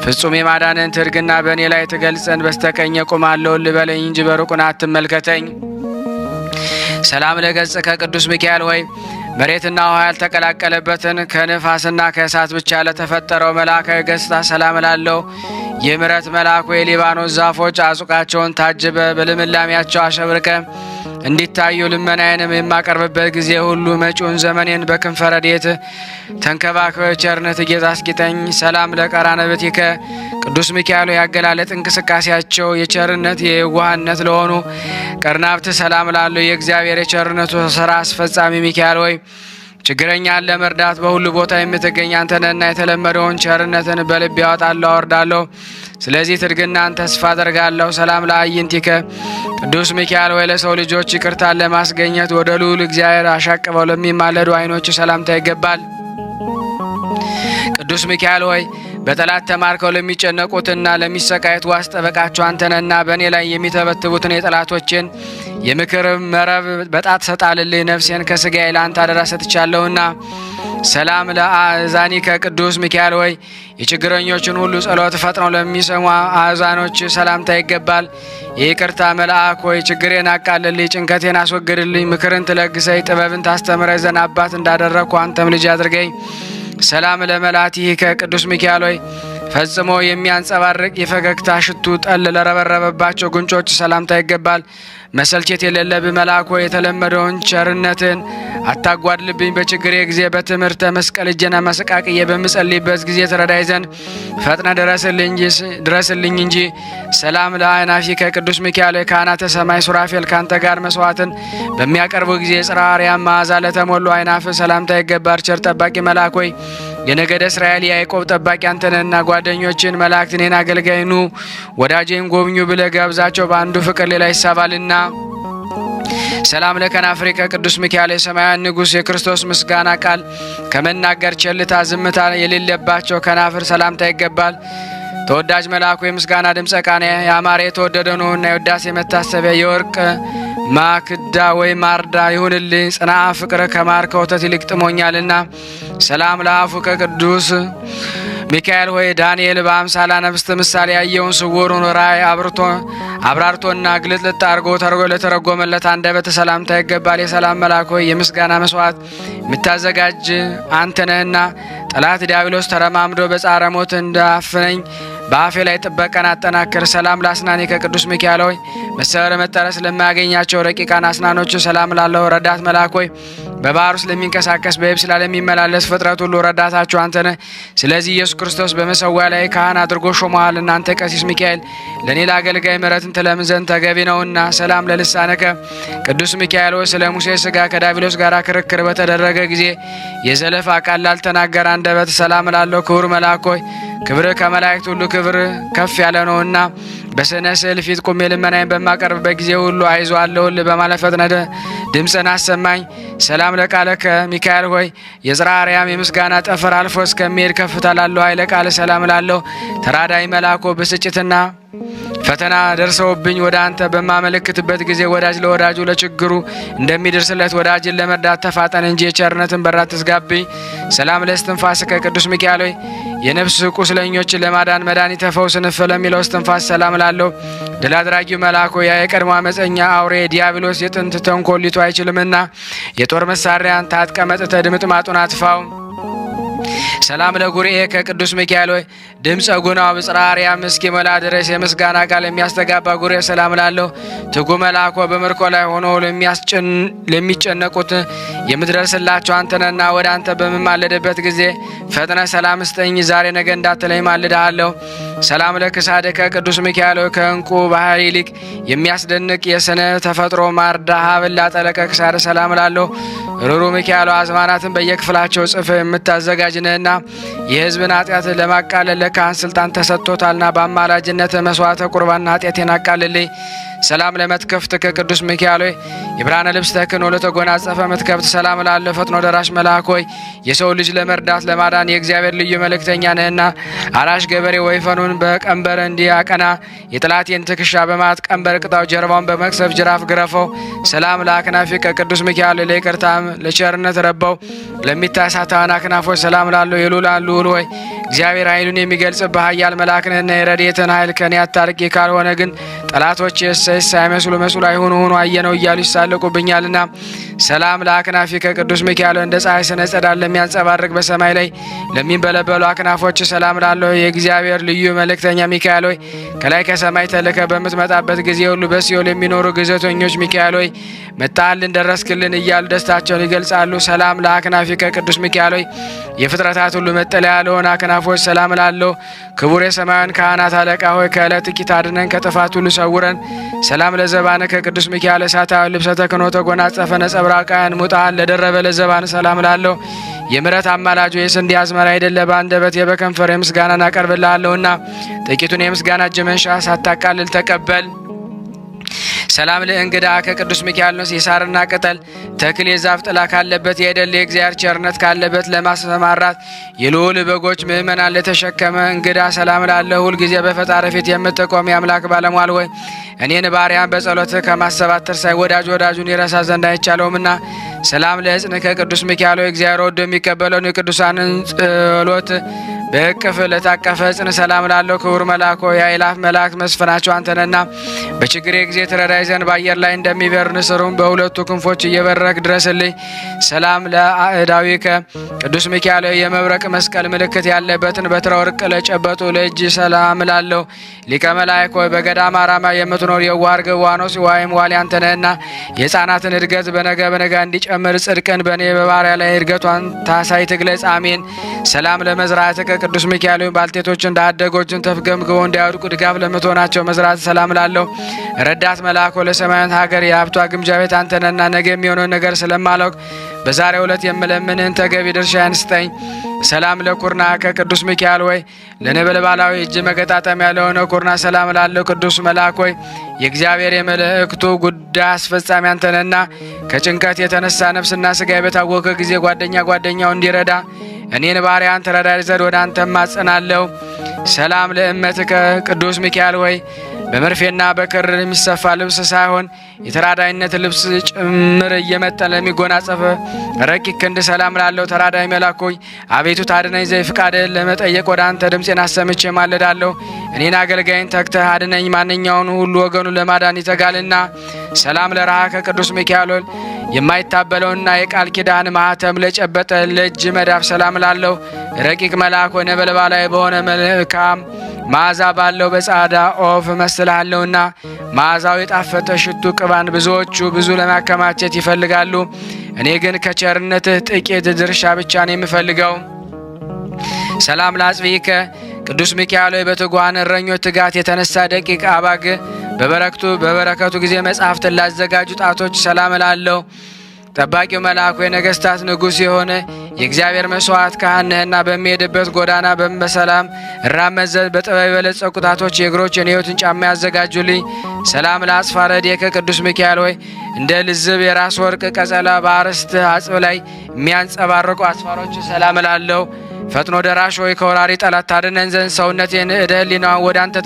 ፍጹም የማዳንን ትርግና በእኔ ላይ ትገልጸን በስተቀኝ ቆማለሁ ልበለኝ እንጂ በሩቁን አትመልከተኝ። ሰላም ለገጽከ ቅዱስ ሚካኤል ሆይ መሬትና ውሃ ያልተቀላቀለበትን ከንፋስና ከእሳት ብቻ ለተፈጠረው መልአካዊ ገጽታ ሰላም እላለሁ። የምሕረት መልአክ ሆይ የሊባኖስ ዛፎች አጹቃቸውን ታጅበ በልምላሜያቸው አሸብርቀ እንዲታዩ ልመናዬንም የማቀርብበት ጊዜ ሁሉ መጪውን ዘመኔን በክንፈ ረድኤት ተንከባክበ ቸርነት ጌታ አስጊጠኝ። ሰላም ለቀራንብትከ ቅዱስ ሚካኤል ያገላለጥ እንቅስቃሴያቸው የቸርነት የዋህነት ለሆኑ ቀርናብት ሰላም እላለሁ። የእግዚአብሔር የቸርነቱ ስራ አስፈጻሚ ሚካኤል ሆይ ችግረኛን ለመርዳት በሁሉ ቦታ የምትገኝ አንተ ነህና የተለመደውን ቸርነትን በልቤ ያወጣለሁ አወርዳለሁ። ስለዚህ ትርግናን ተስፋ አደርጋለሁ። ሰላም ለአዕይንቲከ ቅዱስ ሚካኤል ሆይ ለሰው ልጆች ይቅርታን ለማስገኘት ወደ ልዑል እግዚአብሔር አሻቅበው ለሚማለዱ ዓይኖች ሰላምታ ይገባል። ቅዱስ ሚካኤል ሆይ በጠላት ተማርከው ለሚጨነቁትና ለሚሰቃዩት ዋስ ጠበቃቸው አንተ ነህና በእኔ ላይ የሚተበትቡትን የጠላቶችን የምክር መረብ በጣት ሰጣልልኝ። ነፍሴን ከሥጋዬ ለአንተ አደራ ሰጥቻለሁና። ሰላም ለአእዛኒከ ቅዱስ ሚካኤል ሆይ የችግረኞችን ሁሉ ጸሎት ፈጥነው ለሚሰሙ አእዛኖች ሰላምታ ይገባል። የይቅርታ መልአክ ሆይ ችግሬን አቃልልኝ፣ ጭንቀቴን አስወግድልኝ። ምክርን ትለግሰኝ፣ ጥበብን ታስተምረኝ ዘንድ አባት እንዳደረግኩ አንተም ልጅ አድርገኝ። ሰላም ለመላቲከ ቅዱስ ሚካኤል ሆይ ፈጽሞ የሚያንጸባርቅ የፈገግታ ሽቱ ጠል ለረበረበባቸው ጉንጮች ሰላምታ ይገባል። መሰልቸት የሌለብህ መልአክ ሆይ የተለመደውን ቸርነትን አታጓድልብኝ። በችግሬ ጊዜ በትምህርተ መስቀል እጄን አመሰቃቅዬ በምጸልይበት ጊዜ ትረዳይ ዘንድ ፈጥነ ድረስልኝ እንጂ። ሰላም ለአእናፊከ ቅዱስ ሚካኤል ካህናተ ሰማይ ሱራፌል ካንተ ጋር መስዋዕትን በሚያቀርቡ ጊዜ ጽርሐ አርያም መዓዛ ለተሞሉ አይናፍ ሰላምታ ይገባል። ቸር ጠባቂ መልአክ ሆይ የነገደ እስራኤል የያዕቆብ ጠባቂ አንተነህና ጓደኞችን መላእክት እኔን አገልጋይ ኑ ወዳጄን ጎብኙ ብለህ ጋብዛቸው፣ በአንዱ ፍቅር ሌላ ይሳባልና። ሰላም ለከናፍሪከ ቅዱስ ሚካኤል የሰማያን ንጉሥ የክርስቶስ ምስጋና ቃል ከመናገር ቸልታ ዝምታ የሌለባቸው ከናፍር ሰላምታ ይገባል። ተወዳጅ መልአኩ የምስጋና ድምፀ ቃና ያማረ የተወደደ ነውና የውዳሴ መታሰቢያ የወርቅ ማክዳ ወይ ማርዳ ይሁንልኝ። ጽንዓ ፍቅር ከማር ከወተት ይልቅ ጥሞኛልና። ሰላም ለአፉ ከቅዱስ ሚካኤል ሆይ ዳንኤል በአምሳላ ነፍስት ምሳሌ ያየውን ስውሩን ራእይ አብራርቶና ግልጥልጥ አድርጎ ለተረጎመለት አንደበት ሰላምታ ይገባል። የሰላም መልአክ ሆይ የምስጋና መስዋዕት የምታዘጋጅ አንተ ነህና ጠላት ዲያብሎስ ተረማምዶ በጻረ ሞት እንዳፍነኝ በአፌ ላይ ጥበቃን አጠናክር። ሰላም ለአስናኔ ከቅዱስ ሚካኤል ሆይ መሰወር መጠረስ ለማያገኛቸው ረቂቃን አስናኖች ሰላም ላለው ረዳት መልአክ ሆይ በባህር ውስጥ ለሚንቀሳቀስ በየብስ ላይ ለሚመላለስ ፍጥረት ሁሉ ረዳታቸው አንተ ነህ። ስለዚህ ኢየሱስ ክርስቶስ በመሰዊያ ላይ ካህን አድርጎ ሾመሃል። እናንተ ቀሲስ ሚካኤል ለእኔ ለአገልጋይ ምሕረትን ትለምን ዘንድ ተገቢ ነውና። ሰላም ለልሳነከ ቅዱስ ሚካኤል ሆይ ስለ ሙሴ ሥጋ ከዲያብሎስ ጋር ክርክር በተደረገ ጊዜ የዘለፋ ቃል ላልተናገረ አንደበት ሰላም ላለው ክቡር መልአክ ሆይ ክብር ከመላእክት ሁሉ ክብር ከፍ ያለ ነውና በስነ ስዕል ፊት ቁሜ ልመናዬን በማቀርብበት ጊዜ ሁሉ አይዞህ አለሁልህ በማለት ፈጥነህ ድምፅን አሰማኝ። ሰላም ለቃለከ ሚካኤል ሆይ የጽርሐ አርያም የምስጋና ጠፈር አልፎ እስከሚሄድ ከፍታ ላለው ኃይለ ቃል ሰላም ላለው ተራዳይ መልአክ ብስጭትና ፈተና ደርሰውብኝ ወደ አንተ በማመለክትበት ጊዜ ወዳጅ ለወዳጁ ለችግሩ እንደሚደርስለት ወዳጅን ለመርዳት ተፋጠን እንጂ የቸርነትን በር አትዝጋብኝ። ሰላም ለእስትንፋስከ ቅዱስ ሚካኤል ሆይ የነፍስ ቁስለኞችን ለማዳን መድኃኒተ ፈውስ ንፍ ለሚለው እስትንፋስ ሰላም ላለው ድል አድራጊው መልአክ ሆይ የቀድሞ አመፀኛ አውሬ ዲያብሎስ የጥንት ተንኮሊቱ አይችልምና የጦር መሳሪያን ታጥቀ መጥተህ ድምጥማጡን አጥፋው። ሰላም ለጉርኤ ከቅዱስ ሚካኤል ሆይ ድምፀ ጉናው በጽርሐ አርያም እስኪሞላ ድረስ የምስጋና ቃል የሚያስተጋባ ጉርኤ ሰላም ላለው ትጉ መልአክ በምርኮ ላይ ሆኖ ለሚጨነቁት የምትደርስላቸው አንተነና ወደ አንተ በምማለድበት ጊዜ ፈጥነ ሰላም ስጠኝ ዛሬ ነገ እንዳትለኝ ማልድሃለሁ። ሰላም ለክሳድከ ቅዱስ ሚካኤል ሆይ ከእንቁ ባህር ይልቅ የሚያስደንቅ የስነ ተፈጥሮ ማርዳ ሀብል ላጠለቀ ክሳድ ሰላም ላለው ሩሩ ሚካኤል አዝማናትን በየክፍላቸው ጽፍ የምታዘጋጅ ነህና የሕዝብን ኃጢአት ለማቃለል ለካህን ስልጣን ተሰጥቶታልና በአማላጅነት መስዋዕተ ቁርባን ኃጢአቴን አቃልልኝ። ሰላም ለመትከፍት ከቅዱስ ሚካኤል ሆይ የብርሃነ ልብስ ተክህኖ ለተጎናጸፈ መትከፍት ሰላም ላለው ፈጥኖ ደራሽ መልአክ ሆይ የሰው ልጅ ለመርዳት ለማዳን የእግዚአብሔር ልዩ መልእክተኛ ነህና አራሽ ገበሬ ወይፈኑን በቀንበር እንዲያቀና የጠላቴን ትከሻ በማት ቀንበር ቅጣው፣ ጀርባውን በመክሰፍ ጅራፍ ግረፈው። ሰላም ለአክናፊ ከቅዱስ ሚካኤል ለይቅርታም ለቸርነት ረባው ለሚታሳታን አክናፎች ሰላም ላለው የሉላን ልዑል ሆይ እግዚአብሔር ኃይሉን የሚገልጽብህ ኃያል መልአክ ነህና የረድኤትን ኃይል ከኔ አታርቂ፣ ካልሆነ ግን ጠላቶች ሳይመስሉ መስሉ አይሆኑ ሆኖ አየነው እያሉ ይሳለቁብኛልና። ሰላም ለአክናፊ ከቅዱስ ሚካኤል እንደ ፀሐይ ስነ ጸዳል ለሚያንጸባርቅ በሰማይ ላይ ለሚንበለበሉ አክናፎች ሰላም ላለው የእግዚአብሔር ልዩ መልእክተኛ ሚካኤል ሆይ ከላይ ከሰማይ ተልከ በምትመጣበት ጊዜ ሁሉ በሲኦል የሚኖሩ ግዘተኞች ሚካኤል ሆይ መጣልን ደረስክልን እያሉ ደስታቸውን ይገልጻሉ። ሰላም ለአክናፊ ከቅዱስ ሚካኤል ሆይ የፍጥረታት ሁሉ መጠለያ ለሆነ አክናፎች ሰላም ላለው ክቡር የሰማያን ካህናት አለቃ ሆይ ከዕለት ጥቂት አድነን ከጥፋት ሁሉ ሰውረን። ሰላም ለዘባነ ከቅዱስ ሚካኤል እሳታዊ ልብሰ ተክህኖ ተጎናጸፈ ነጸብራቃያን ሙጣን ለደረበ ለዘባን ሰላም ላለው የምሕረት አማላጁ የስንዴ አዝመራ አይደለ በአንደበት የበከንፈር የምስጋናን አቀርብልሃለሁና ጥቂቱን የምስጋና እጅ መንሻ ሳታቃልል ተቀበል። ሰላም ለእንግዳ ከቅዱስ ሚካኤል ነው የሳርና ቅጠል ተክል የዛፍ ጥላ ካለበት የደል የእግዚአብሔር ቸርነት ካለበት ለማሰማራት የልዑል በጎች ምእመናን ለተሸከመ እንግዳ ሰላም ላለ ሁል ጊዜ በፈጣሪ ፊት የምትቆም የአምላክ ባለሟል ሆይ እኔን ባሪያን በጸሎት ከማሰባት ትርሳይ ወዳጅ ወዳጁን ይረሳ ዘንድ አይቻለውምና። ሰላም ለእጽን ከቅዱስ ሚካኤል እግዚአብሔር ወዶ የሚቀበለውን የቅዱሳንን ጸሎት በእቅፍ ለታቀፈ ጽን ሰላም ላለው ክቡር መልአክ ሆይ የአእላፍ መላእክት መስፍናቸው አንተነና በችግሬ ጊዜ ትረዳይ ዘንድ በአየር ላይ እንደሚበር ንስሩም በሁለቱ ክንፎች እየበረክ ድረስልኝ። ሰላም ለአእዳዊከ ቅዱስ ሚካኤል የመብረቅ መስቀል ምልክት ያለበትን በትረ ወርቅ ለጨበጡ ለእጅ ሰላም ላለው ሊቀ መላእክት ሆይ በገዳም አራማ የምትኖር የዋህ ርግብ ዋኖስ ወይም ዋሊ አንተነህና የሕፃናትን እድገት በነገ እንዲጨምር ጽድቅን በእኔ በባሪያ ላይ እድገቷን ታሳይ ትግለጽ። አሜን። ሰላም ለመዝራዕትከ ቅዱስ ሚካኤል ባልቴቶችን ዳደጎችን ተፍገምግበው እንዲያወድቁ ድጋፍ ለምትሆናቸው መዝራት ሰላም ላለው ረዳት መልአኮ ለሰማያዊት ሀገር የሀብቷ ግምጃ ቤት አንተነና ነገ የሚሆነው ነገር ስለማላውቅ በዛሬው ዕለት የምለምንህን ተገቢ ድርሻዬን ስጠኝ። ሰላም ለኩርና ከቅዱስ ሚካኤል ወይ ለነበልባላዊ እጅ መገጣጠሚያ ለሆነ ኩርና ሰላም ላለው ቅዱስ መልአክ ወይ የእግዚአብሔር የመልእክቱ ጉዳይ አስፈጻሚ አንተነና ከጭንቀት የተነሳ ነፍስና ስጋ በታወከ ጊዜ ጓደኛው እንዲረዳ እኔን ባሪያን ተረዳይ ዘንድ ወደ አንተ ማጸናለሁ። ሰላም ለእመትከ ቅዱስ ሚካኤል ወይ በመርፌና በክር የሚሰፋ ልብስ ሳይሆን የተራዳይነት ልብስ ጭምር እየመጠን ለሚጎናጸፍ ረቂቅ ክንድ ሰላም ላለው ተራዳይ መልአክ ሆይ አቤቱ ታድነኝ ዘንድ ፍቃድህን ለመጠየቅ ወደ አንተ ድምፄን አሰምቼ ማለዳለሁ። እኔን አገልጋይን ተግተህ አድነኝ፣ ማንኛውን ሁሉ ወገኑ ለማዳን ይተጋልና። ሰላም ለረሃከ ቅዱስ ሚካኤል የማይታበለውና የቃል ኪዳን ማህተም ለጨበጠ ለእጅ መዳፍ ሰላም ላለው ረቂቅ መልአክ ሆይ ነበልባላዊ በሆነ መልካም መዓዛ ባለው በጻዳ ኦፍ መስላለውና መዓዛው የጣፈጠ ሽቱ ቅባን ብዙ ለማከማቸት ይፈልጋሉ። እኔ ግን ከቸርነትህ ጥቂት ድርሻ ብቻ ነው የምፈልገው። ሰላም ለአጽብዕከ ቅዱስ ሚካኤል በትጉሃን እረኞች ትጋት የተነሳ ደቂቅ አባግ በበረከቱ ጊዜ መጽሐፍትን ላዘጋጁ ጣቶች ሰላም ላለው ጠባቂው መልአክ የነገስታት ንጉሥ የሆነ የእግዚአብሔር መስዋዕት ካህን ነህና በሚሄድበት ጎዳና በሰላም እራመድ ዘንድ በጥበብ የበለጸጉ ጣቶች የእግሮችን የሕይወትን ጫማ ያዘጋጁልኝ። ሰላም ለአጽፋረ እዴከ ቅዱስ ሚካኤል ሆይ እንደ ልዝብ የራስ ወርቅ ቀጸላ በአርስት አጽብ ላይ የሚያንጸባርቁ አስፋሮች ሰላም ላለው ፈጥኖ ደራሽ ሆይ ከወራሪ ጠላት ታድነን ዘንድ ሰውነቴን እደ ህሊናዋን ወደ አንተ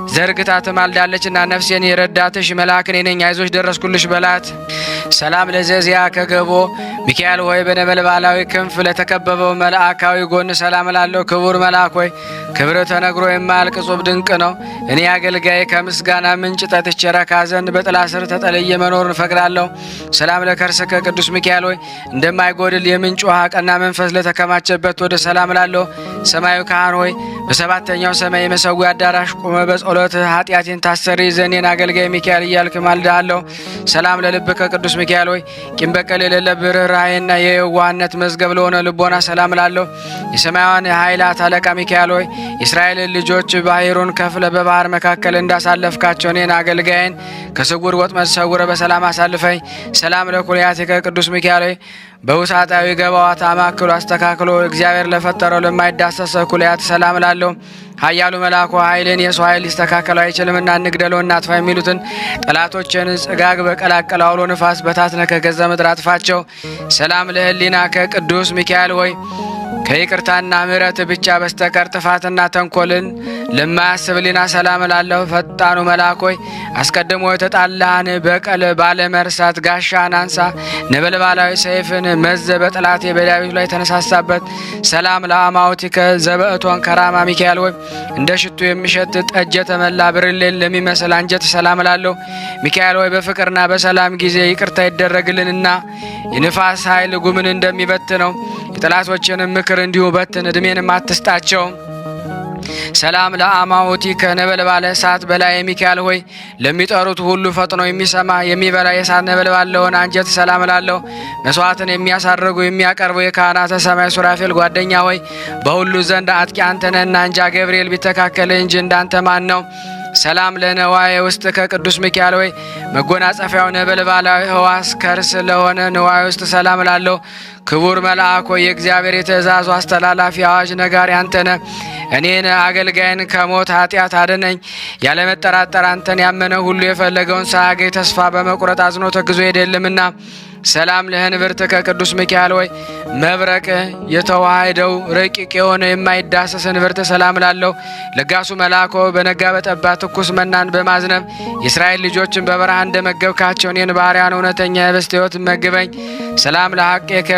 ዘርግታ ትማልዳለችና ነፍሴን የረዳትሽ መልአክ እኔ ነኝ፣ አይዞሽ ደረስኩልሽ በላት። ሰላም ለዘዚያ ከገቦ ሚካኤል ሆይ በነበልባላዊ ክንፍ ለተከበበው መልአካዊ ጎን ሰላም ላለው ክቡር መልአክ ሆይ ክብር ተነግሮ የማያልቅ ጹብ ድንቅ ነው። እኔ አገልጋይ ከምስጋና ምንጭ ጠጥቼ ረካ ዘንድ በጥላ ስር ተጠልዬ መኖርን እፈቅዳለሁ። ሰላም ለከርስከ ቅዱስ ሚካኤል ሆይ እንደማይጎድል የምንጭ ውሃ ቀና መንፈስ ለተከማቸበት ወደ ሰላም ላለው ሰማያዊ ካህን ሆይ በሰባተኛው ሰማይ የመሰዊያ አዳራሽ ቆመ በጸሎት ኃጢአቴን ታሰሪ ዘኔን አገልጋይ ሚካኤል እያልክ ማልዳለሁ። ሰላም ለልብከ ቅዱስ ሚካኤል ሆይ ቂም በቀል የሌለ ርኅራኄና የዋህነት መዝገብ ለሆነ ልቦና ሰላም ላለው የሰማያውያን የኃይላት አለቃ ሚካኤል ሆይ የእስራኤልን ልጆች ባሕሩን ከፍለ በባህር መካከል እንዳሳለፍካቸው እኔን አገልጋይን ከስውር ወጥመድ ሰውረ በሰላም አሳልፈኝ። ሰላም ለኩልያቲከ ቅዱስ ሚካኤል ሆይ በውሳጣዊ ገባዋት አማክሎ አስተካክሎ እግዚአብሔር ለፈጠረው ለማይዳሰስ ኩልያት ሰላም ላለው ኃያሉ መልአኩ ኃይልን የሰው ኃይል ሊስተካከለው አይችልምና እንግደለው እናጥፋ የሚሉትን ጠላቶችን ጽጋግ በቀላቀለ አውሎ ንፋስ በታትነ ከገዛ ምድር አጥፋቸው። ሰላም ለህሊናከ ቅዱስ ሚካኤል ሆይ ከይቅርታና ምሕረት ብቻ በስተቀር ጥፋትና ተንኮልን ለማያስብ ሕሊና ሰላም ላለው ፈጣኑ መልአክ ሆይ አስቀድሞ የተጣላህን በቀል ባለመርሳት ጋሻን አንሳ፣ ነበልባላዊ ሰይፍን መዘ በጠላት በዲያብሎስ ላይ ተነሳሳበት። ሰላም ለአማውቲከ ዘበእቶን ከራማ ሚካኤል ሆይ እንደ ሽቱ የሚሸት ጠጅ የተመላ ብርሌን ለሚመስል አንጀት ሰላም ላለው ሚካኤል ሆይ በፍቅርና በሰላም ጊዜ ይቅርታ ይደረግልንና የንፋስ ኃይል ጉምን እንደሚበትነው የጠላቶችንም ምክር እንዲሁ በትን፣ እድሜንም አትስጣቸው። ሰላም ለአማውቲከ ነበልባለ እሳት በላይ ሚካኤል ሆይ ለሚጠሩት ሁሉ ፈጥኖ የሚሰማ የሚበላ የእሳት ነበልባል ለሆነ አንጀት ሰላም ላለው መስዋዕትን የሚያሳርጉ የሚያቀርቡ የካህናተ ሰማይ ሱራፌል ጓደኛ ሆይ በሁሉ ዘንድ አጥቂ አንተ ነህና እንጃ ገብርኤል ቢተካከል እንጂ እንዳንተ ማን ነው? ሰላም ለነዋየ ውስጥ ከቅዱስ ሚካኤል ሆይ መጎናጸፊያው ነበልባላዊ ሕዋስ ከርስ ለሆነ ነዋየ ውስጥ ሰላም ላለው ክቡር መልአክ ሆይ የእግዚአብሔር የትእዛዙ አስተላላፊ አዋጅ ነጋሪ አንተነ እኔን አገልጋይን ከሞት ኃጢአት አድነኝ። ያለመጠራጠር አንተን ያመነ ሁሉ የፈለገውን ሳያገኝ ተስፋ በመቁረጥ አዝኖ ተግዞ ሄደልምና። ሰላም ለህንብርት ከቅዱስ ሚካኤል ሆይ መብረቅ የተዋሃደው ረቂቅ የሆነ የማይዳሰስ ንብርት ሰላም ላለው ለጋሱ መልአኮ በነጋ በጠባ ትኩስ መናን በማዝነብ የእስራኤል ልጆችን በበረሃ እንደመገብካቸው እኔን ባሪያን እውነተኛ የህብስት ሕይወት መግበኝ። ሰላም ለሐቄከ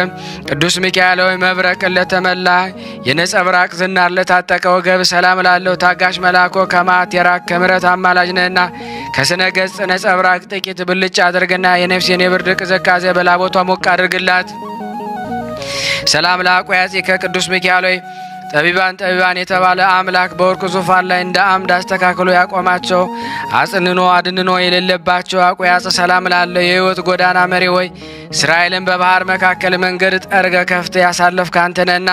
ቅዱስ ሚካኤል ሆይ መብረቅን ለተመላ የነጸብራቅ ዝናር ለታጠቀ ወገብ ሰላም ላለው ታጋሽ መልአኮ ከመዓት የራቅ ከምሕረት አማላጅ ነህና ከስነ ገጽ ነጸብራቅ ጥቂት ብልጭ አድርግና የነፍሴን የብርድ ቅዝቃዜ በላቦቷ ሞቅ አድርግላት። ሰላም ለአቆያጺከ ቅዱስ ሚካኤል ሆይ ጠቢባን የተባለ አምላክ በወርቅ ዙፋን ላይ እንደ አምድ አስተካክሎ ያቆማቸው አጽንኖ አድንኖ የሌለባቸው አቆያጽ ሰላም ላለው የሕይወት ጎዳና መሪ ሆይ እስራኤልን በባህር መካከል መንገድ ጠርገ ከፍተ ያሳለፍክ አንተ ነህና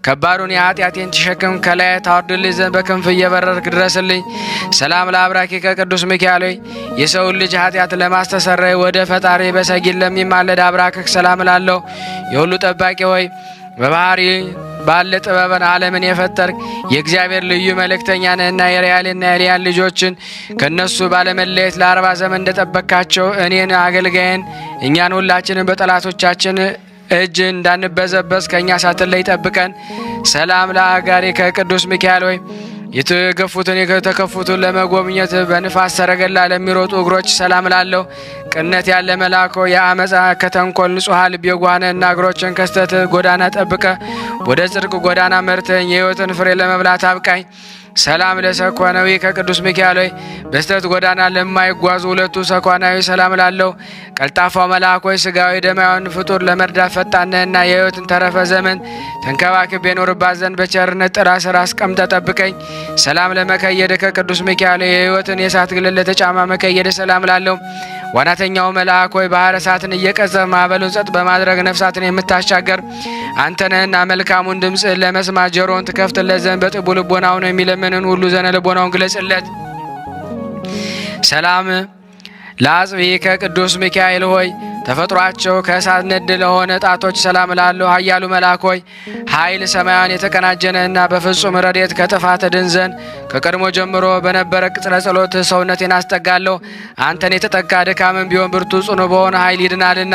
ከባዱን የኃጢአቴን ተሸክም ከላይ ታወርድልኝ ዘንድ በክንፍ እየበረርክ ድረስልኝ። ሰላም ለአብራኪከ ቅዱስ ሚካኤል ሆይ የሰውን ልጅ ኃጢአት ለማስተሰረይ ወደ ፈጣሪ በሰጊድ ለሚማለድ አብራክክ ሰላም ላለው የሁሉ ጠባቂ ሆይ በባህሪ ባለ ጥበብን ዓለምን የፈጠርክ የእግዚአብሔር ልዩ መልእክተኛ ነህና የሪያልና የሊያን ልጆችን ከነሱ ባለመለየት ለ40 ዘመን እንደጠበቅካቸው እኔን አገልጋይን እኛን ሁላችንን በጠላቶቻችን እጅ እንዳንበዘበዝ ከእኛ ሳትለይ ጠብቀን። ሰላም ለአጋሪከ ቅዱስ ሚካኤል ሆይ የተገፉትን የተከፉትን ለመጎብኘት በንፋስ ሰረገላ ለሚሮጡ እግሮች ሰላም ላለው ቅነት ያለ መልአኮ የአመፃ ከተንኮል ንጹሐ ልብ የጓነና እግሮችን ከስተት ጎዳና ጠብቀ ወደ ጽድቅ ጎዳና መርተኝ የሕይወትን ፍሬ ለመብላት አብቃኝ። ሰላም ለሰኳናዊ ከቅዱስ ሚካኤል ሆይ በስተት ጎዳና ለማይጓዙ ሁለቱ ሰኳናዊ ሰላም ላለው ቀልጣፋው መልአክ ሆይ ስጋዊ ደማዊን ፍጡር ለመርዳት ፈጣንህና የሕይወትን ተረፈ ዘመን ተንከባክቤ እኖርባት ዘንድ በቸርነት ጥላ ስር አስቀምጠ ጠብቀኝ። ሰላም ለመከየደ ከቅዱስ ሚካኤል የሕይወትን የእሳት ግልል ለተጫማ መከየደ ሰላም ላለው ዋናተኛው መልአክ ሆይ ባህረ እሳትን እየቀዘፍ ማዕበሉን ጸጥ በማድረግ ነፍሳትን የምታሻገር አንተ ነህና መልካሙን ድምፅ ለመስማት ጆሮውን ትከፍትለት ዘንድ በጥቡ ልቦናውን የሚለምንን ሁሉ ዘነ ልቦናውን ግለጽለት። ሰላም ለአጽብዒከ ቅዱስ ሚካኤል ሆይ ተፈጥሯቸው ከእሳት ነድ ለሆነ ጣቶች ሰላም ላለው ኃያሉ መልአክ ሆይ ኃይል ሰማያን የተቀናጀነህና በፍጹም ረድኤት ከጥፋት ድን ዘንድ ከቀድሞ ጀምሮ በነበረ ቅጽረ ጸሎት ሰውነቴን አስጠጋለሁ። አንተን የተጠጋ ድካምን ቢሆን ብርቱ ጽኑ በሆነ ኃይል ይድናልና።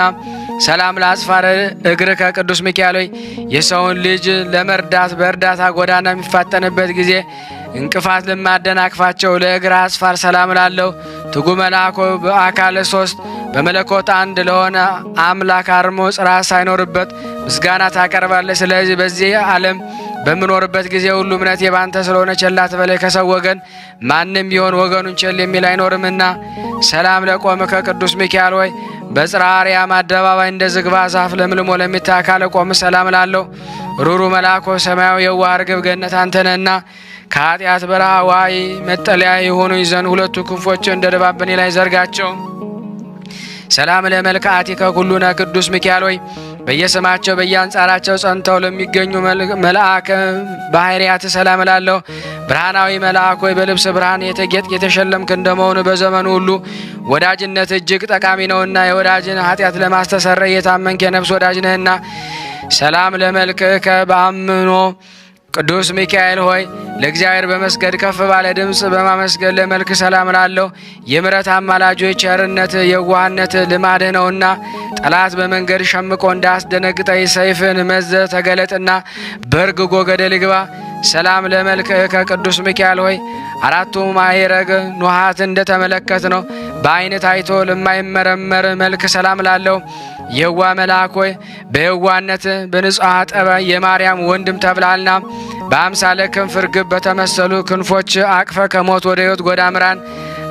ሰላም ለአጽፋረ እግርከ ቅዱስ ሚካኤል ሆይ የሰውን ልጅ ለመርዳት በእርዳታ ጎዳና የሚፋጠንበት ጊዜ እንቅፋት ለማደናቅፋቸው ለእግር አስፋር ሰላም ላለው ትጉ መልአኮ በአካል 3 በመለኮት አንድ ለሆነ አምላክ አርሞ ጽርሐ ሳይኖርበት ምስጋና ታቀርባለህ። ስለዚህ በዚህ ዓለም በምኖርበት ጊዜ ሁሉ እምነቴ ባንተ ስለሆነ ቸል አትበለኝ። ከሰው ወገን ማንም ቢሆን ወገኑን ቸል የሚል አይኖርምና። ሰላም ለቆምከ ቅዱስ ሚካኤል ሆይ በጽርሐ አርያም አደባባይ እንደ ዝግባ ዛፍ ለምልሞ ለሚታይ አካለ ቆም ሰላም ላለው ሩሩ መልአኮ ሰማያዊ የዋህ ርግብ ገነት አንተ ነህና ከኃጢአት በረሃ ዋይ መጠለያ የሆኑኝ ዘንድ ሁለቱ ክንፎች እንደ ድባብ በእኔ ላይ ዘርጋቸው። ሰላም ለመልክዓቲከ ኩሉነ ቅዱስ ሚካኤል ሆይ በየስማቸው በየአንጻራቸው ጸንተው ለሚገኙ መልአከ ባህርያት ሰላም ላለው ብርሃናዊ መልአክ ሆይ በልብስ ብርሃን የተጌጥክ የተሸለምክ እንደመሆኑ በዘመኑ ሁሉ ወዳጅነት እጅግ ጠቃሚ ነውና የወዳጅን ኃጢአት ለማስተሰረይ የታመንክ የነፍስ ወዳጅ ነህና። ሰላም ለመልክከ በአምኖ ቅዱስ ሚካኤል ሆይ ለእግዚአብሔር በመስገድ ከፍ ባለ ድምፅ በማመስገን ለመልክ ሰላም ላለው የምሕረት አማላጆች ቸርነት የዋህነት ልማድህ ነውና ጠላት በመንገድ ሸምቆ እንዳያስደነግጠኝ ሰይፍን መዘ ተገለጥና በርግጎ ገደል ይግባ። ሰላም ለመልክከ ቅዱስ ሚካኤል ሆይ አራቱ ማዕረግ ኖሃት እንደተመለከት ነው በዓይን ታይቶ ለማይመረመር መልክ ሰላም ላለው የዋ መልአክ ሆይ በየዋነት በንጹሕ ጠባይ የማርያም ወንድም ተብላልና በአምሳለ ክንፍ ርግብ በተመሰሉ ክንፎች አቅፈ ከሞት ወደ ሕይወት ጎዳ ምራን።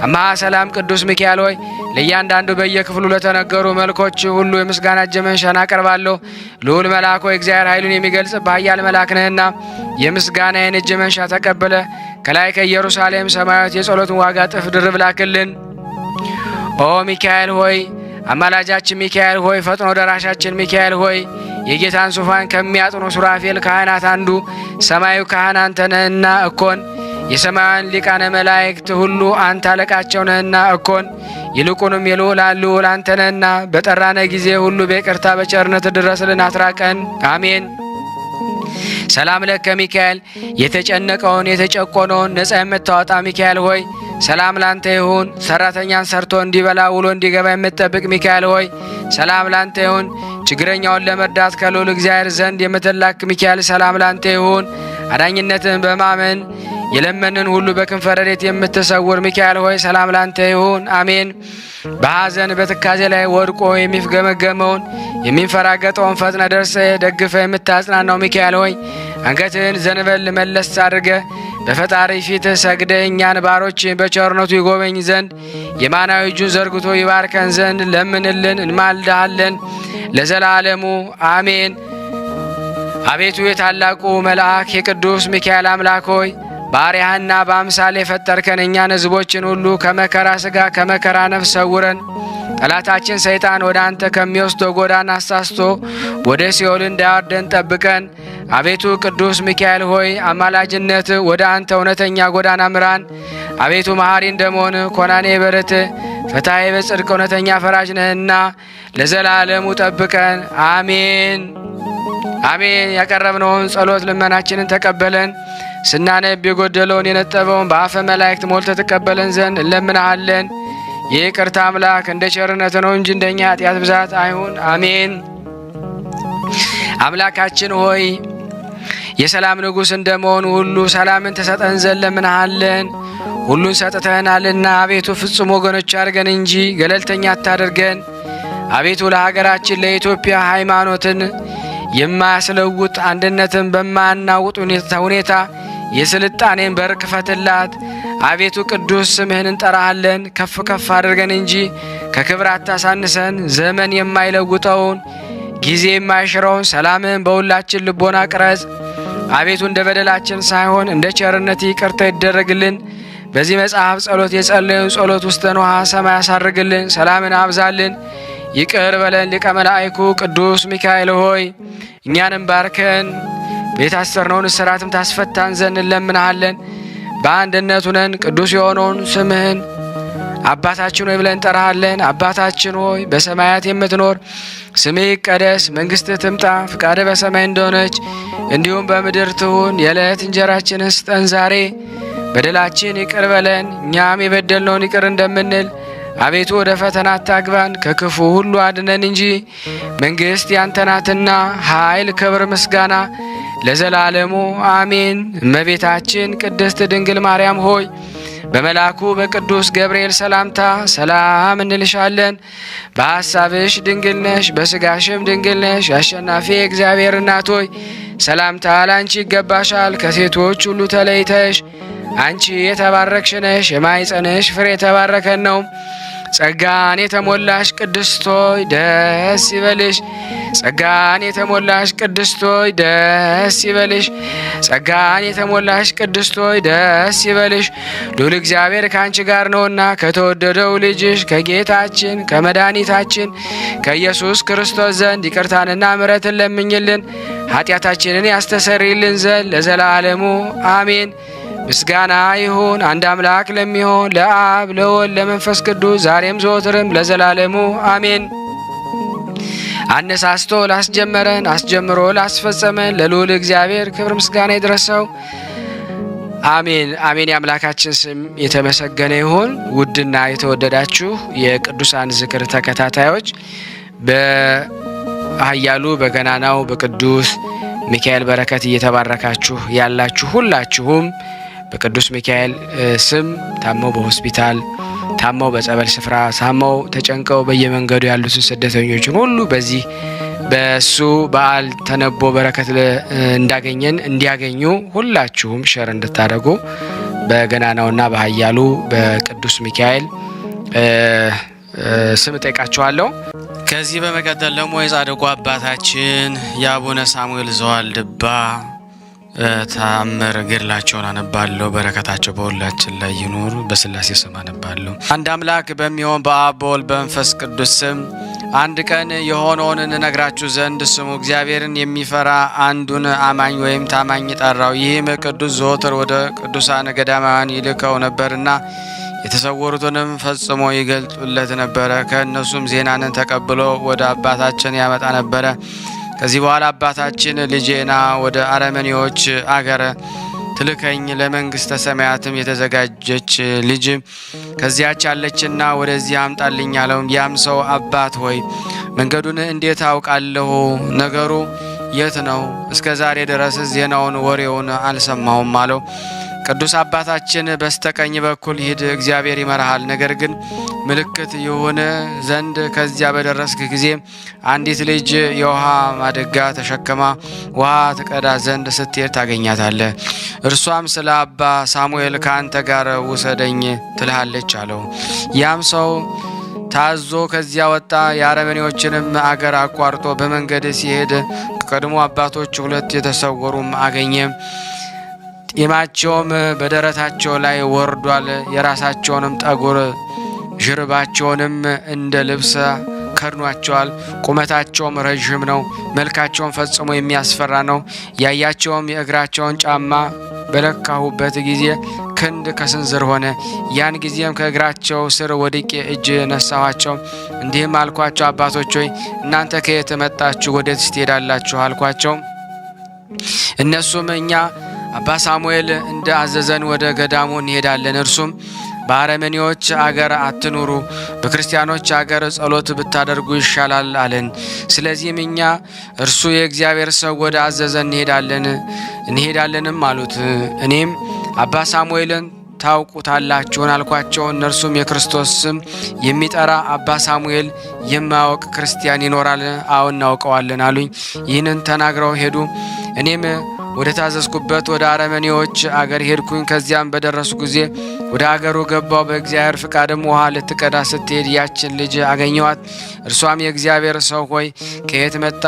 አማ ሰላም ቅዱስ ሚካኤል ሆይ ለእያንዳንዱ በየክፍሉ ለተነገሩ መልኮች ሁሉ የምስጋና እጅ መንሻን አቀርባለሁ። ልዑል መልአክ ሆይ እግዚአብሔር ኃይሉን የሚገልጽ በኃያል መልአክ ነህና የምስጋናዬን እጅ መንሻ ተቀብለ ከላይ ከኢየሩሳሌም ሰማያዊት የጸሎትን ዋጋ እጥፍ ድርብ ላክልን። ኦ ሚካኤል ሆይ አማላጃችን ሚካኤል ሆይ ፈጥኖ ደራሻችን ሚካኤል ሆይ የጌታን ዙፋን ከሚያጥኑ ሱራፌል ካህናት አንዱ ሰማዩ ካህን አንተ ነህና እኮን የሰማያን ሊቃነ መላእክት ሁሉ አንተ አለቃቸው ነህና እኮን ይልቁንም የልዑላን ልዑል አንተ ነህና በጠራነ ጊዜ ሁሉ በይቅርታ በቸርነት ድረስልን አትራቀን። አሜን። ሰላም ለከ ሚካኤል የተጨነቀውን የተጨቆነውን ነጻ የምታወጣ ሚካኤል ሆይ ሰላም ላንተ ይሁን። ሰራተኛን ሰርቶ እንዲበላ ውሎ እንዲገባ የምትጠብቅ ሚካኤል ሆይ ሰላም ላንተ ይሁን። ችግረኛውን ለመርዳት ከልዑል እግዚአብሔር ዘንድ የምትላክ ሚካኤል ሰላም ላንተ ይሁን። አዳኝነትን በማመን የለመንን ሁሉ በክንፈ ረድኤት የምትሰውር ሚካኤል ሆይ ሰላም ላንተ ይሁን። አሜን። በሐዘን በትካዜ ላይ ወድቆ የሚፍገመገመውን የሚንፈራገጠውን ፈጥነ ደርሰ ደግፈ የምታጽናናው ሚካኤል ሆይ አንገትህን ዘንበል መለስ አድርገ በፈጣሪ ፊት ሰግደ እኛን ባሮችን በቸርነቱ ይጎበኝ ዘንድ የማናዊ እጁን ዘርግቶ ይባርከን ዘንድ ለምንልን እንማልድሃለን ለዘላለሙ አሜን። አቤቱ የታላቁ መልአክ የቅዱስ ሚካኤል አምላክ ሆይ ባሪያህና በአምሳሌ የፈጠርከን እኛን ሕዝቦችን ሁሉ ከመከራ ሥጋ ከመከራ ነፍስ ሰውረን። ጠላታችን ሰይጣን ወደ አንተ ከሚወስደው ጎዳና አሳስቶ ወደ ሲኦል እንዳያወርደን ጠብቀን። አቤቱ ቅዱስ ሚካኤል ሆይ አማላጅነት ወደ አንተ እውነተኛ ጎዳና ምራን። አቤቱ መሐሪ እንደመሆን ኮናኔ በረት ፈታዬ በጽድቅ እውነተኛ ፈራጅ ነህና ለዘላለሙ ጠብቀን። አሜን አሜን። ያቀረብነውን ጸሎት ልመናችንን ተቀበለን። ስናነብ የጎደለውን የነጠበውን በአፈ መላእክት ሞልተ ተቀበለን ዘንድ እንለምናሃለን። ይቅርታ አምላክ እንደ ቸርነት ነው እንጂ እንደኛ ኃጢአት ብዛት አይሁን። አሜን። አምላካችን ሆይ የሰላም ንጉሥ እንደመሆኑ ሁሉ ሰላምን ተሰጠን ዘንድ እንለምናሃለን። ሁሉን ሰጥተናልና አቤቱ ፍጹም ወገኖች አድርገን እንጂ ገለልተኛ አታደርገን። አቤቱ ለሀገራችን ለኢትዮጵያ ሃይማኖትን የማያስለውጥ አንድነትን በማያናውጥ ሁኔታ የስልጣኔን በር ክፈትላት። አቤቱ ቅዱስ ስምህን እንጠራሃለን። ከፍ ከፍ አድርገን እንጂ ከክብር አታሳንሰን። ዘመን የማይለውጠውን ጊዜ የማይሽረውን ሰላምህን በሁላችን ልቦና ቅረጽ። አቤቱ እንደ በደላችን ሳይሆን እንደ ቸርነት ይቅርታ ይደረግልን። በዚህ መጽሐፍ ጸሎት የጸለዩን ጸሎት ውስጥ ውሃ ሰማይ ያሳርግልን። ሰላምን አብዛልን። ይቅር በለን። ሊቀ መላእክቱ ቅዱስ ሚካኤል ሆይ እኛንም ባርከን። የታሰርነውን እስራትም ታስፈታን ዘንድ እንለምናሃለን። በአንድነት ሆነን ቅዱስ የሆነውን ስምህን አባታችን ሆይ ብለን እንጠራሃለን። አባታችን ሆይ በሰማያት የምትኖር ስምህ ይቀደስ፣ መንግሥትህ ትምጣ፣ ፍቃድህ በሰማይ እንደሆነች እንዲሁም በምድር ትሁን። የዕለት እንጀራችንን ስጠን ዛሬ፣ በደላችን ይቅር በለን እኛም የበደልነውን ይቅር እንደምንል። አቤቱ ወደ ፈተና አታግባን ከክፉ ሁሉ አድነን እንጂ መንግሥት ያንተ ናትና ኃይል፣ ክብር፣ ምስጋና ለዘላለሙ አሜን። እመቤታችን ቅድስት ድንግል ማርያም ሆይ በመልአኩ በቅዱስ ገብርኤል ሰላምታ ሰላም እንልሻለን። በሐሳብሽ ድንግል ነሽ፣ በሥጋሽም ድንግል ነሽ። አሸናፊ እግዚአብሔር እናት ሆይ ሰላምታ ላንቺ ይገባሻል። ከሴቶች ሁሉ ተለይተሽ አንቺ የተባረክሽ ነሽ፣ የማኅፀንሽ ፍሬ የተባረከ ነው። ጸጋን የተሞላሽ ቅድስት ሆይ ደስ ይበልሽ። ጸጋን የተሞላሽ ቅድስት ሆይ ደስ ይበልሽ። ጸጋን የተሞላሽ ቅድስት ሆይ ደስ ይበልሽ። ልዑል እግዚአብሔር ከአንቺ ጋር ነውና ከተወደደው ልጅሽ ከጌታችን ከመድኃኒታችን ከኢየሱስ ክርስቶስ ዘንድ ይቅርታንና ምሕረትን ለምኝልን ኃጢአታችንን ያስተሰርይልን ዘንድ ለዘላለሙ አሜን። ምስጋና ይሁን አንድ አምላክ ለሚሆን ለአብ ለወልድ ለመንፈስ ቅዱስ ዛሬም ዘወትርም ለዘላለሙ አሜን። አነሳስቶ ላስጀመረን አስጀምሮ ላስፈጸመን ለልዑል እግዚአብሔር ክብር ምስጋና ይድረሰው። አሜን አሜን። የአምላካችን ስም የተመሰገነ ይሁን። ውድና የተወደዳችሁ የቅዱሳን ዝክር ተከታታዮች በኃያሉ በገናናው በቅዱስ ሚካኤል በረከት እየተባረካችሁ ያላችሁ ሁላችሁም በቅዱስ ሚካኤል ስም ታመው በሆስፒታል ታመው በጸበል ስፍራ ታመው ተጨንቀው በየመንገዱ ያሉትን ስደተኞችን ሁሉ በዚህ በሱ በዓል ተነቦ በረከት እንዳገኘን እንዲያገኙ ሁላችሁም ሸር እንድታደርጉ በገናናውና በኃያሉ በቅዱስ ሚካኤል ስም ጠይቃችኋለሁ። ከዚህ በመቀጠል ደግሞ የጻድቁ አባታችን የአቡነ ሳሙኤል ዘዋልድባ ተአምር ገድላቸውን አነባለሁ። በረከታቸው በሁላችን ላይ ይኑር። በስላሴ ስም አነባለሁ። አንድ አምላክ በሚሆን በአብ በወልድ በመንፈስ ቅዱስ ስም አንድ ቀን የሆነውን እንነግራችሁ ዘንድ ስሙ እግዚአብሔርን የሚፈራ አንዱን አማኝ ወይም ታማኝ ጠራው። ይህም ቅዱስ ዘወትር ወደ ቅዱሳን ገዳማውያን ይልከው ነበርና የተሰወሩትንም ፈጽሞ ይገልጡለት ነበረ። ከእነሱም ዜናንን ተቀብሎ ወደ አባታችን ያመጣ ነበረ። ከዚህ በኋላ አባታችን ልጄና ወደ አረመኔዎች አገር ትልከኝ ለመንግሥተ ሰማያትም የተዘጋጀች ልጅ ከዚያች አለችና ወደዚህ አምጣልኝ አለው። ያም ሰው አባት ሆይ መንገዱን እንዴት አውቃለሁ? ነገሩ የት ነው? እስከ ዛሬ ድረስ ዜናውን ወሬውን አልሰማሁም አለው። ቅዱስ አባታችን በስተቀኝ በኩል ሂድ፣ እግዚአብሔር ይመራሃል። ነገር ግን ምልክት ይሁን ዘንድ ከዚያ በደረስክ ጊዜ አንዲት ልጅ የውሃ ማድጋ ተሸክማ ውሃ ትቀዳ ዘንድ ስትሄድ ታገኛታለህ። እርሷም ስለ አባ ሳሙኤል ከአንተ ጋር ውሰደኝ ትልሃለች አለው። ያም ሰው ታዞ ከዚያ ወጣ። የአረመኔዎችንም አገር አቋርጦ በመንገድ ሲሄድ ከቀድሞ አባቶች ሁለት የተሰወሩም አገኘ። ጢማቸውም በደረታቸው ላይ ወርዷል። የራሳቸውንም ጠጉር ዥርባቸውንም እንደ ልብስ ከድኗቸዋል። ቁመታቸውም ረዥም ነው። መልካቸውም ፈጽሞ የሚያስፈራ ነው። ያያቸውም የእግራቸውን ጫማ በለካሁበት ጊዜ ክንድ ከስንዝር ሆነ። ያን ጊዜም ከእግራቸው ስር ወድቄ እጅ ነሳኋቸው። እንዲህም አልኳቸው፣ አባቶች ሆይ እናንተ ከየት መጣችሁ? ወዴትስ ትሄዳላችሁ? አልኳቸው። እነሱም እኛ አባ ሳሙኤል እንደ አዘዘን ወደ ገዳሙ እንሄዳለን። እርሱም በአረመኔዎች አገር አትኑሩ፣ በክርስቲያኖች አገር ጸሎት ብታደርጉ ይሻላል አለን። ስለዚህም እኛ እርሱ የእግዚአብሔር ሰው ወደ አዘዘን እንሄዳለንም አሉት። እኔም አባ ሳሙኤልን ታውቁታላችሁን አልኳቸው። እነርሱም የክርስቶስ ስም የሚጠራ አባ ሳሙኤል የማያውቅ ክርስቲያን ይኖራል? አዎ እናውቀዋለን አሉኝ። ይህንን ተናግረው ሄዱ። እኔም ወደ ታዘዝኩበት ወደ አረመኔዎች አገር ሄድኩኝ። ከዚያም በደረሱ ጊዜ ወደ አገሩ ገባው። በእግዚአብሔር ፍቃድም ውሃ ልትቀዳ ስትሄድ ያችን ልጅ አገኘዋት። እርሷም የእግዚአብሔር ሰው ሆይ ከየት መጣ?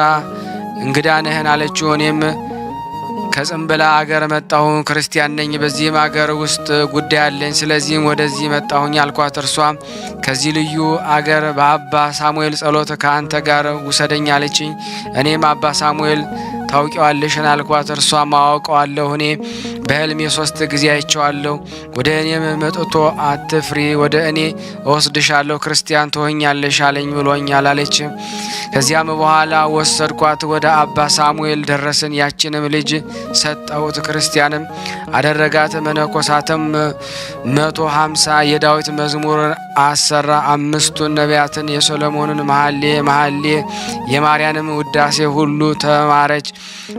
እንግዳ ነህን? አለችው። እኔም ከጽንብላ አገር መጣሁ፣ ክርስቲያን ነኝ። በዚህም አገር ውስጥ ጉዳይ አለኝ፣ ስለዚህም ወደዚህ መጣሁኝ አልኳት። እርሷም ከዚህ ልዩ አገር በአባ ሳሙኤል ጸሎት ከአንተ ጋር ውሰደኝ አለችኝ። እኔም አባ ሳሙኤል ታውቂዋለሽን አልኳት። እርሷም አውቀዋለሁ፣ እኔ በሕልሜ 3 ጊዜ አይቼዋለሁ። ወደ እኔም መጥቶ አትፍሪ፣ ወደ እኔ እወስድሻለሁ፣ ክርስቲያን ትሆኛለሽ አለኝ ብሎኛል አለች። ከዚያም በኋላ ወሰድኳት፣ ወደ አባ ሳሙኤል ደረስን። ያችንም ልጅ ሰጠሁት፣ ክርስቲያንም አደረጋት። መነኮሳትም 150 የዳዊት መዝሙር አሰራ። 5ቱን ነቢያትን የሰሎሞንን መሐሌ የማርያንም ውዳሴ ሁሉ ተማረች።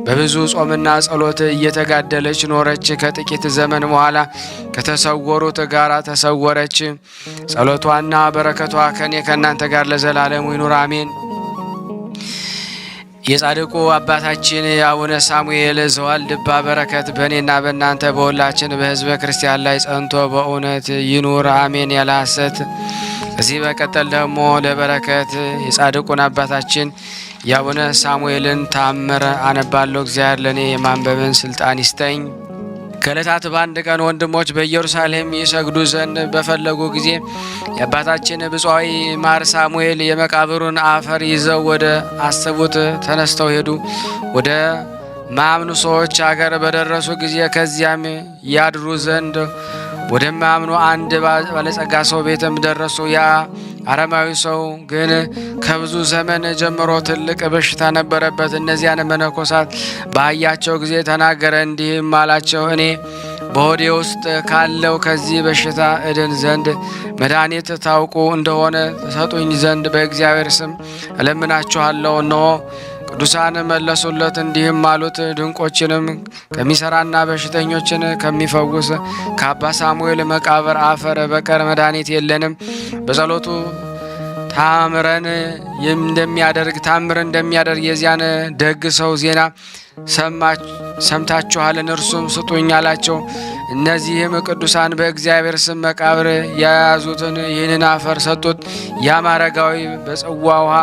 በብዙ ጾምና ጸሎት እየተጋደለች ኖረች። ከጥቂት ዘመን በኋላ ከተሰወሩት ጋር ተሰወረች። ጸሎቷና በረከቷ ከኔ ከእናንተ ጋር ለዘላለሙ ይኑር አሜን። የጻድቁ አባታችን የአቡነ ሳሙኤል ዘዋልድባ በረከት በእኔና በእናንተ በሁላችን በሕዝበ ክርስቲያን ላይ ጸንቶ በእውነት ይኑር አሜን ያለ ሐሰት። ከዚህ በቀጠል ደግሞ ለበረከት የጻድቁን አባታችን የአቡነ ሳሙኤልን ተአምር አነባለሁ። እግዚአብሔር ለእኔ የማንበብን ስልጣን ይስጠኝ። ከዕለታት በአንድ ቀን ወንድሞች በኢየሩሳሌም ይሰግዱ ዘንድ በፈለጉ ጊዜ የአባታችን ብፁዓዊ ማር ሳሙኤል የመቃብሩን አፈር ይዘው ወደ አሰቡት ተነስተው ሄዱ። ወደ ማያምኑ ሰዎች አገር በደረሱ ጊዜ ከዚያም ያድሩ ዘንድ ወደማያምኑ አንድ ባለጸጋ ሰው ቤትም ደረሱ። ያ አረማዊ ሰው ግን ከብዙ ዘመን ጀምሮ ትልቅ በሽታ ነበረበት። እነዚያን መነኮሳት ባያቸው ጊዜ ተናገረ፣ እንዲህም አላቸው፣ እኔ በሆዴ ውስጥ ካለው ከዚህ በሽታ እድን ዘንድ መድኃኒት ታውቁ እንደሆነ ተሰጡኝ ዘንድ በእግዚአብሔር ስም እለምናችኋለሁ። እነሆ ቅዱሳን መለሱለት፣ እንዲህም አሉት፣ ድንቆችንም ከሚሰራና በሽተኞችን ከሚፈውስ ከአባ ሳሙኤል መቃብር አፈር በቀር መድኃኒት የለንም። በጸሎቱ ታምር እንደሚያደርግ የዚያን ደግ ሰው ዜና ሰምታችኋልን? እርሱም ስጡኝ አላቸው። እነዚህም ቅዱሳን በእግዚአብሔር ስም መቃብር የያዙትን ይህንን አፈር ሰጡት። ያም አረጋዊ በጽዋ ውሃ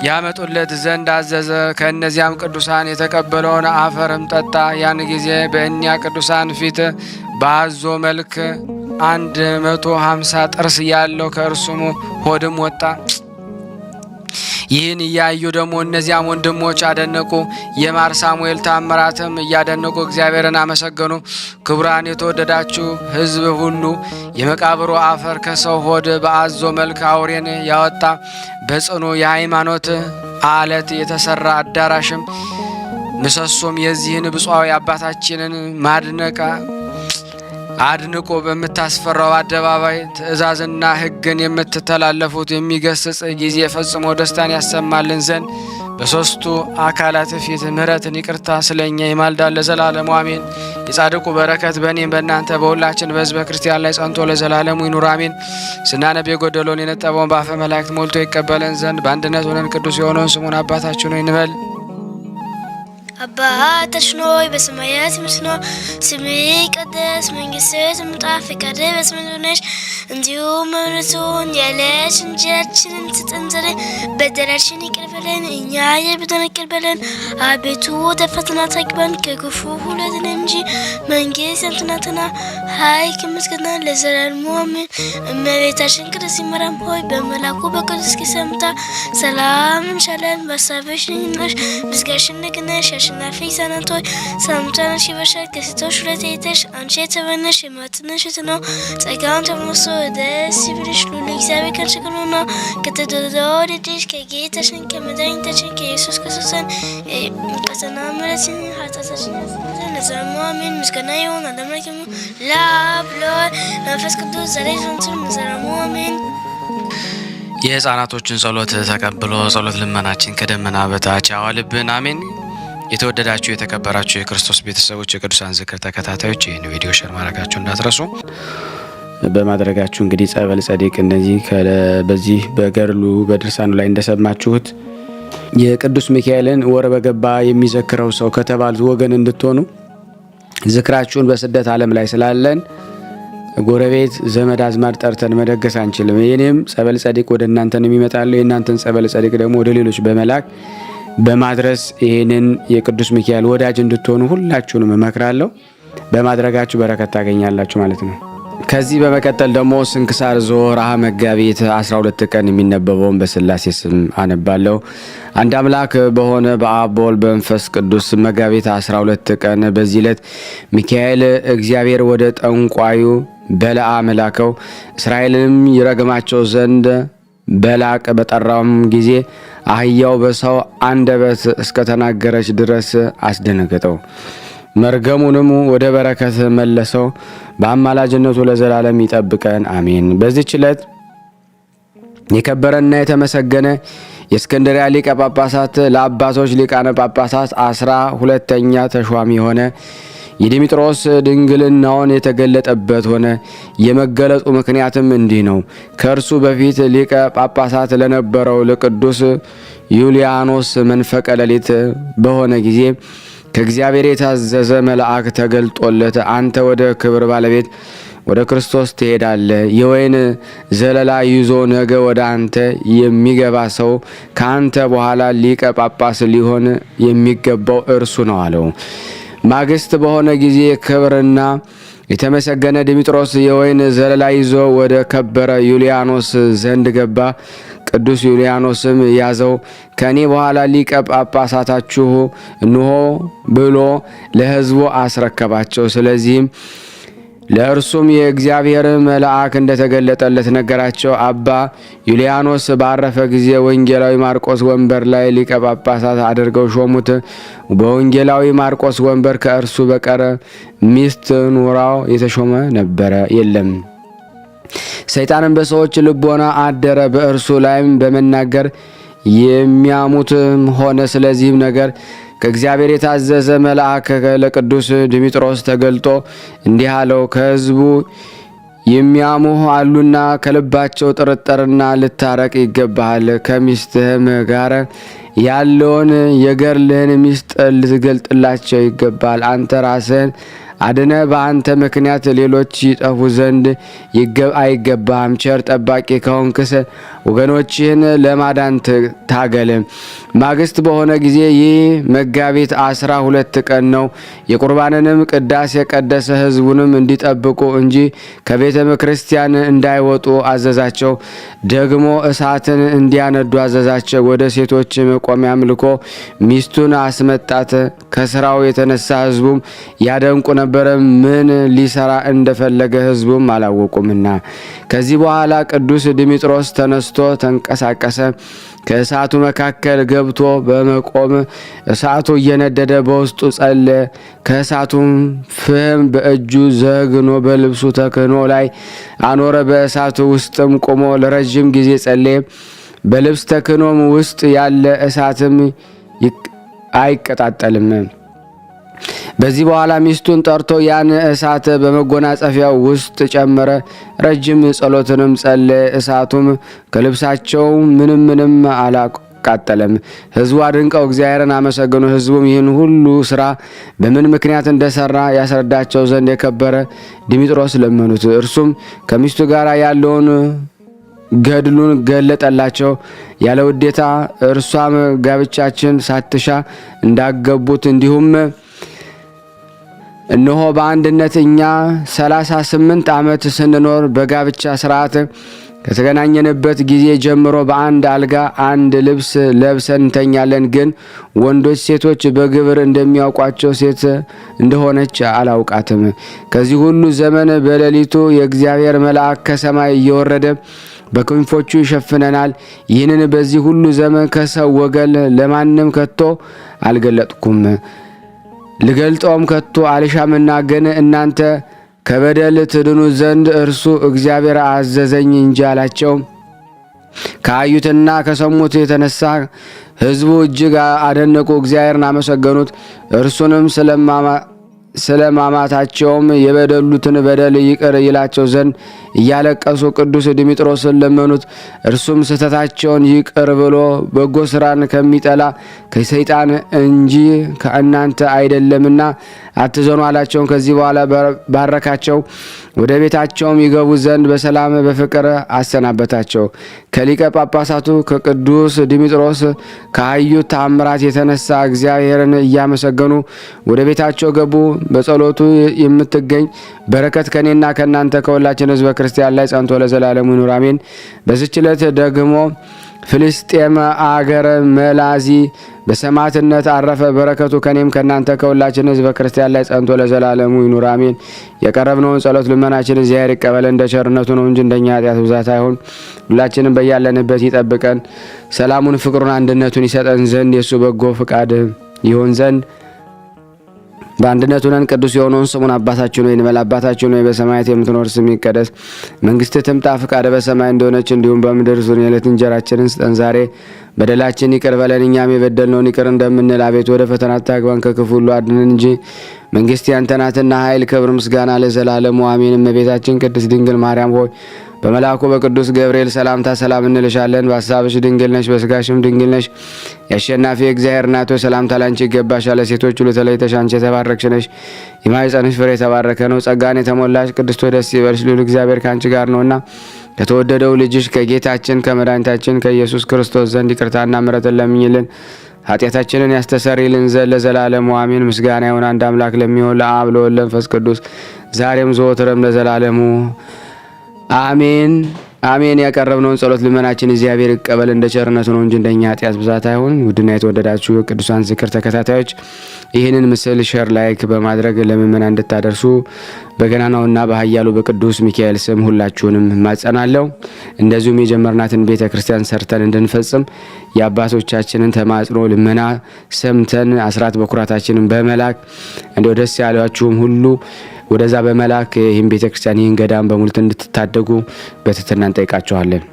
ያመጡለት ዘንድ አዘዘ። ከእነዚያም ቅዱሳን የተቀበለውን አፈርም ጠጣ። ያን ጊዜ በእኒያ ቅዱሳን ፊት በአዞ መልክ 150 ጥርስ ያለው ከእርሱም ሆድም ወጣ። ይህን እያዩ ደግሞ እነዚያም ወንድሞች አደነቁ። የማር ሳሙኤል ታምራትም እያደነቁ እግዚአብሔርን አመሰገኑ። ክቡራን የተወደዳችሁ ሕዝብ ሁሉ የመቃብሩ አፈር ከሰው ሆድ በአዞ መልክ አውሬን ያወጣ በጽኑ የሃይማኖት አለት የተሰራ አዳራሽም ምሰሶም የዚህን ብፁዓዊ አባታችንን ማድነቃ አድንቆ በምታስፈራው አደባባይ ትእዛዝና ሕግን የምትተላለፉት የሚገስጽ ጊዜ ፈጽሞ ደስታን ያሰማልን ዘንድ በሦስቱ አካላት ፊት ምሕረትን ይቅርታ ስለኛ ይማልዳል ለዘላለሙ አሜን። የጻድቁ በረከት በእኔም በእናንተ በሁላችን በሕዝበ ክርስቲያን ላይ ጸንቶ ለዘላለሙ ይኑር አሜን። ስናነብ የጎደለውን የነጠበውን በአፈ መላእክት ሞልቶ ይቀበለን ዘንድ በአንድነት ሆነን ቅዱስ የሆነውን ስሙን አባታችን ሆይ እንበል። አባታችን ሆይ በሰማያት የምትኖር፣ ስምህ ይቀደስ፣ መንግሥትህ ትምጣ፣ ፈቃድህ በሰማይ እንደሆነች እንዲሁም በምድር ትሁን። የዕለት እንጀራችንን ስጠን ዛሬ፣ በደላችንን ይቅር በለን እኛ የበደሉንን ይቅር በለን፣ አቤቱ ወደ ፈተና አታግባን ከክፉ ሁሉ አድነን እንጂ መንግሥት ያንተ ናትና፣ ኃይል ምስጋና ለዘላለሙ አሜን። እመቤታችን ቅድስት ማርያም ሆይ በመልአኩ በቅዱስ ጊዮርጊስ ሰላምታ ሰላም እንልሻለን። በሐሳብሽ ድንግል ነሽ፣ በሥጋሽም ድንግል ነሽ። አሸናፊ ሕፃናት ሆይ ሰላምታ ላንቺ ይገባሻል። ከሴቶች ሁሉ ተለይተሽ አንቺ የተባረክሽ የእመቤታችን ፍሬ ነው። ጸጋን ተሞልተሽ ደስ ይበልሽ፣ ልዑል እግዚአብሔር ካንቺ ጋር ነውና ከተወደደው ልጅሽ ከጌታችን ከመድኃኒታችን ከኢየሱስ ክርስቶስ ይቅርታና ምሕረትን ኃጢአታችንን ያስተሰርይልን ለዘላለሙ አሜን። ምስጋና ይሁን ለአብ ለወልድ ለመንፈስ ቅዱስ ዛሬም ዘወትርም ለዘላለሙ አሜን። የሕፃናቶችን ጸሎት ተቀብሎ ጸሎት ልመናችን ከደመና በታች ያዋልብን አሜን። የተወደዳችሁ የተከበራችሁ የክርስቶስ ቤተሰቦች የቅዱሳን ዝክር ተከታታዮች ይህን ቪዲዮ ሼር ማድረጋችሁ እንዳትረሱ። በማድረጋችሁ እንግዲህ ጸበል ጸዲቅ እነዚህ በዚህ በገድሉ በድርሳኑ ላይ እንደሰማችሁት የቅዱስ ሚካኤልን ወር በገባ የሚዘክረው ሰው ከተባሉት ወገን እንድትሆኑ ዝክራችሁን በስደት ዓለም ላይ ስላለን ጎረቤት ዘመድ አዝማድ ጠርተን መደገስ አንችልም። የኔም ጸበል ጸዲቅ ወደ እናንተ ነው የሚመጣለው። የእናንተን ጸበል ጸዲቅ ደግሞ ወደ ሌሎች በመላክ በማድረስ ይህንን የቅዱስ ሚካኤል ወዳጅ እንድትሆኑ ሁላችሁንም እመክራለሁ። በማድረጋችሁ በረከት ታገኛላችሁ ማለት ነው። ከዚህ በመቀጠል ደግሞ ስንክሳር ዘወርኀ መጋቢት 12 ቀን የሚነበበውን በስላሴ ስም አነባለሁ። አንድ አምላክ በሆነ በአብ በወልድ በመንፈስ ቅዱስ መጋቢት 12 ቀን በዚህ ዕለት ሚካኤል እግዚአብሔር ወደ ጠንቋዩ በለዓም ላከው። እስራኤልንም ይረግማቸው ዘንድ በላቅ በጠራውም ጊዜ አህያው በሰው አንደበት እስከተናገረች ድረስ አስደነገጠው። መርገሙንም ወደ በረከት መለሰው። በአማላጅነቱ ለዘላለም ይጠብቀን አሜን። በዚህች ዕለት የከበረና የተመሰገነ የእስክንድርያ ሊቀ ጳጳሳት ለአባቶች ሊቃነ ጳጳሳት 12ኛ ተሿሚ የሆነ የዲሜጥሮስ ድንግልናውን የተገለጠበት ሆነ። የመገለጡ ምክንያትም እንዲህ ነው። ከእርሱ በፊት ሊቀ ጳጳሳት ለነበረው ለቅዱስ ዩልያኖስ መንፈቀ ሌሊት በሆነ ጊዜ ከእግዚአብሔር የታዘዘ መልአክ ተገልጦለት አንተ ወደ ክብር ባለቤት ወደ ክርስቶስ ትሄዳለህ። የወይን ዘለላ ይዞ ነገ ወደ አንተ የሚገባ ሰው ከአንተ በኋላ ሊቀ ጳጳስ ሊሆን የሚገባው እርሱ ነው አለው። ማግስት በሆነ ጊዜ ክብርና የተመሰገነ ዲሜጥሮስ የወይን ዘለላ ይዞ ወደ ከበረ ዩልያኖስ ዘንድ ገባ። ቅዱስ ዩልያኖስም ያዘው። ከኔ በኋላ ሊቀ ጳጳሳታችሁ እንሆ ብሎ ለሕዝቡ አስረከባቸው። ስለዚህም ለእርሱም የእግዚአብሔር መልአክ እንደተገለጠለት ነገራቸው። አባ ዩልያኖስ ባረፈ ጊዜ ወንጌላዊ ማርቆስ ወንበር ላይ ሊቀ ጳጳሳት አድርገው ሾሙት። በወንጌላዊ ማርቆስ ወንበር ከእርሱ በቀር ሚስት ኑራው የተሾመ ነበረ የለም። ሰይጣንም በሰዎች ልቦና አደረ። በእርሱ ላይም በመናገር የሚያሙትም ሆነ። ስለዚህም ነገር ከእግዚአብሔር የታዘዘ መልአክ ለቅዱስ ዲሜጥሮስ ተገልጦ እንዲህ አለው። ከሕዝቡ የሚያሙህ አሉና ከልባቸው ጥርጥርና ልታረቅ ይገባሃል። ከሚስትህም ጋር ያለውን የገድልህን ምስጢር ልትገልጥላቸው ይገባል። አንተ ራስህን አድነ በአንተ ምክንያት ሌሎች ይጠፉ ዘንድ አይገባህም። ቸር ጠባቂ ከሆንክስ ወገኖችህን ለማዳን ታገል። ማግስት በሆነ ጊዜ ይህ መጋቢት 12 ቀን ነው። የቁርባንንም ቅዳሴ ቀደሰ። ሕዝቡንም እንዲጠብቁ እንጂ ከቤተ ክርስቲያን እንዳይወጡ አዘዛቸው። ደግሞ እሳትን እንዲያነዱ አዘዛቸው። ወደ ሴቶች መቆሚያም ልኮ ሚስቱን አስመጣት። ከስራው የተነሳ ሕዝቡም ያደንቁ ነበረ፣ ምን ሊሰራ እንደፈለገ ሕዝቡም አላወቁምና። ከዚህ በኋላ ቅዱስ ዲሜጥሮስ ተነስቶ ተንቀሳቀሰ። ከእሳቱ መካከል ገብቶ በመቆም እሳቱ እየነደደ በውስጡ ጸለየ። ከእሳቱም ፍም በእጁ ዘግኖ በልብሱ ተክህኖ ላይ አኖረ። በእሳቱ ውስጥም ቆሞ ለረጅም ጊዜ ጸለየ። በልብስ ተክህኖም ውስጥ ያለ እሳትም አይቀጣጠልም። በዚህ በኋላ ሚስቱን ጠርቶ ያን እሳት በመጎናጸፊያው ውስጥ ጨመረ። ረጅም ጸሎትንም ጸለየ። እሳቱም ከልብሳቸው ምንም አላቃጠለም። ሕዝቡ አድንቀው እግዚአብሔርን አመሰገኑ። ሕዝቡም ይህን ሁሉ ስራ በምን ምክንያት እንደሰራ ያስረዳቸው ዘንድ የከበረ ዲሜጥሮስ ለመኑት። እርሱም ከሚስቱ ጋር ያለውን ገድሉን ገለጠላቸው። ያለ ውዴታ እርሷም ጋብቻችን ሳትሻ እንዳገቡት እንዲሁም እነሆ በአንድነት እኛ 38 ዓመት ስንኖር በጋብቻ ስርዓት ከተገናኘንበት ጊዜ ጀምሮ በአንድ አልጋ አንድ ልብስ ለብሰን እንተኛለን። ግን ወንዶች ሴቶች በግብር እንደሚያውቋቸው ሴት እንደሆነች አላውቃትም። ከዚህ ሁሉ ዘመን በሌሊቱ የእግዚአብሔር መልአክ ከሰማይ እየወረደ በክንፎቹ ይሸፍነናል። ይህንን በዚህ ሁሉ ዘመን ከሰው ወገን ለማንም ከቶ አልገለጥኩም፣ ልገልጠውም ከቶ አልሻምና ግን እናንተ ከበደል ትድኑ ዘንድ እርሱ እግዚአብሔር አዘዘኝ እንጂ አላቸው። ካዩትና ከሰሙት የተነሳ ሕዝቡ እጅግ አደነቁ፣ እግዚአብሔርን አመሰገኑት። እርሱንም ስለማማታቸውም የበደሉትን በደል ይቅር ይላቸው ዘንድ እያለቀሱ ቅዱስ ዲሜጥሮስን ለመኑት። እርሱም ስህተታቸውን ይቅር ብሎ በጎ ስራን ከሚጠላ ከሰይጣን እንጂ ከእናንተ አይደለምና አትዘኑ አላቸውም። ከዚህ በኋላ ባረካቸው። ወደ ቤታቸውም ይገቡ ዘንድ በሰላም በፍቅር አሰናበታቸው። ከሊቀ ጳጳሳቱ ከቅዱስ ዲሜጥሮስ ካዩት ተአምራት የተነሳ እግዚአብሔርን እያመሰገኑ ወደ ቤታቸው ገቡ። በጸሎቱ የምትገኝ በረከት ከኔና ከእናንተ ከሁላችን ሕዝበ ክርስቲያን ላይ ጸንቶ ለዘላለሙ ይኑር አሜን። በዚች ዕለት ደግሞ ፍልስጤም አገረ መላዚ በሰማዕትነት አረፈ። በረከቱ ከኔም ከእናንተ ከሁላችን ሕዝበ ክርስቲያን ላይ ጸንቶ ለዘላለሙ ይኑር አሜን። የቀረብነውን ጸሎት ልመናችን እግዚአብሔር ይቀበል፣ እንደ ቸርነቱ ነው እንጂ እንደኛ ኃጢአት ብዛት አይሁን። ሁላችንም በያለንበት ይጠብቀን፣ ሰላሙን፣ ፍቅሩን፣ አንድነቱን ይሰጠን ዘንድ የእሱ በጎ ፍቃድ ይሆን ዘንድ በአንድነቱ ነን። ቅዱስ የሆነውን ስሙን አባታችን ሆይ እንበል። አባታችን ሆይ በሰማያት የምትኖር ስምህ ይቀደስ፣ መንግስትህ ትምጣ፣ ፈቃድህ በሰማይ እንደሆነች እንዲሁም በምድር ዙር የዕለት እንጀራችንን ስጠን ዛሬ፣ በደላችን ይቅር በለን እኛም የበደልነውን ይቅር እንደምንል፣ አቤቱ ወደ ፈተና አታግባን ከክፉ ሁሉ አድነን እንጂ መንግስት ያንተ ናትና ኃይል፣ ክብር፣ ምስጋና ለዘላለሙ አሜን። እመቤታችን ቅድስት ድንግል ማርያም ሆይ በመልአኩ በቅዱስ ገብርኤል ሰላምታ ሰላም እንልሻለን። በሀሳብሽ ድንግል ነሽ፣ በስጋሽም ድንግል ነሽ። የአሸናፊ እግዚአብሔር እናት ሆይ ሰላምታ ላንቺ ይገባሻል። ሴቶች ሁሉ ተለይተሽ አንቺ የተባረክሽ ነሽ፣ የማኅፀንሽ ፍሬ የተባረከ ነው። ጸጋን የተሞላሽ ቅድስት ሆይ ደስ ይበልሽ፣ ልዑል እግዚአብሔር ከአንቺ ጋር ነውና ከተወደደው ልጅሽ ከጌታችን ከመድኃኒታችን ከኢየሱስ ክርስቶስ ዘንድ ይቅርታና ምሕረትን ለምኝልን ኃጢአታችንን ያስተሰርይልን ዘንድ ለዘላለሙ አሜን። ምስጋና ይሁን አንድ አምላክ ለሚሆን ለአብ ለወልድ ለመንፈስ ቅዱስ ዛሬም ዘወትርም ለዘላለሙ አሜን አሜን። ያቀረብነውን ጸሎት ልመናችን እግዚአብሔር ይቀበል፣ እንደ ቸርነቱ ነው እንጂ እንደኛ ኃጢአት ብዛት አይሁን። ውድና የተወደዳችሁ የቅዱሳን ዝክር ተከታታዮች ይህንን ምስል ሼር ላይክ በማድረግ ለምእመናን እንድታደርሱ በገናናውና በኃያሉ በቅዱስ ሚካኤል ስም ሁላችሁንም ማጸናለሁ። እንደዚሁም የጀመርናትን ቤተ ክርስቲያን ሰርተን እንድንፈጽም የአባቶቻችንን ተማጽኖ ልመና ሰምተን አስራት በኩራታችንን በመላክ እንደው ደስ ያሏችሁም ሁሉ ወደዛ በመላክ ይህን ቤተ ክርስቲያን ይህን ገዳም በሙሉት እንድትታደጉ በትህትና እንጠይቃችኋለን።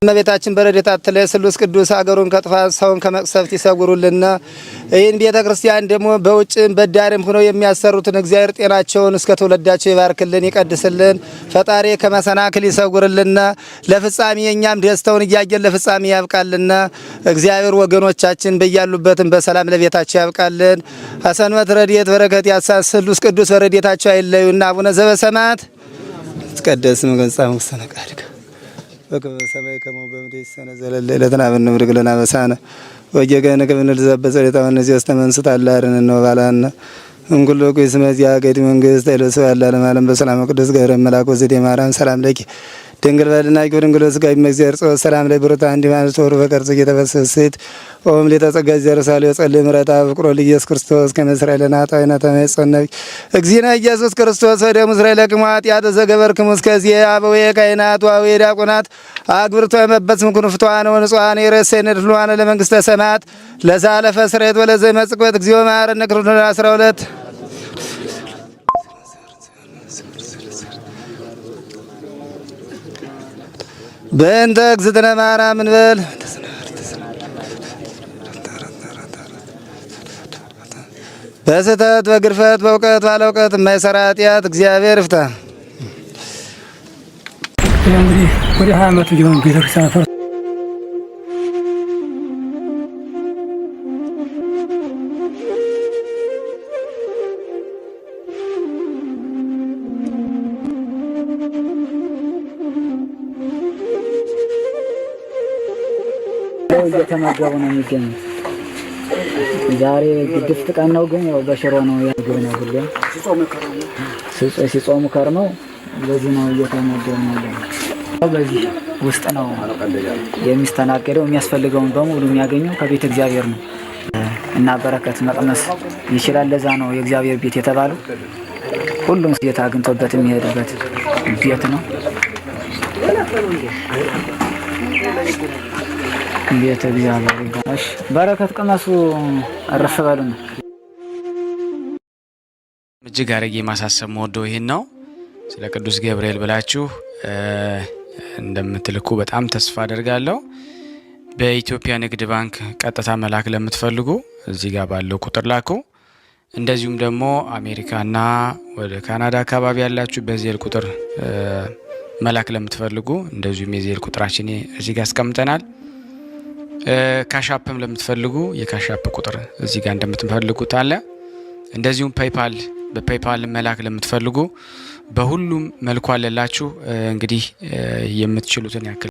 እመቤታችን በረድኤታ አትለይ፣ ስሉስ ቅዱስ አገሩን ከጥፋት ሰውን ከመቅሰፍት ይሰውሩልና። ይህን ቤተ ክርስቲያን ደግሞ በውጭም በዳርም ሆነው የሚያሰሩትን እግዚአብሔር ጤናቸውን እስከ ትውልዳቸው ይባርክልን ይቀድስልን። ፈጣሪ ከመሰናክል ይሰውርልና። ለፍጻሜ እኛም ደስታውን እያየን ለፍጻሜ ያብቃልና። እግዚአብሔር ወገኖቻችን በያሉበትም በሰላም ለቤታቸው ያብቃልን። ሐሰንበት ረድኤት በረከት ያሳስ ስሉስ ቅዱስ በረድኤታቸው አይለዩና። አቡነ ዘበሰማያት ይትቀደስ ስምከ ወይትጸድቅ ፈቃድከ በከመ በሰማይ ከማሁ በምድር ሲሳየነ ዘለለ ዕለትነ ሀበነ ኅቡር ለነ አበሳነ ወጌጋየነ ከመ ንርዛዕ በጸሎተ እነዚህ ወስተመንሱት አላርን ነው ባላና እንኩሎ ኩይ ስመዚያ ገዲ መንግስት አይለሰው ያለ ዓለም በሰላም ቅዱስ ገብረ መልአክ ወዘዴ ማርያም ሰላም ለኪ ድንግል በልና ድንግል ስጋ ይመግዚር ጾ ሰላም ላይ ብሩታ እንዲ ማለት ወሩ በቀርጽ እየተበሰሰት ኦም ለተጸጋ ዘርሳለ ጸልይ ምረታ ፍቅሮ ለኢየሱስ ክርስቶስ ከመስራኤልና ታይና ተመጽነብ እግዚእነ ኢየሱስ ክርስቶስ ወደ እስራኤል ለቅማት ያተ ዘገበርክሙ እስከዚህ አበዌ ካይናት ዋዌ ዲያቆናት አግብርቶ የመበጽም ኩንፍቷን ወንጿን የረሰነ ድሏን ለመንግስተ ሰማያት ለዛለፈ ስሬት ወለዘ መጽቆት እግዚኦ ማረነ ክርስቶስ 12 በእንተ እግዝእትነ ማርያም እንበል በስህተት በግርፈት በእውቀት ባለ እውቀት የማይሰራ ኃጢአት እግዚአብሔር ይፍታ። እንግዲህ ወደ 20 ዓመቱ ሊሆን ቤተክርስቲያን ፈርሶ እየተመገቡ ነው የሚገኙት። ዛሬ ግድፍት ቀን ነው፣ ግን ያው በሽሮ ነው ያገኘው ነው ሁሉ ሲጾሙ ከርመው በዚህ ነው እየተመገቡ ነው። በዚህ ውስጥ ነው የሚስተናገደው። የሚያስፈልገውን በሙሉ የሚያገኘው ከቤተ እግዚአብሔር ነው እና በረከት መቅመስ ይችላል። ለዛ ነው የእግዚአብሔር ቤት የተባለው። ሁሉም ጌታ አግኝቶበት የሚሄድበት ቤት ነው። ቤተ እግዚአብሔር ይባላል። በረከት ቅመሱ፣ አረፍ በሉ ነው። እጅግ አድርጌ ማሳሰብ መወደው ይሄን ነው። ስለ ቅዱስ ገብርኤል ብላችሁ እንደምትልኩ በጣም ተስፋ አደርጋለሁ። በኢትዮጵያ ንግድ ባንክ ቀጥታ መላክ ለምትፈልጉ እዚህ ጋር ባለው ቁጥር ላኩ። እንደዚሁም ደግሞ አሜሪካና ወደ ካናዳ አካባቢ ያላችሁ በዜል ቁጥር መላክ ለምትፈልጉ እንደዚሁም የዜል ቁጥራችን እዚህ ጋር አስቀምጠናል። ካሻፕም ለምትፈልጉ የካሻፕ ቁጥር እዚህ ጋር እንደምትፈልጉት አለ። እንደዚሁም ፔይፓል በፔይፓል መላክ ለምትፈልጉ በሁሉም መልኩ አለላችሁ። እንግዲህ የምትችሉትን ያክል